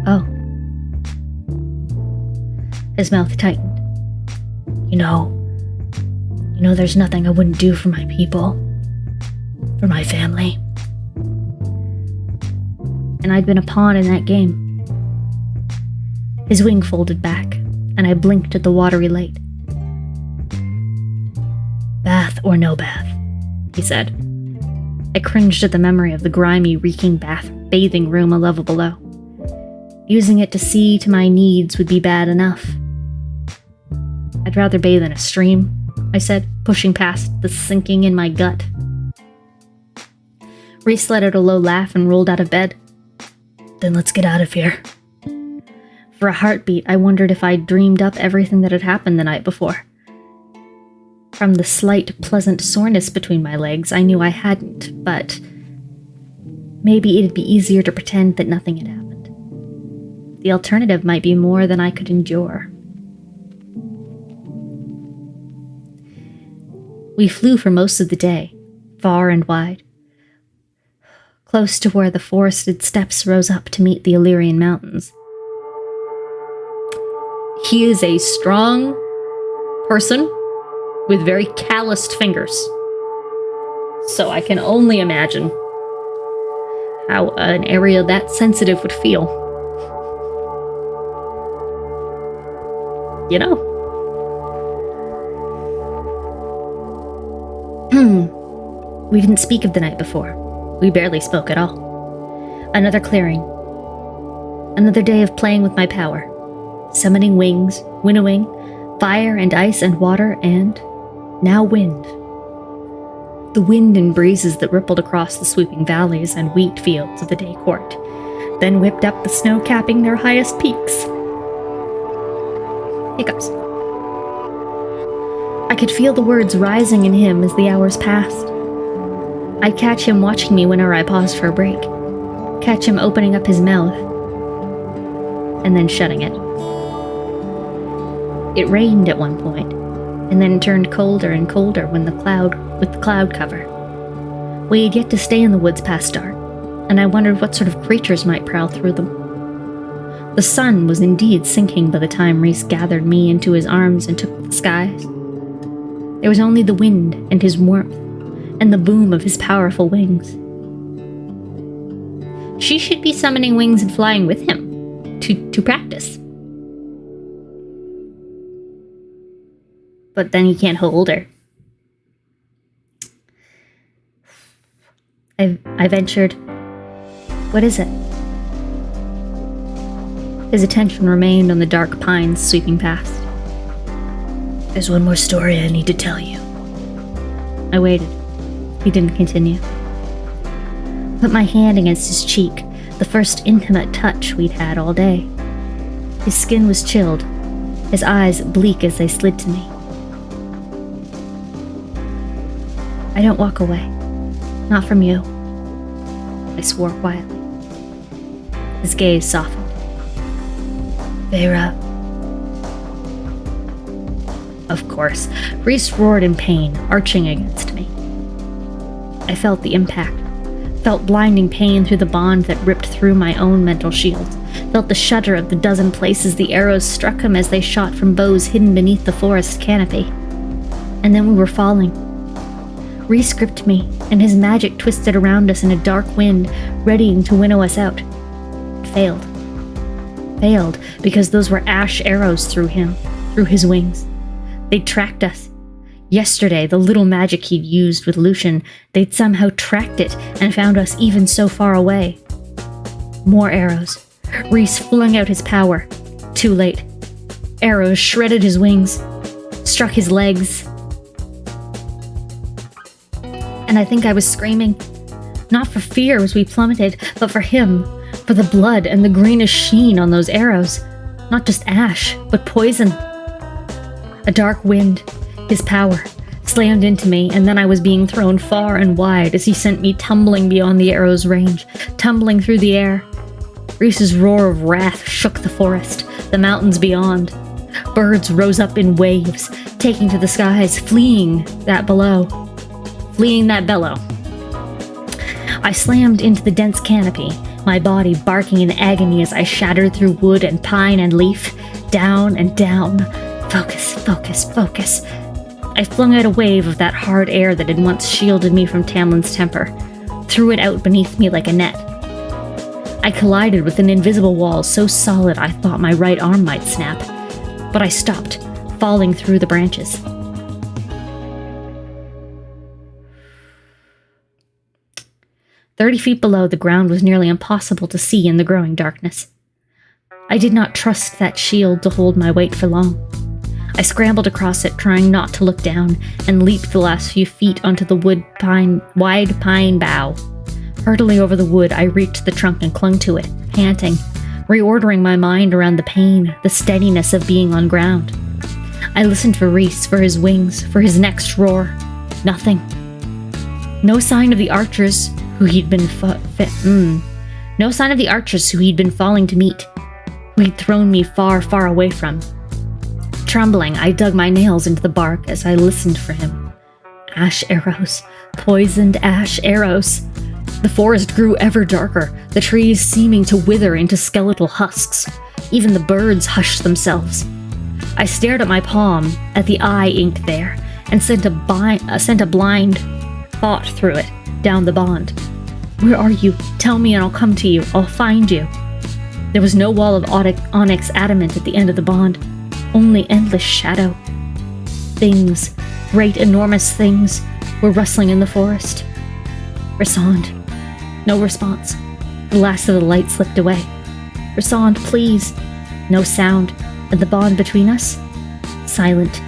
Oh. His mouth tightened. You know, there's nothing I wouldn't do for my people. For my family. And I'd been a pawn in that game. His wing folded back, and I blinked at the watery lake. "Bath or no bath," he said. I cringed at the memory of the grimy, reeking bathing room a level below. Using it to see to my needs would be bad enough. "I'd rather bathe in a stream," I said, pushing past the sinking in my gut. Reese let out a low laugh and rolled out of bed. "Then let's get out of here." For a heartbeat, I wondered if I'd dreamed up everything that had happened the night before. From the slight, pleasant soreness between my legs, I knew I hadn't, but maybe it'd be easier to pretend that nothing had happened. The alternative might be more than I could endure. We flew for most of the day, far and wide, close to where the forested steppes rose up to meet the Illyrian mountains. He is a strong person with very calloused fingers. So I can only imagine how an area that sensitive would feel. You know? We didn't speak of the night before. We barely spoke at all. Another clearing. Another day of playing with my power. Summoning wings, winnowing, fire and ice and water, and now wind. The wind and breezes that rippled across the sweeping valleys and wheat fields of the day court, then whipped up the snow capping their highest peaks. Hiccups. I could feel the words rising in him as the hours passed. I'd catch him watching me whenever I paused for a break, catch him opening up his mouth, and then shutting it. It rained at one point, and then turned colder and colder with the cloud cover. We had yet to stay in the woods past dark, and I wondered what sort of creatures might prowl through them. The sun was indeed sinking by the time Reese gathered me into his arms and took the skies. There was only the wind and his warmth, and the boom of his powerful wings. She should be summoning wings and flying with him, to practice. But then he can't hold her. I ventured, "What is it?" His attention remained on the dark pines sweeping past. There's one more story I need to tell you. I waited. He didn't continue. Put my hand against his cheek, the first intimate touch we'd had all day. His skin was chilled, his eyes bleak as they slid to me. "I don't walk away. Not from you," I swore quietly. His gaze softened. Vera. Of course, Reese roared in pain, arching against me. I felt the impact, felt blinding pain through the bond that ripped through my own mental shields, felt the shudder of the dozen places the arrows struck him as they shot from bows hidden beneath the forest canopy. And then we were falling. Reese gripped me, and his magic twisted around us in a dark wind, readying to winnow us out. It failed. Failed, because those were ash arrows through him, through his wings. They'd tracked us. Yesterday, the little magic he'd used with Lucian, they'd somehow tracked it and found us even so far away. More arrows. Reese flung out his power. Too late. Arrows shredded his wings, struck his legs. And I think I was screaming, not for fear as we plummeted, but for him, for the blood and the greenish sheen on those arrows. Not just ash, but poison. A dark wind, his power, slammed into me, and then I was being thrown far and wide as he sent me tumbling beyond the arrow's range, tumbling through the air. Reese's roar of wrath shook the forest, the mountains beyond. Birds rose up in waves, taking to the skies, fleeing that bellow. I slammed into the dense canopy, my body barking in agony as I shattered through wood and pine and leaf, down and down. Focus, focus, focus. I flung out a wave of that hard air that had once shielded me from Tamlin's temper, threw it out beneath me like a net. I collided with an invisible wall so solid I thought my right arm might snap, but I stopped, falling through the branches. 30 feet below, the ground was nearly impossible to see in the growing darkness. I did not trust that shield to hold my weight for long. I scrambled across it, trying not to look down, and leaped the last few feet onto the wide pine bough. Hurtling over the wood, I reached the trunk and clung to it, panting, reordering my mind around the pain, the steadiness of being on ground. I listened for Reese, for his wings, for his next roar. Nothing. No sign of the archers who he'd been no sign of the archers who he'd been falling to meet, who he'd thrown me far, far away from. Trembling, I dug my nails into the bark as I listened for him. Ash arrows, poisoned ash arrows. The forest grew ever darker, the trees seeming to wither into skeletal husks. Even the birds hushed themselves. I stared at my palm, at the eye ink there, and sent a blind thought through it, down the bond. Where are you? Tell me and I'll come to you. I'll find you. There was no wall of onyx adamant at the end of the bond, only endless shadow. Things, great enormous things, were rustling in the forest. Resand, No response. The last of the light slipped away. Rasand, please. No sound, and the bond between us? Silent.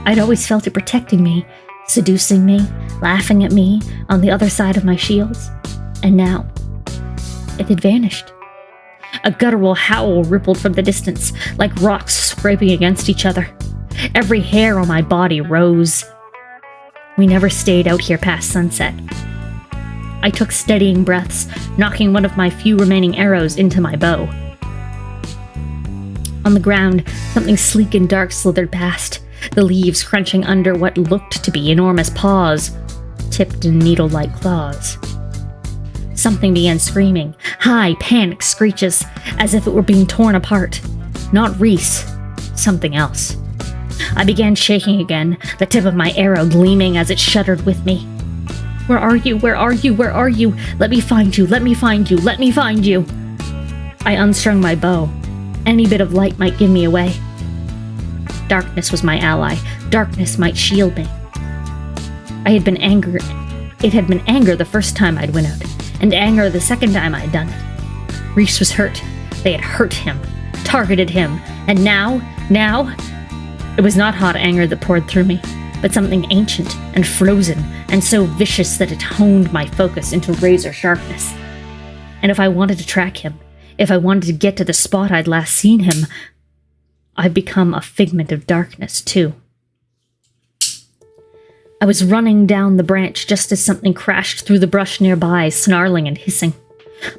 I'd always felt it protecting me, seducing me, laughing at me on the other side of my shields. And now, it had vanished. A guttural howl rippled from the distance, like rocks scraping against each other. Every hair on my body rose. We never stayed out here past sunset. I took steadying breaths, knocking one of my few remaining arrows into my bow. On the ground, something sleek and dark slithered past, the leaves crunching under what looked to be enormous paws, tipped in needle-like claws. Something began screaming, high, panicked screeches, as if it were being torn apart. Not Reese, something else. I began shaking again, the tip of my arrow gleaming as it shuddered with me. Where are you? Where are you? Where are you? Let me find you! Let me find you! Let me find you! I unstrung my bow. Any bit of light might give me away. Darkness was my ally. Darkness might shield me. It had been anger the first time I'd winnowed, and anger the second time I'd done it. Reese was hurt. They had hurt him, targeted him, and now, it was not hot anger that poured through me, but something ancient and frozen and so vicious that it honed my focus into razor sharpness. And if I wanted to track him, if I wanted to get to the spot I'd last seen him, I'd become a figment of darkness, too. I was running down the branch just as something crashed through the brush nearby, snarling and hissing.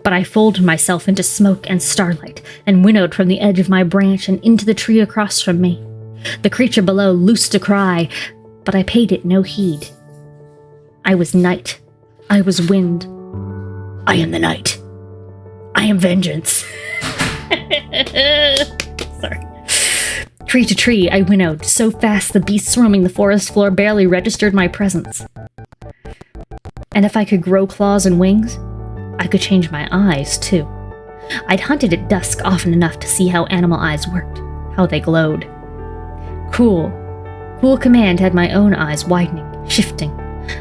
But I folded myself into smoke and starlight and winnowed from the edge of my branch and into the tree across from me. The creature below loosed a cry, but I paid it no heed. I was night. I was wind. I am the night. I am vengeance. Sorry. Tree to tree, I winnowed, so fast the beasts roaming the forest floor barely registered my presence. And if I could grow claws and wings, I could change my eyes, too. I'd hunted at dusk often enough to see how animal eyes worked, how they glowed. Cool command had my own eyes widening, shifting,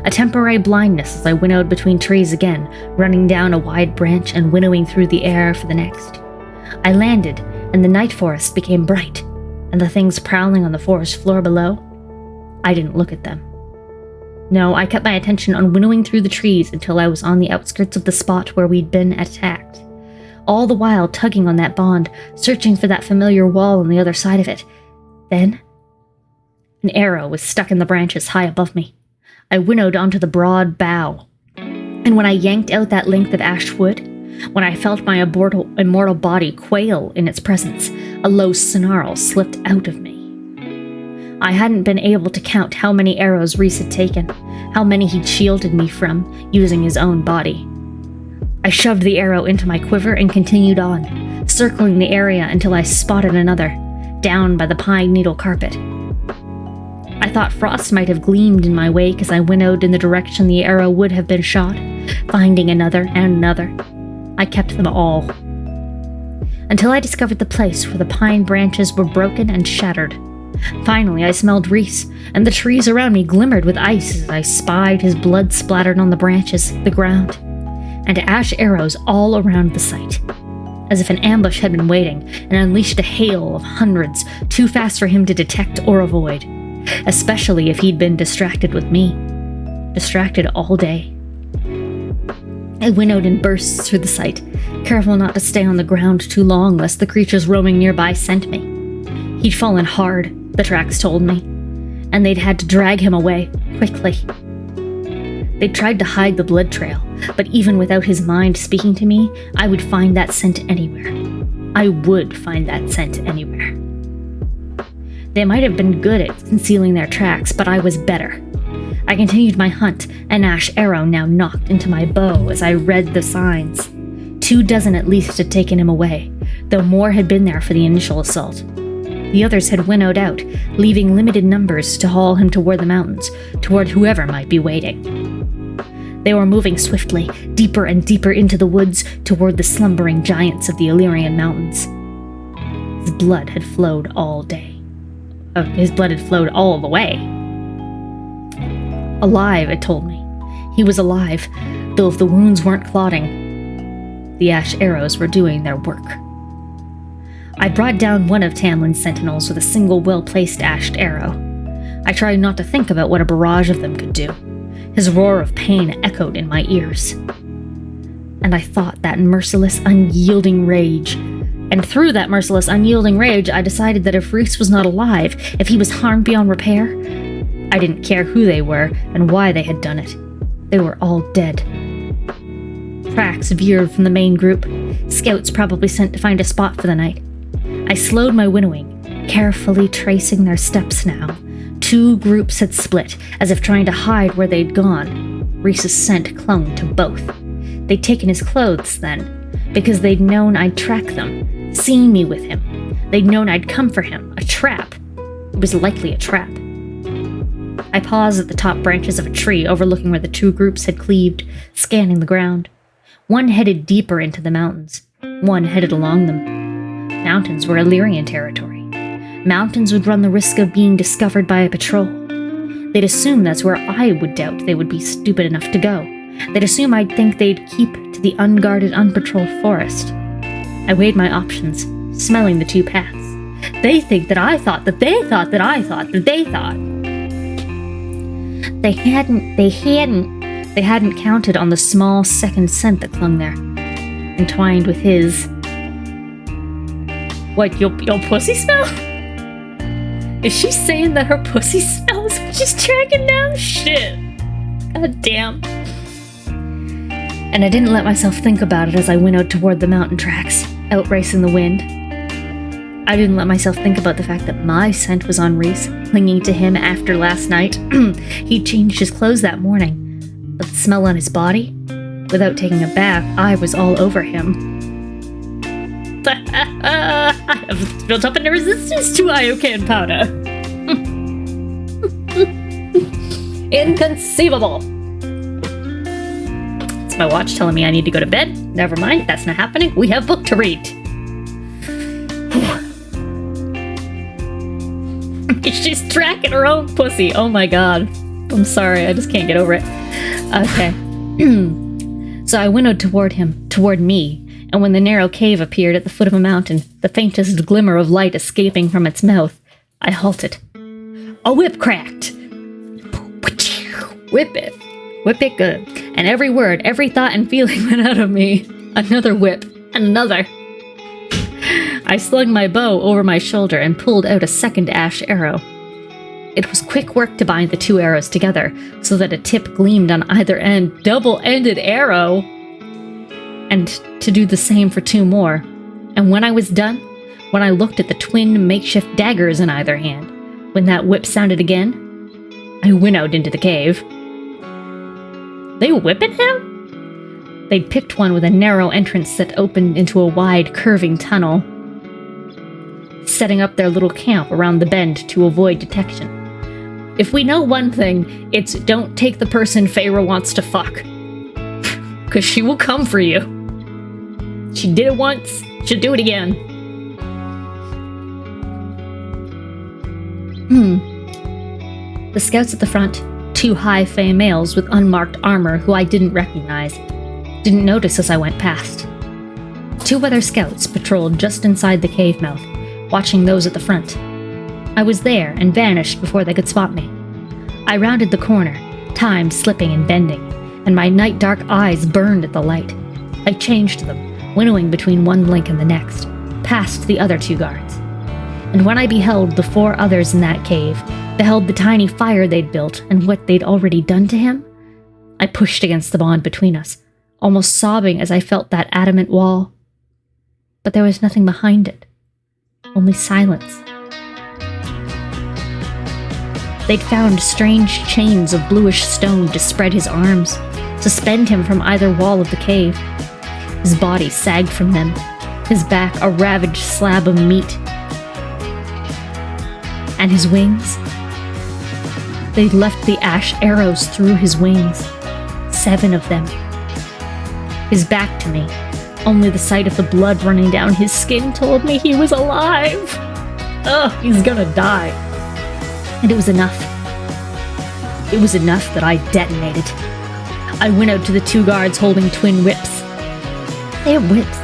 a temporary blindness as I winnowed between trees again, running down a wide branch and winnowing through the air for the next. I landed, and the night forest became bright, and the things prowling on the forest floor below, I didn't look at them. No, I kept my attention on winnowing through the trees until I was on the outskirts of the spot where we'd been attacked, all the while tugging on that bond, searching for that familiar wall on the other side of it. Then, an arrow was stuck in the branches high above me. I winnowed onto the broad bough, and when I yanked out that length of ash wood, when I felt my immortal body quail in its presence, a low snarl slipped out of me. I hadn't been able to count how many arrows Reese had taken, how many he'd shielded me from, using his own body. I shoved the arrow into my quiver and continued on, circling the area until I spotted another, down by the pine needle carpet. I thought frost might have gleamed in my wake as I winnowed in the direction the arrow would have been shot, finding another and another. I kept them all, until I discovered the place where the pine branches were broken and shattered. Finally, I smelled Reese, and the trees around me glimmered with ice as I spied his blood splattered on the branches, the ground, and ash arrows all around the site, as if an ambush had been waiting and unleashed a hail of hundreds, too fast for him to detect or avoid, especially if he'd been distracted with me. Distracted all day. I winnowed in bursts through the site, careful not to stay on the ground too long lest the creatures roaming nearby scent me. He'd fallen hard, the tracks told me, and they'd had to drag him away, quickly. They'd tried to hide the blood trail, but even without his mind speaking to me, I would find that scent anywhere. I would find that scent anywhere. They might have been good at concealing their tracks, but I was better. I continued my hunt, an ash arrow now knocked into my bow as I read the signs. 24 at least had taken him away, though more had been there for the initial assault. The others had winnowed out, leaving limited numbers to haul him toward the mountains, toward whoever might be waiting. They were moving swiftly, deeper and deeper into the woods, toward the slumbering giants of the Illyrian mountains. His blood had flowed all day. His blood had flowed all the way. Alive, it told me. He was alive, though if the wounds weren't clotting, the ash arrows were doing their work. I brought down one of Tamlin's sentinels with a single well-placed ashed arrow. I tried not to think about what a barrage of them could do. His roar of pain echoed in my ears. And I thought that merciless, unyielding rage. And through that merciless, unyielding rage, I decided that if Reese was not alive, if he was harmed beyond repair, I didn't care who they were and why they had done it. They were all dead. Tracks veered from the main group, scouts probably sent to find a spot for the night. I slowed my winnowing, carefully tracing their steps now. Two groups had split, as if trying to hide where they'd gone. Reese's scent clung to both. They'd taken his clothes then, because they'd known I'd track them, seen me with him. They'd known I'd come for him, a trap. It was likely a trap. I paused at the top branches of a tree overlooking where the two groups had cleaved, scanning the ground. One headed deeper into the mountains. One headed along them. Mountains were Illyrian territory. Mountains would run the risk of being discovered by a patrol. They'd assume that's where I would doubt they would be stupid enough to go. They'd assume I'd think they'd keep to the unguarded, unpatrolled forest. I weighed my options, smelling the two paths. They think that I thought that they thought that I thought that they thought. They hadn't counted on the small second scent that clung there, entwined with his. What, your pussy smell? Is she saying that her pussy smells when she's tracking down? Shit. God damn. And I didn't let myself think about it as I winnowed toward the mountain tracks, outracing the wind. I didn't let myself think about the fact that my scent was on Reese, clinging to him after last night. He'd changed his clothes that morning, but the smell on his body, without taking a bath, I was all over him. I have built up a resistance to Iocan powder. Inconceivable. It's my watch telling me I need to go to bed. Never mind, that's not happening. We have book to read. She's tracking her own pussy. Oh my god. I'm sorry, I just can't get over it. Okay. So I winnowed toward me, and when the narrow cave appeared at the foot of a mountain, the faintest glimmer of light escaping from its mouth, I halted. A whip cracked. Whip it good. And every word, every thought and feeling went out of me. Another whip, another. I slung my bow over my shoulder and pulled out a second ash arrow. It was quick work to bind the two arrows together so that a tip gleamed on either end. Double-ended arrow! And to do the same for two more. And when I was done, when I looked at the twin makeshift daggers in either hand, when that whip sounded again, I winnowed into the cave. They whipping him? They'd picked one with a narrow entrance that opened into a wide, curving tunnel, setting up their little camp around the bend to avoid detection. If we know one thing, it's don't take the person Feyre wants to fuck. 'Cause she will come for you. She did it once, she'll do it again. The scouts at the front, two high Fey males with unmarked armor who I didn't recognize, didn't notice as I went past. Two other scouts patrolled just inside the cave mouth, watching those at the front. I was there and vanished before they could spot me. I rounded the corner, time slipping and bending, and my night-dark eyes burned at the light. I changed them, winnowing between one link and the next, past the other two guards. And when I beheld the four others in that cave, beheld the tiny fire they'd built and what they'd already done to him, I pushed against the bond between us, almost sobbing as I felt that adamant wall. But there was nothing behind it, only silence. They'd found strange chains of bluish stone to spread his arms, suspend him from either wall of the cave. His body sagged from them, his back a ravaged slab of meat. And his wings? They'd left the ash arrows through his wings, 7 of them. His back to me, only the sight of the blood running down his skin told me he was alive. Ugh, he's gonna die. And it was enough. It was enough that I detonated. I winnowed to the 2 guards holding twin whips. They have whips.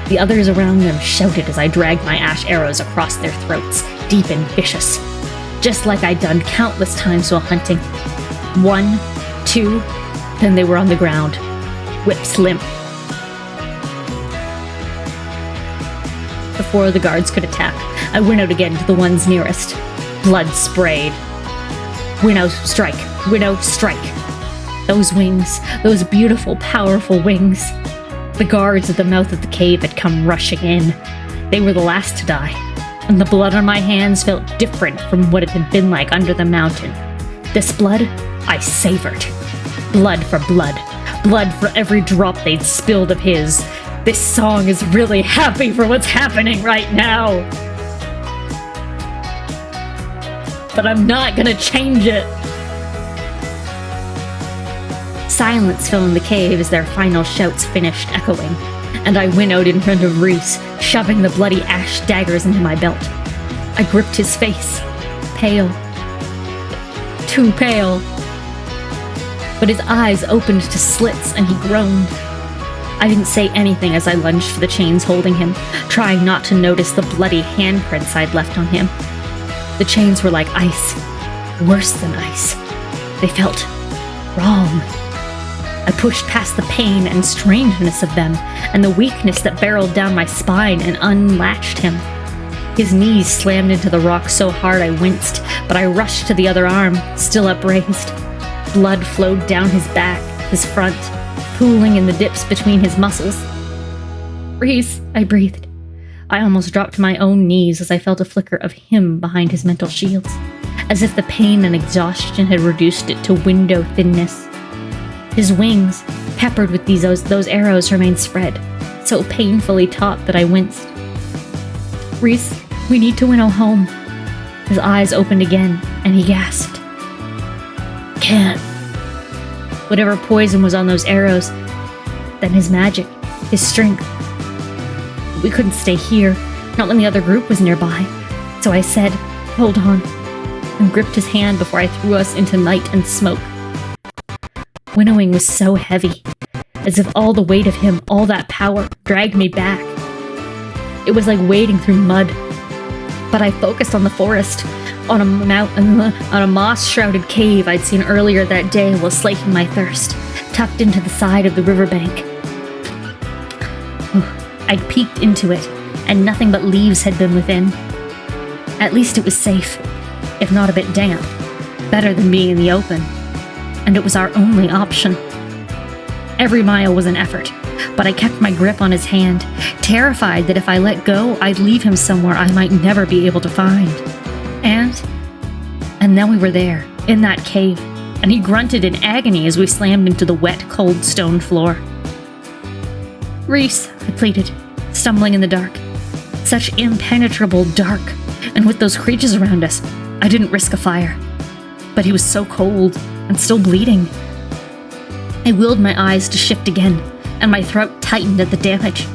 The others around them shouted as I dragged my ash arrows across their throats, deep and vicious, just like I'd done countless times while hunting. 1, 2, then they were on the ground, whips limp. Before the guards could attack, I winnowed again to the ones nearest. Blood sprayed. Winnow, strike. Winnow, strike. Those wings, those beautiful, powerful wings. The guards at the mouth of the cave had come rushing in. They were the last to die, and the blood on my hands felt different from what it had been like under the mountain. This blood, I savored. Blood for blood. Blood for every drop they'd spilled of his. This song is really happy for what's happening right now. But I'm not gonna change it. Silence filling the cave as their final shouts finished echoing, and I winnowed in front of Reese, shoving the bloody ash daggers into my belt. I gripped his face, pale. Too pale. But his eyes opened to slits and he groaned. I didn't say anything as I lunged for the chains holding him, trying not to notice the bloody handprints I'd left on him. The chains were like ice, worse than ice. They felt wrong. I pushed past the pain and strangeness of them, and the weakness that barreled down my spine and unlatched him. His knees slammed into the rock so hard I winced, but I rushed to the other arm, still upraised. Blood flowed down his back, his front, pooling in the dips between his muscles. "Reese," I breathed. I almost dropped to my own knees as I felt a flicker of him behind his mental shields, as if the pain and exhaustion had reduced it to window thinness. His wings, peppered with those arrows, remained spread, so painfully taut that I winced. "Reese, we need to winnow home." His eyes opened again, and he gasped. "Can't." Whatever poison was on those arrows, then his magic, his strength. We couldn't stay here, not when the other group was nearby. So I said, "Hold on," and gripped his hand before I threw us into night and smoke. Winnowing was so heavy, as if all the weight of him, all that power, dragged me back. It was like wading through mud. But I focused on the forest, on a moss-shrouded cave I'd seen earlier that day while slaking my thirst, tucked into the side of the riverbank. I'd peeked into it, and nothing but leaves had been within. At least it was safe, if not a bit damp. Better than being in the open. And it was our only option. Every mile was an effort, but I kept my grip on his hand, terrified that if I let go, I'd leave him somewhere I might never be able to find. And then we were there, in that cave, and he grunted in agony as we slammed into the wet, cold stone floor. "Reese," I pleaded, stumbling in the dark. Such impenetrable dark, and with those creatures around us, I didn't risk a fire. But he was so cold, and still bleeding. I willed my eyes to shift again, and my throat tightened at the damage.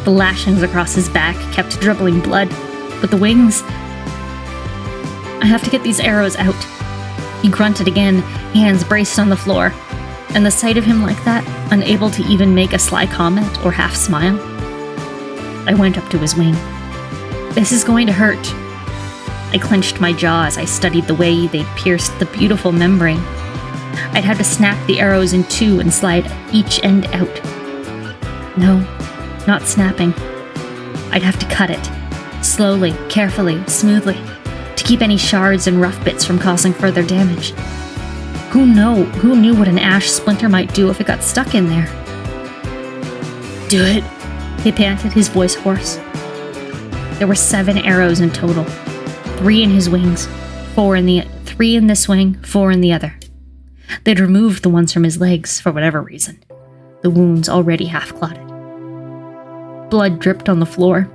The lashings across his back kept dribbling blood, but the wings... I have to get these arrows out. He grunted again, hands braced on the floor, and the sight of him like that, unable to even make a sly comment or half smile. I went up to his wing. "This is going to hurt." I clenched my jaw as I studied the way they'd pierced the beautiful membrane. I'd have to snap the arrows in two and slide each end out. No, not snapping. I'd have to cut it, slowly, carefully, smoothly, to keep any shards and rough bits from causing further damage. Who knew what an ash splinter might do if it got stuck in there? "Do it," he panted, his voice hoarse. There were 7 arrows in total. 3 in his wings, 3 in this wing, 4 in the other. They'd removed the ones from his legs for whatever reason, the wounds already half clotted. Blood dripped on the floor.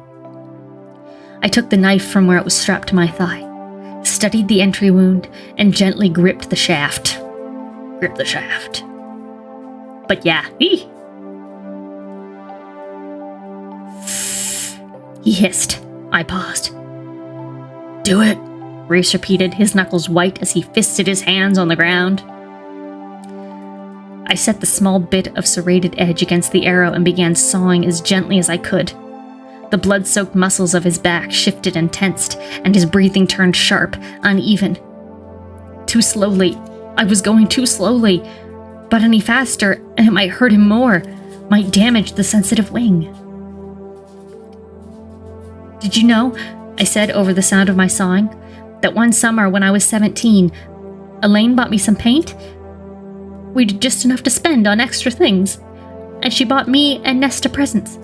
I took the knife from where it was strapped to my thigh, studied the entry wound, and gently gripped the shaft. But yeah, he hissed. I paused. "Do it," Reese repeated, his knuckles white as he fisted his hands on the ground. I set the small bit of serrated edge against the arrow and began sawing as gently as I could. The blood-soaked muscles of his back shifted and tensed, and his breathing turned sharp, uneven. Too slowly. I was going too slowly. But any faster, and it might hurt him more, might damage the sensitive wing. "Did you know," I said over the sound of my sawing, "that one summer when I was 17, Elaine bought me some paint? We did just enough to spend on extra things, and she bought me and Nesta presents.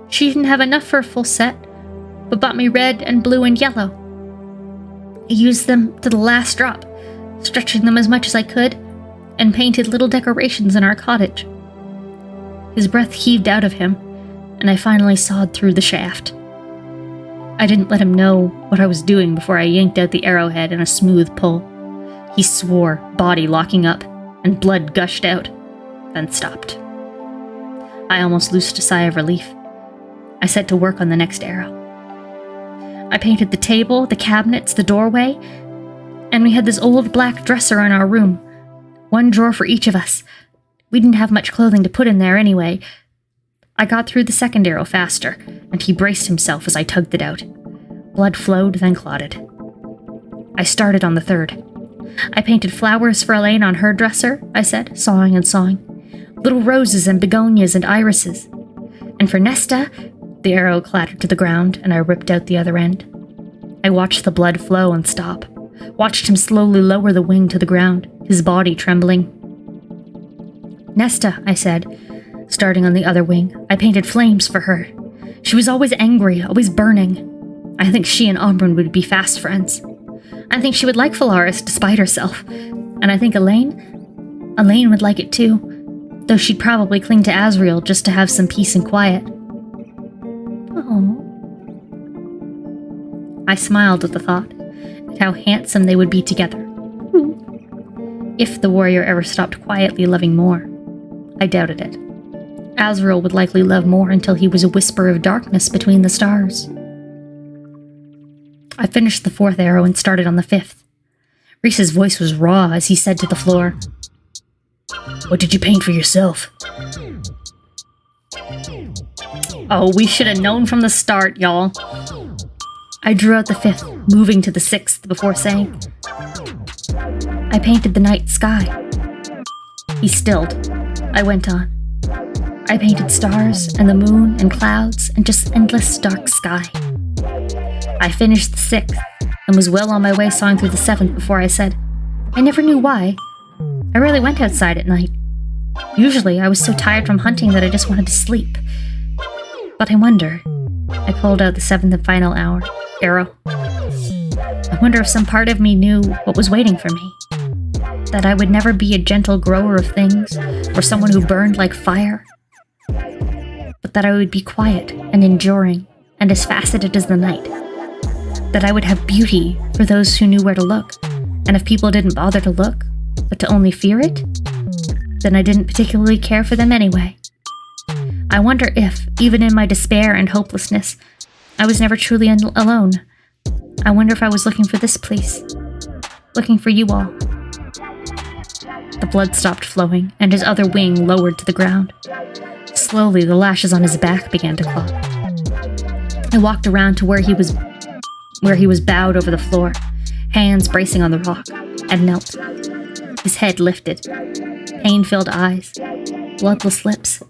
She didn't have enough for a full set, but bought me red and blue and yellow. I used them to the last drop, stretching them as much as I could, and painted little decorations in our cottage." His breath heaved out of him, and I finally sawed through the shaft. I didn't let him know what I was doing before I yanked out the arrowhead in a smooth pull. He swore, body locking up, and blood gushed out, then stopped. I almost loosed a sigh of relief. I set to work on the next arrow. I painted the table, the cabinets, the doorway, and we had this old black dresser in our room. One drawer for each of us. We didn't have much clothing to put in there anyway. I got through the second arrow faster, and he braced himself as I tugged it out. Blood flowed, then clotted. I started on the third. I painted flowers for Elaine on her dresser, I said, sawing and sawing. Little roses and begonias and irises. And for Nesta, the arrow clattered to the ground, and I ripped out the other end. I watched the blood flow and stop. Watched him slowly lower the wing to the ground, his body trembling. "Nesta," I said, starting on the other wing. I painted flames for her. She was always angry, always burning. I think she and Omrin would be fast friends. I think she would like Phalaris despite herself. And I think Elaine would like it too, though she'd probably cling to Azriel just to have some peace and quiet. Oh. I smiled at the thought, at how handsome they would be together. If the warrior ever stopped quietly loving more. I doubted it. Azriel would likely love more until he was a whisper of darkness between the stars. I finished the fourth arrow and started on the fifth. Reese's voice was raw as he said to the floor, "What did you paint for yourself?" "Oh, we should have known from the start, y'all." I drew out the fifth, moving to the sixth before saying, "I painted the night sky." He stilled. I went on. "I painted stars and the moon and clouds and just endless dark sky." I finished the sixth and was well on my way sawing through the seventh before I said, "I never knew why. I rarely went outside at night. Usually I was so tired from hunting that I just wanted to sleep. But I wonder," I pulled out the seventh and final arrow. "I wonder if some part of me knew what was waiting for me. That I would never be a gentle grower of things or someone who burned like fire. But that I would be quiet and enduring and as faceted as the night. That I would have beauty for those who knew where to look, and if people didn't bother to look, but to only fear it, then I didn't particularly care for them anyway. I wonder if, even in my despair and hopelessness, I was never truly alone. I wonder if I was looking for this place, looking for you all." The blood stopped flowing, and his other wing lowered to the ground. Slowly, the lashes on his back began to claw. I walked around to where he was bowed over the floor, hands bracing on the rock, and knelt. His head lifted, pain-filled eyes, bloodless lips.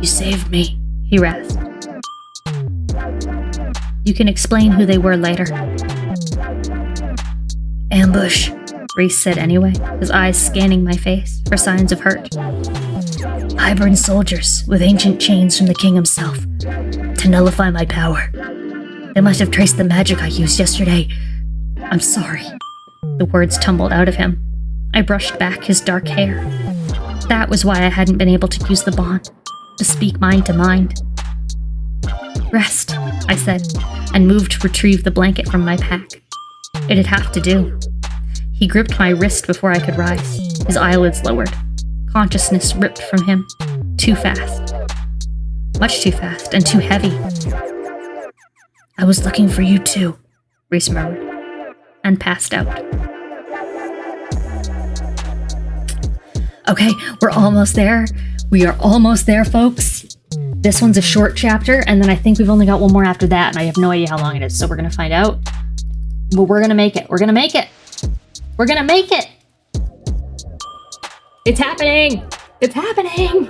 "You saved me," he rasped. "You can explain who they were later." "Ambush," Reese said anyway, his eyes scanning my face for signs of hurt. "Hybrid soldiers with ancient chains from the king himself to nullify my power. They must have traced the magic I used yesterday. I'm sorry." The words tumbled out of him. I brushed back his dark hair. That was why I hadn't been able to use the bond, to speak mind to mind. "Rest," I said, and moved to retrieve the blanket from my pack. It'd have to do. He gripped my wrist before I could rise, his eyelids lowered. Consciousness ripped from him. Too fast. Much too fast and too heavy. "I was looking for you too," Reese murmured, and passed out. Okay, we're almost there. We are almost there, folks. This one's a short chapter, and then I think we've only got one more after that, and I have no idea how long it is, so we're gonna find out. But we're gonna make it. We're gonna make it. We're gonna make it. It's happening. It's happening.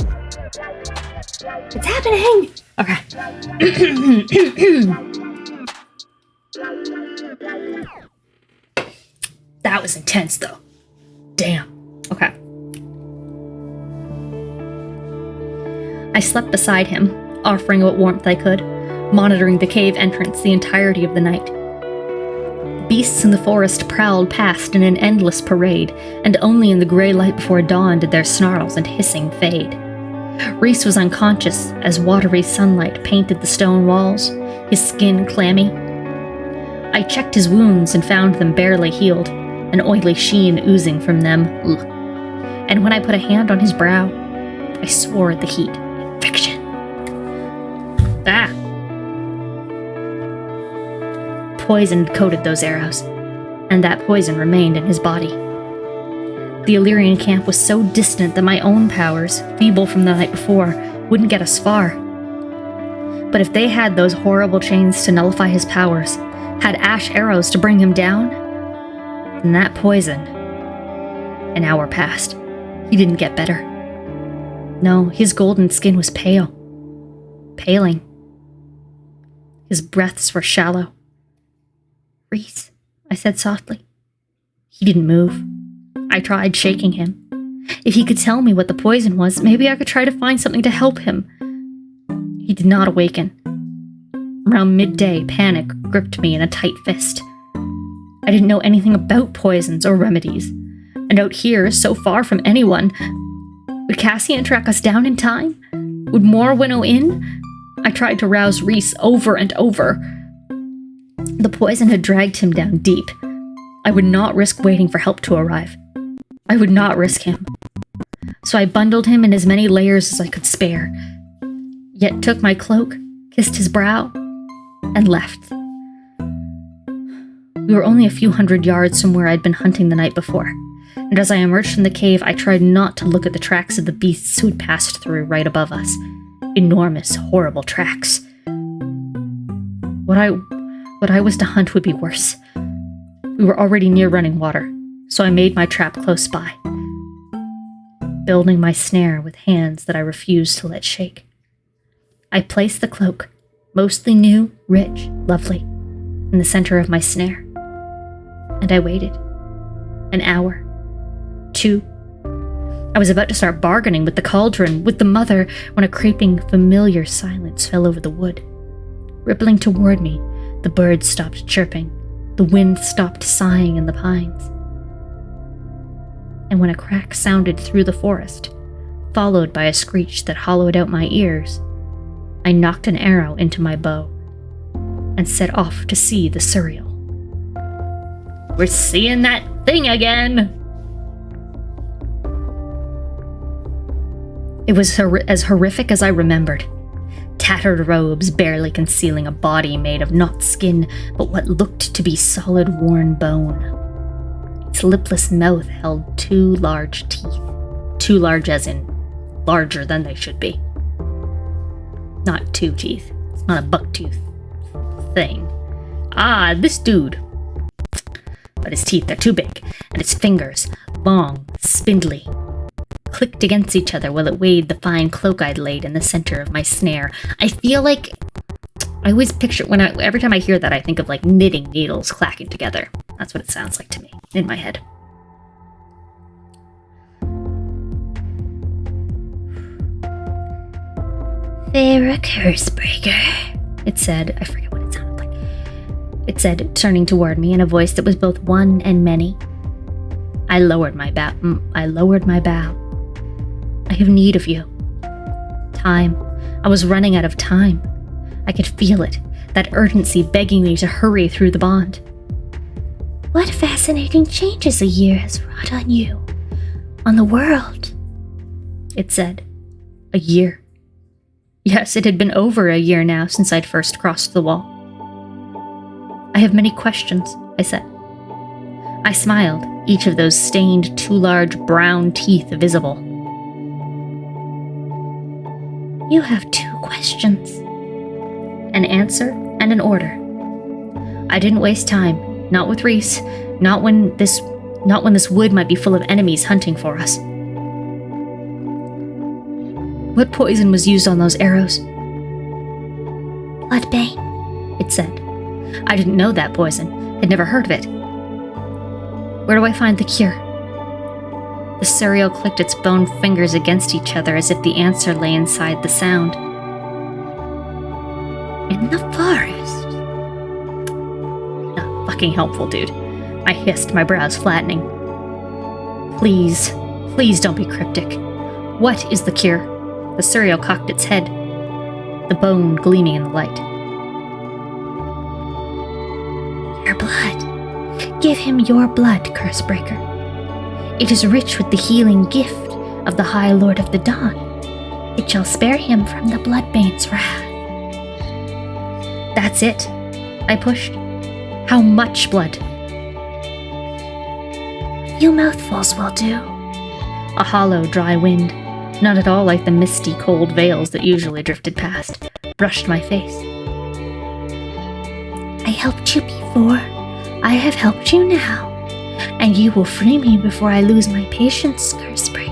It's happening. Okay. That was intense, though. Damn. Okay. I slept beside him, offering what warmth I could, monitoring the cave entrance the entirety of the night. Beasts in the forest prowled past in an endless parade, and only in the gray light before dawn did their snarls and hissing fade. Reese was unconscious as watery sunlight painted the stone walls, his skin clammy. I checked his wounds and found them barely healed, an oily sheen oozing from them. Ugh. And when I put a hand on his brow, I swore at the heat. Infection. Ah! Poison coated those arrows, and that poison remained in his body. The Illyrian camp was so distant that my own powers, feeble from the night before, wouldn't get us far. But if they had those horrible chains to nullify his powers, had ash arrows to bring him down, then that poison... An hour passed. He didn't get better. No, his golden skin was pale. Paling. His breaths were shallow. Reese, I said softly. He didn't move. I tried shaking him. If he could tell me what the poison was, maybe I could try to find something to help him. He did not awaken. Around midday, panic gripped me in a tight fist. I didn't know anything about poisons or remedies. And out here, so far from anyone, would Cassian track us down in time? Would more winnow in? I tried to rouse Reese over and over. The poison had dragged him down deep. I would not risk waiting for help to arrive. I would not risk him. So I bundled him in as many layers as I could spare, yet took my cloak, kissed his brow, and left. We were only a few hundred yards from where I'd been hunting the night before, and as I emerged from the cave, I tried not to look at the tracks of the beasts who had passed through right above us. Enormous, horrible tracks. What I was to hunt would be worse. We were already near running water, so I made my trap close by, building my snare with hands that I refused to let shake. I placed the cloak, mostly new, rich, lovely, in the center of my snare, and I waited. An hour. 2. I was about to start bargaining with the cauldron, with the mother, when a creeping, familiar silence fell over the wood. Rippling toward me, the birds stopped chirping, the wind stopped sighing in the pines. And when a crack sounded through the forest, followed by a screech that hollowed out my ears, I knocked an arrow into my bow and set off to see the surreal. We're seeing that thing again! It was as horrific as I remembered. Tattered robes barely concealing a body made of not skin, but what looked to be solid worn bone. Its lipless mouth held 2 large teeth. 2 large as in larger than they should be. Not 2 teeth. It's not a bucktooth thing. Ah, this dude. But his teeth are too big, and his fingers, long, spindly, clicked against each other while it weighed the fine cloak I'd laid in the center of my snare. I feel like I always picture every time I hear that, I think of like knitting needles clacking together. That's what it sounds like to me in my head. "They're a curse breaker," it said. I forget what it sounded like. It said, turning toward me in a voice that was both one and many. I lowered my bow. "I have need of you." Time. I was running out of time. I could feel it, that urgency begging me to hurry through the bond. "What fascinating changes a year has wrought on you, on the world," it said. A year. Yes, it had been over a year now since I'd first crossed the wall. "I have many questions," I said. I smiled, each of those stained, 2 large brown teeth visible. You have 2 questions. An answer and an order. I didn't waste time, not with Reese, not when this wood might be full of enemies hunting for us. What poison was used on those arrows? Bloodbane, it said. I didn't know that poison, had never heard of it. Where do I find the cure? The Suriel clicked its bone fingers against each other as if the answer lay inside the sound. In the forest. Not fucking helpful, dude. I hissed, my brows flattening. Please don't be cryptic. What is the cure? The Suriel cocked its head, the bone gleaming in the light. Your blood. Give him your blood, Cursebreaker. It is rich with the healing gift of the High Lord of the Dawn. It shall spare him from the Bloodbane's wrath. That's it, I pushed. How much blood? A few mouthfuls will do. A hollow, dry wind, not at all like the misty, cold veils that usually drifted past, brushed my face. I helped you before. I have helped you now. And you will free me before I lose my patience, Cursebreaker.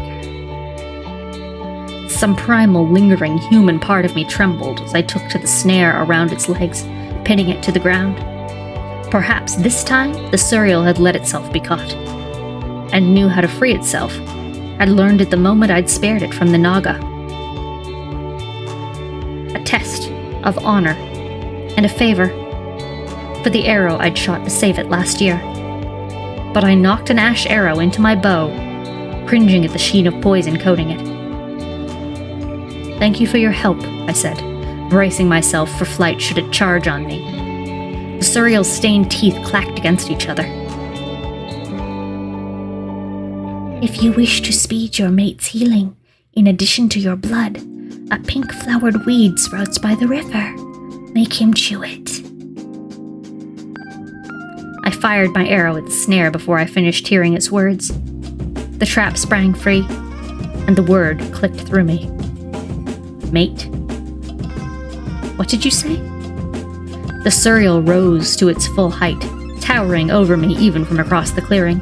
Some primal, lingering human part of me trembled as I took to the snare around its legs, pinning it to the ground. Perhaps this time the Suriel had let itself be caught, and knew how to free itself. I'd learned it the moment I'd spared it from the Naga. A test of honor and a favor for the arrow I'd shot to save it last year. But I knocked an ash arrow into my bow, cringing at the sheen of poison coating it. Thank you for your help, I said, bracing myself for flight should it charge on me. The Suriel's stained teeth clacked against each other. If you wish to speed your mate's healing, in addition to your blood, a pink-flowered weed sprouts by the river. Make him chew it. I fired my arrow at the snare before I finished hearing its words. The trap sprang free, and the word clicked through me. Mate. What did you say? The Suriel rose to its full height, towering over me even from across the clearing.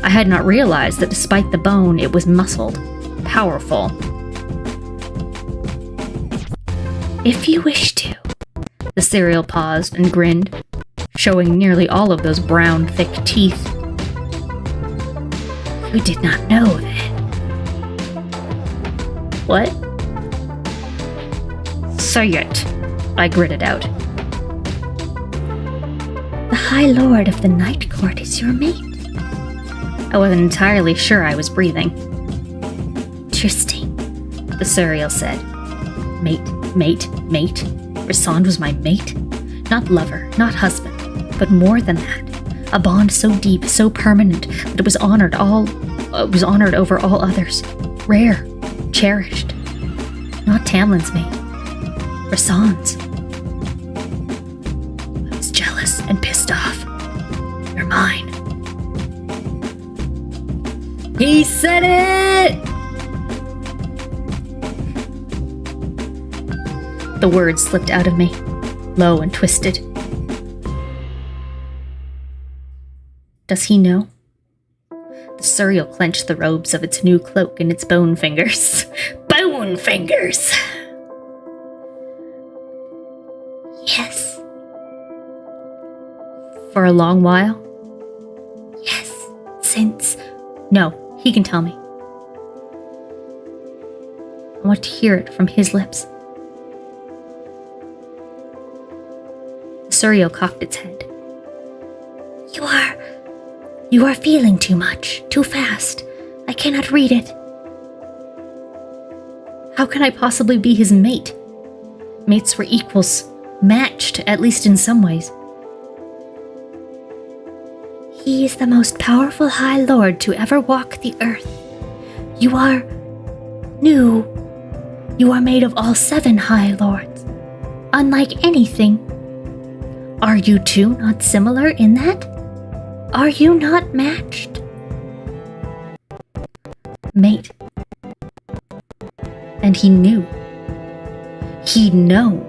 I had not realized that despite the bone, it was muscled, powerful. If you wish to. The Suriel paused and grinned, showing nearly all of those brown, thick teeth. You did not know that. What? Say it, I gritted out. The High Lord of the Night Court is your mate. I wasn't entirely sure I was breathing. Interesting, the Suriel said. Mate. Rasand was my mate. Not lover, not husband, but more than that. A bond so deep, so permanent, that it was honored over all others. Rare, cherished. Not Tamlin's mate. Rasand's. I was jealous and pissed off. You're mine. He said it! The words slipped out of me, low and twisted. Does he know? The Suriel clenched the robes of its new cloak in its bone fingers. Bone fingers! Yes. For a long while? Yes, since... No, he can tell me. I want to hear it from his lips. The Suriel cocked its head. You are feeling too much, too fast. I cannot read it. How can I possibly be his mate? Mates were equals, matched, at least in some ways. He is the most powerful High Lord to ever walk the earth. You are new. You are made of all 7 High Lords. Unlike anything. Are you two not similar in that? Are you not matched? Mate. And he knew. He'd known.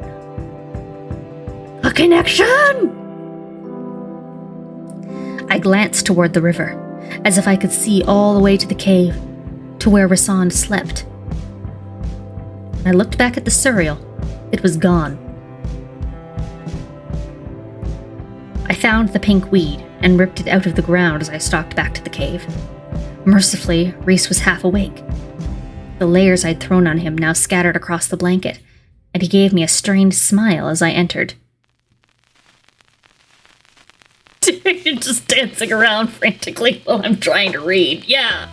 A connection! I glanced toward the river, as if I could see all the way to the cave, to where Rasan slept. I looked back at the cereal. It was gone. I found the pink weed and ripped it out of the ground as I stalked back to the cave. Mercifully, Reese was half awake. The layers I'd thrown on him now scattered across the blanket, and he gave me a strange smile as I entered. You're just dancing around frantically while I'm trying to read. Yeah.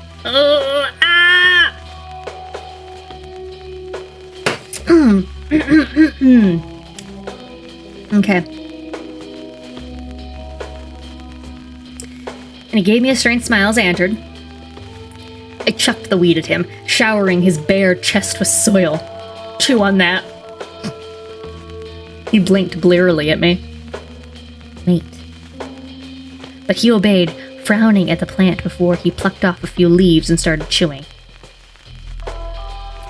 Okay. And he gave me a strange smile as I entered. I chucked the weed at him, showering his bare chest with soil. Chew on that. He blinked blearily at me. Mate. But he obeyed, frowning at the plant before he plucked off a few leaves and started chewing.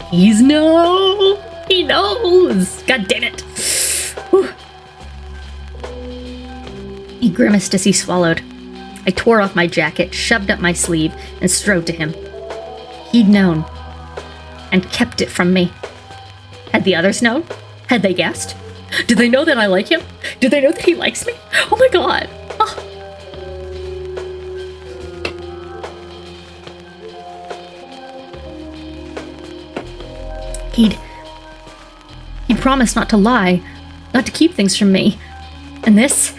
He knows! God damn it! Whew. He grimaced as he swallowed. I tore off my jacket, shoved up my sleeve, and strode to him. He'd known, and kept it from me. Had the others known? Had they guessed? Did they know that I like him? Did they know that he likes me? Oh my god! Oh. He'd promised not to lie, not to keep things from me. And this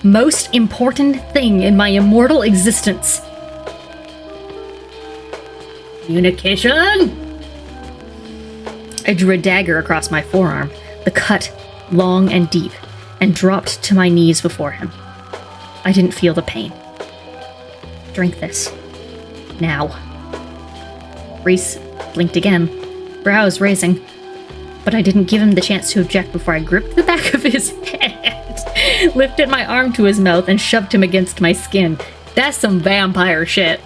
most important thing in my immortal existence. Communication! I drew a dagger across my forearm, the cut long and deep, and dropped to my knees before him. I didn't feel the pain. Drink this. Now. Reese blinked again, brows raising, but I didn't give him the chance to object before I gripped the back of his head, lifted my arm to his mouth, and shoved him against my skin. That's some vampire shit.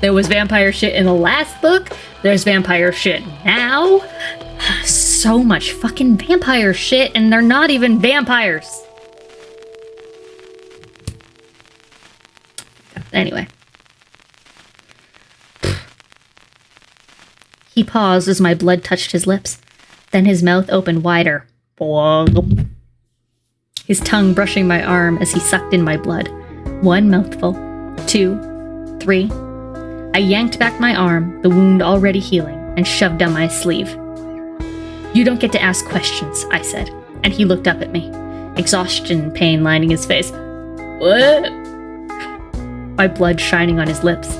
There was vampire shit in the last book. There's vampire shit now. So much fucking vampire shit, and they're not even vampires. Anyway. He paused as my blood touched his lips. Then his mouth opened wider. His tongue brushing my arm as he sucked in my blood. 1 mouthful. 2. 3. I yanked back my arm, the wound already healing, and shoved down my sleeve. You don't get to ask questions, I said, and he looked up at me, exhaustion and pain lining his face. What? My blood shining on his lips.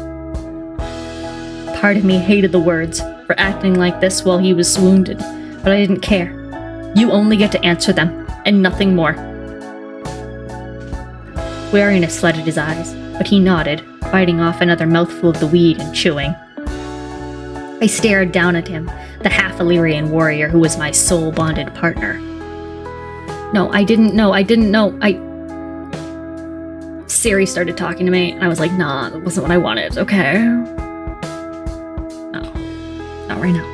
Part of me hated the words, for acting like this while he was wounded, but I didn't care. You only get to answer them, and nothing more. Wariness flooded his eyes, but he nodded, biting off another mouthful of the weed and chewing. I stared down at him, the half-Illyrian warrior who was my soul-bonded partner. No, I didn't know. Siri started talking to me, and I was like, nah, that wasn't what I wanted, okay? No, not right now.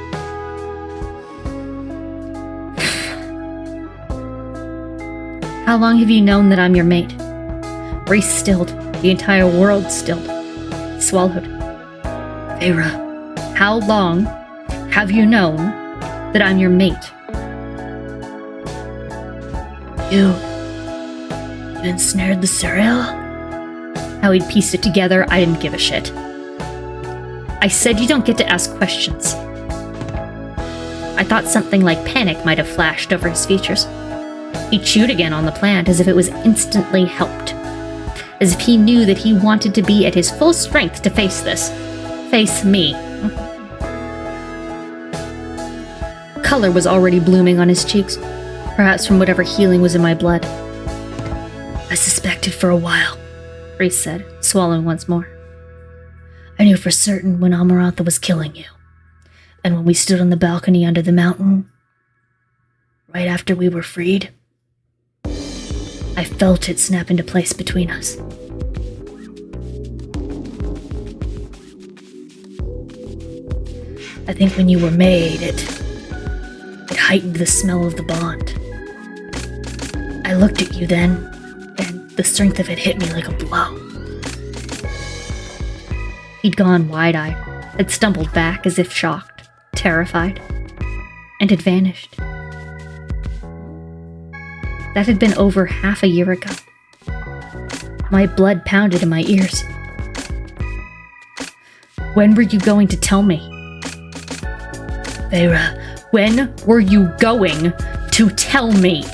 How long have you known that I'm your mate? Reese stilled. The entire world stilled. He swallowed. Feyre, how long have you known that I'm your mate? You ensnared the cereal? How he'd pieced it together, I didn't give a shit. I said you don't get to ask questions. I thought something like panic might have flashed over his features. He chewed again on the plant as if it was instantly helped. As if he knew that he wanted to be at his full strength to face this. Face me. Color was already blooming on his cheeks, perhaps from whatever healing was in my blood. I suspected for a while, Reese said, swallowing once more. I knew for certain when Amarantha was killing you. And when we stood on the balcony under the mountain, right after we were freed, I felt it snap into place between us. I think when you were made, It heightened the smell of the bond. I looked at you then, and the strength of it hit me like a blow. He'd gone wide-eyed, had stumbled back as if shocked, terrified, and had vanished. That had been over half a year ago. My blood pounded in my ears. When were you going to tell me? Feyre, When were you going to tell me?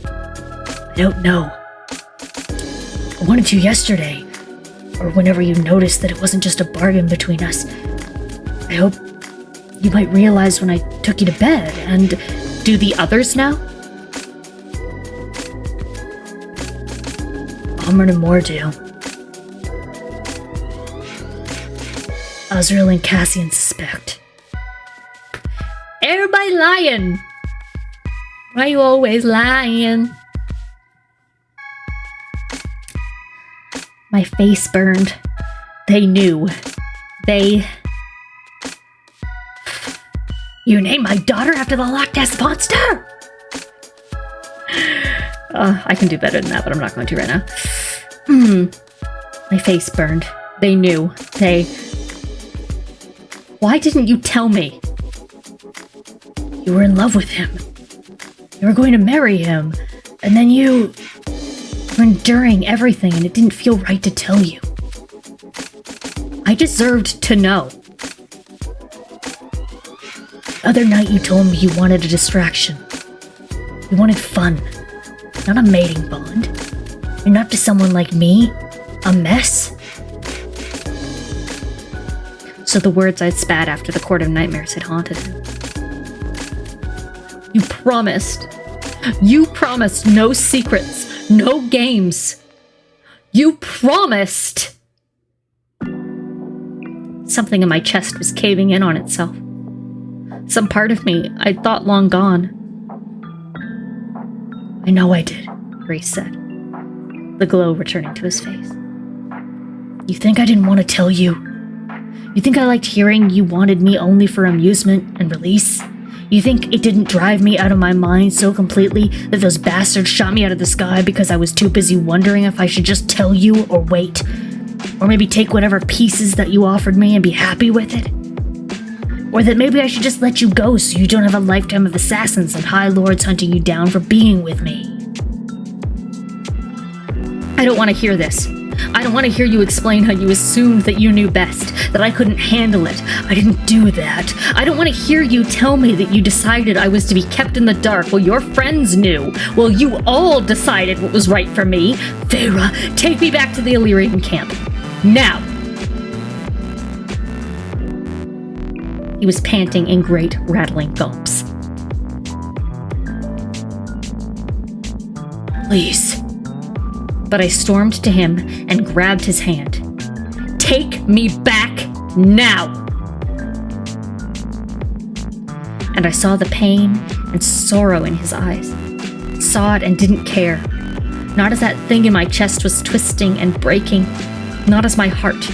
I don't know. I wanted to yesterday, or whenever you noticed that it wasn't just a bargain between us. I hope you might realize when I took you to bed, and Do the others know? Amren and Moore do. Azriel and Cassian suspect. Everybody lying. Why you always lying? My face burned. They knew. You named my daughter after the Loch Ness Monster? I can do better than that, but I'm not going to right now. My face burned. They knew. Why didn't you tell me? You were in love with him. You were going to marry him. And then you were enduring everything, and it didn't feel right to tell you. I deserved to know. The other night you told me you wanted a distraction. You wanted fun, not a mating bond. You're not to someone like me, a mess. So the words I'd spat after the Court of Nightmares had haunted him. You promised no secrets, no games. You promised. Something in my chest was caving in on itself. Some part of me I'd thought long gone. I know I did, Reese said, the glow returning to his face. You think I didn't want to tell you? You think I liked hearing you wanted me only for amusement and release? You think it didn't drive me out of my mind so completely that those bastards shot me out of the sky because I was too busy wondering if I should just tell you or wait? Or maybe take whatever pieces that you offered me and be happy with it? Or that maybe I should just let you go so you don't have a lifetime of assassins and high lords hunting you down for being with me? I don't want to hear this. I don't want to hear you explain how you assumed that you knew best, that I couldn't handle it. I didn't do that. I don't want to hear you tell me that you decided I was to be kept in the dark while your friends knew, while you all decided what was right for me. Feyre, Take me back to the Illyrian camp. Now! He was panting in great, rattling gulps. please. But I stormed to him and grabbed his hand. Take me back now! And I saw the pain and sorrow in his eyes. Saw it and didn't care. Not as that thing in my chest was twisting and breaking. Not as my heart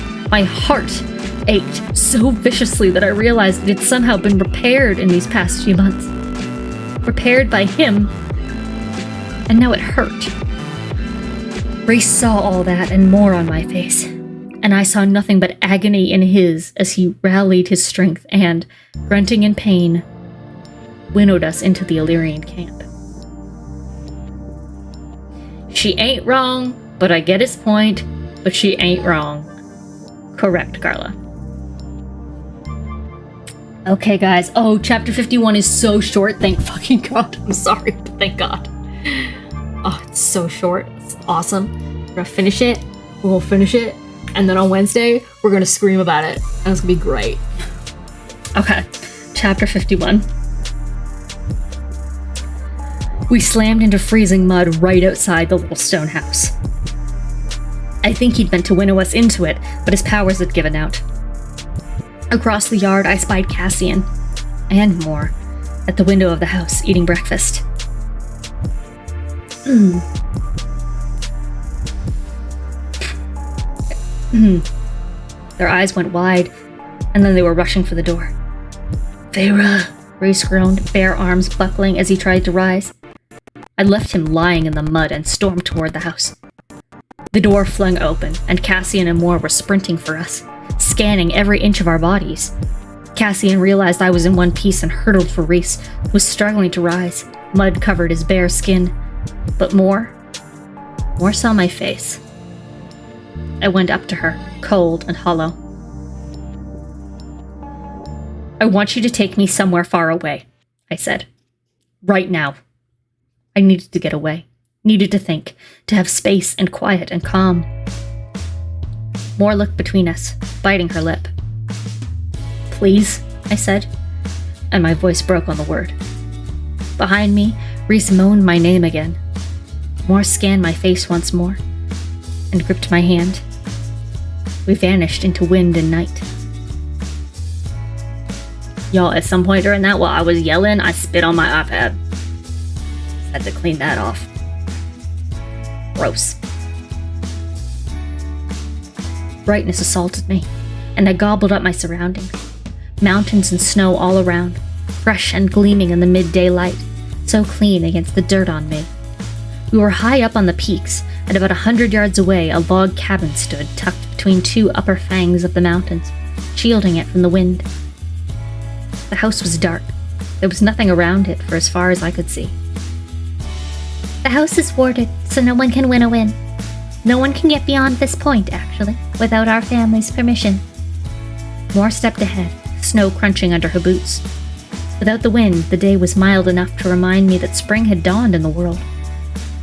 ached so viciously that I realized it had somehow been repaired in these past few months. Repaired by him, and now it hurt. Reese saw all that and more on my face, and I saw nothing but agony in his as he rallied his strength and, grunting in pain, winnowed us into the Illyrian camp. She ain't wrong, but I get his point, but she ain't wrong. Correct, Carla. Okay, guys. Oh, chapter 51 is so short. Thank fucking God. I'm sorry, but thank God. Oh, it's so short. It's awesome. We're gonna finish it. We'll finish it. And then on Wednesday, we're gonna scream about it. And it's gonna be great. Okay, chapter 51. We slammed into freezing mud right outside the little stone house. I think he'd meant to winnow us into it, but his powers had given out. Across the yard, I spied Cassian, and more, at the window of the house, eating breakfast. Their eyes went wide, and then they were rushing for the door. Feyre. Reese groaned, bare arms buckling as he tried to rise. I left him lying in the mud and stormed toward the house. The door flung open, and Cassian and Moore were sprinting for us, scanning every inch of our bodies. Cassian realized I was in one piece and hurtled for Reese, who was struggling to rise. Mud covered his bare skin. But Moore saw my face. I went up to her, cold and hollow. I want you to take me somewhere far away, I said. Right now. I needed to get away, needed to think, to have space and quiet and calm. Moore looked between us, biting her lip. Please, I said, and my voice broke on the word. Behind me, Reese moaned my name again. Moore scanned my face once more and gripped my hand. We vanished into wind and night. Y'all, at some point during that, while I was yelling, I spit on my iPad. Had to clean that off. Gross. Brightness assaulted me, and I gobbled up my surroundings. Mountains and snow all around, fresh and gleaming in the midday light, so clean against the dirt on me. We were high up on the peaks, and about 100 yards away a log cabin stood tucked between two upper fangs of the mountains, shielding it from the wind. The house was dark. There was nothing around it for as far as I could see. The house is warded, so no one can winnow in. No one can get beyond this point, actually, without our family's permission. Moore stepped ahead, snow crunching under her boots. Without the wind, the day was mild enough to remind me that spring had dawned in the world,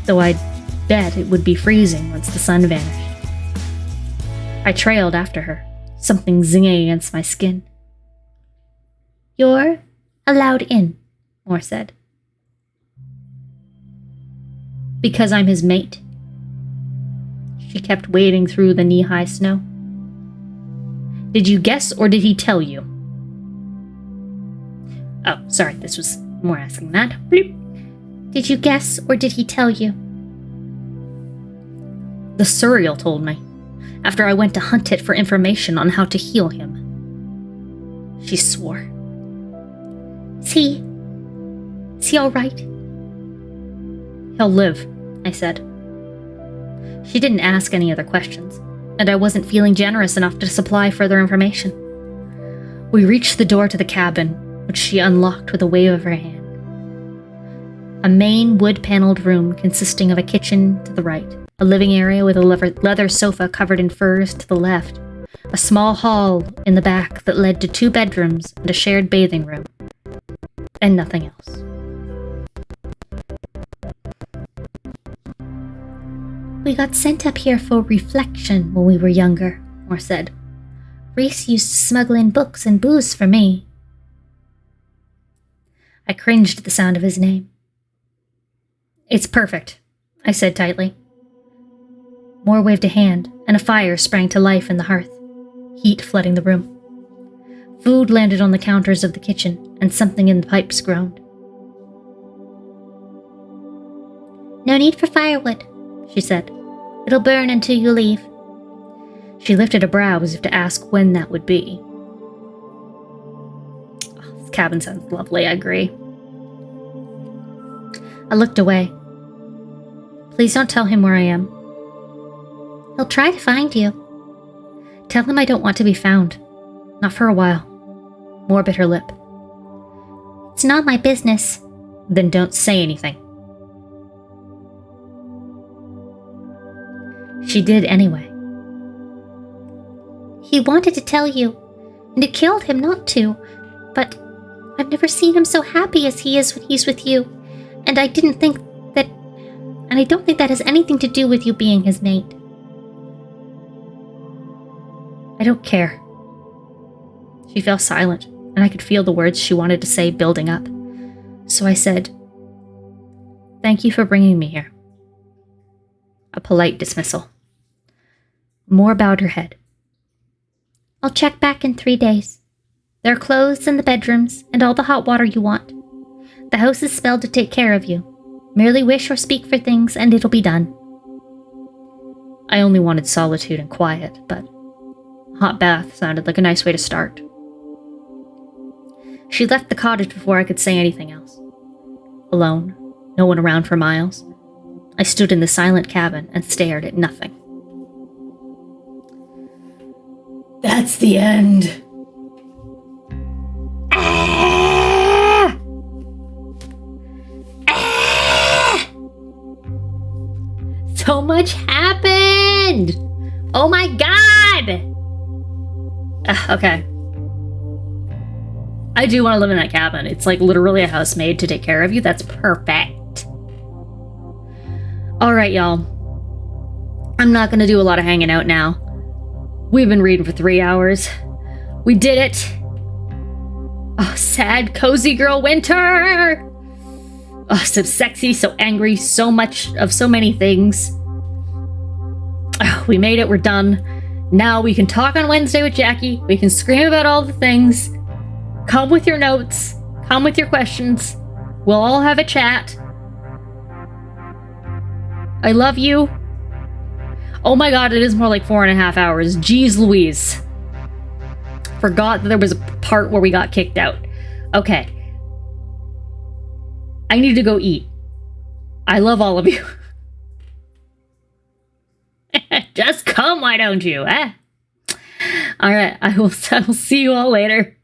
though I'd bet it would be freezing once the sun vanished. I trailed after her, something zinging against my skin. You're allowed in, Moore said. Because I'm his mate. She kept wading through the knee-high snow. Did you guess, or did he tell you? Oh, sorry, this was Moore asking that. Bloop. Did you guess, or did he tell you? The Surreal told me, after I went to hunt it for information on how to heal him. She swore. Is he all right? He'll live, I said. She didn't ask any other questions, and I wasn't feeling generous enough to supply further information. We reached the door to the cabin, which she unlocked with a wave of her hand. A main wood-paneled room consisting of a kitchen to the right, a living area with a leather sofa covered in furs to the left, a small hall in the back that led to 2 bedrooms and a shared bathing room, and nothing else. We got sent up here for reflection when we were younger, Moore said. Reese used to smuggle in books and booze for me. I cringed at the sound of his name. It's perfect, I said tightly. Moore waved a hand, and a fire sprang to life in the hearth, heat flooding the room. Food landed on the counters of the kitchen, and something in the pipes groaned. No need for firewood, she said. It'll burn until you leave. She lifted a brow as if to ask when that would be. Oh, this cabin sounds lovely, I agree. I looked away. Please don't tell him where I am. He'll try to find you. Tell him I don't want to be found. Not for a while. Moore bit her lip. It's not my business. Then don't say anything. She did anyway. He wanted to tell you, and it killed him not to, but I've never seen him so happy as he is when he's with you, and I don't think that has anything to do with you being his mate. I don't care. She fell silent, and I could feel the words she wanted to say building up. So I said, Thank you for bringing me here. A polite dismissal. Moore bowed her head. I'll check back in 3 days. There are clothes in the bedrooms and all the hot water you want. The house is spelled to take care of you. Merely wish or speak for things and it'll be done. I only wanted solitude and quiet, but a hot bath sounded like a nice way to start. She left the cottage before I could say anything else. Alone, no one around for miles, I stood in the silent cabin and stared at nothing. That's the end. Ah! Ah! So much happened! Oh my god! Okay. I do want to live in that cabin. It's like literally a house made to take care of you. That's perfect. Alright, y'all. I'm not going to do a lot of hanging out now. We've been reading for 3 hours. We did it! Oh, sad, cozy girl winter! Oh, so sexy, so angry, so much of so many things. Oh, we made it, we're done. Now we can talk on Wednesday with Jackie. We can scream about all the things. Come with your notes. Come with your questions. We'll all have a chat. I love you. Oh my god, it is more like 4.5 hours. Jeez Louise. Forgot that there was a part where we got kicked out. Okay. I need to go eat. I love all of you. Just come, why don't you, eh? Alright, I will see you all later.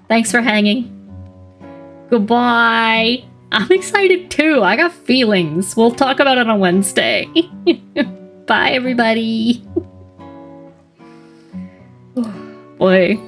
Thanks for hanging. Goodbye. I'm excited too. I got feelings. We'll talk about it on Wednesday. Bye, everybody. Oh, boy.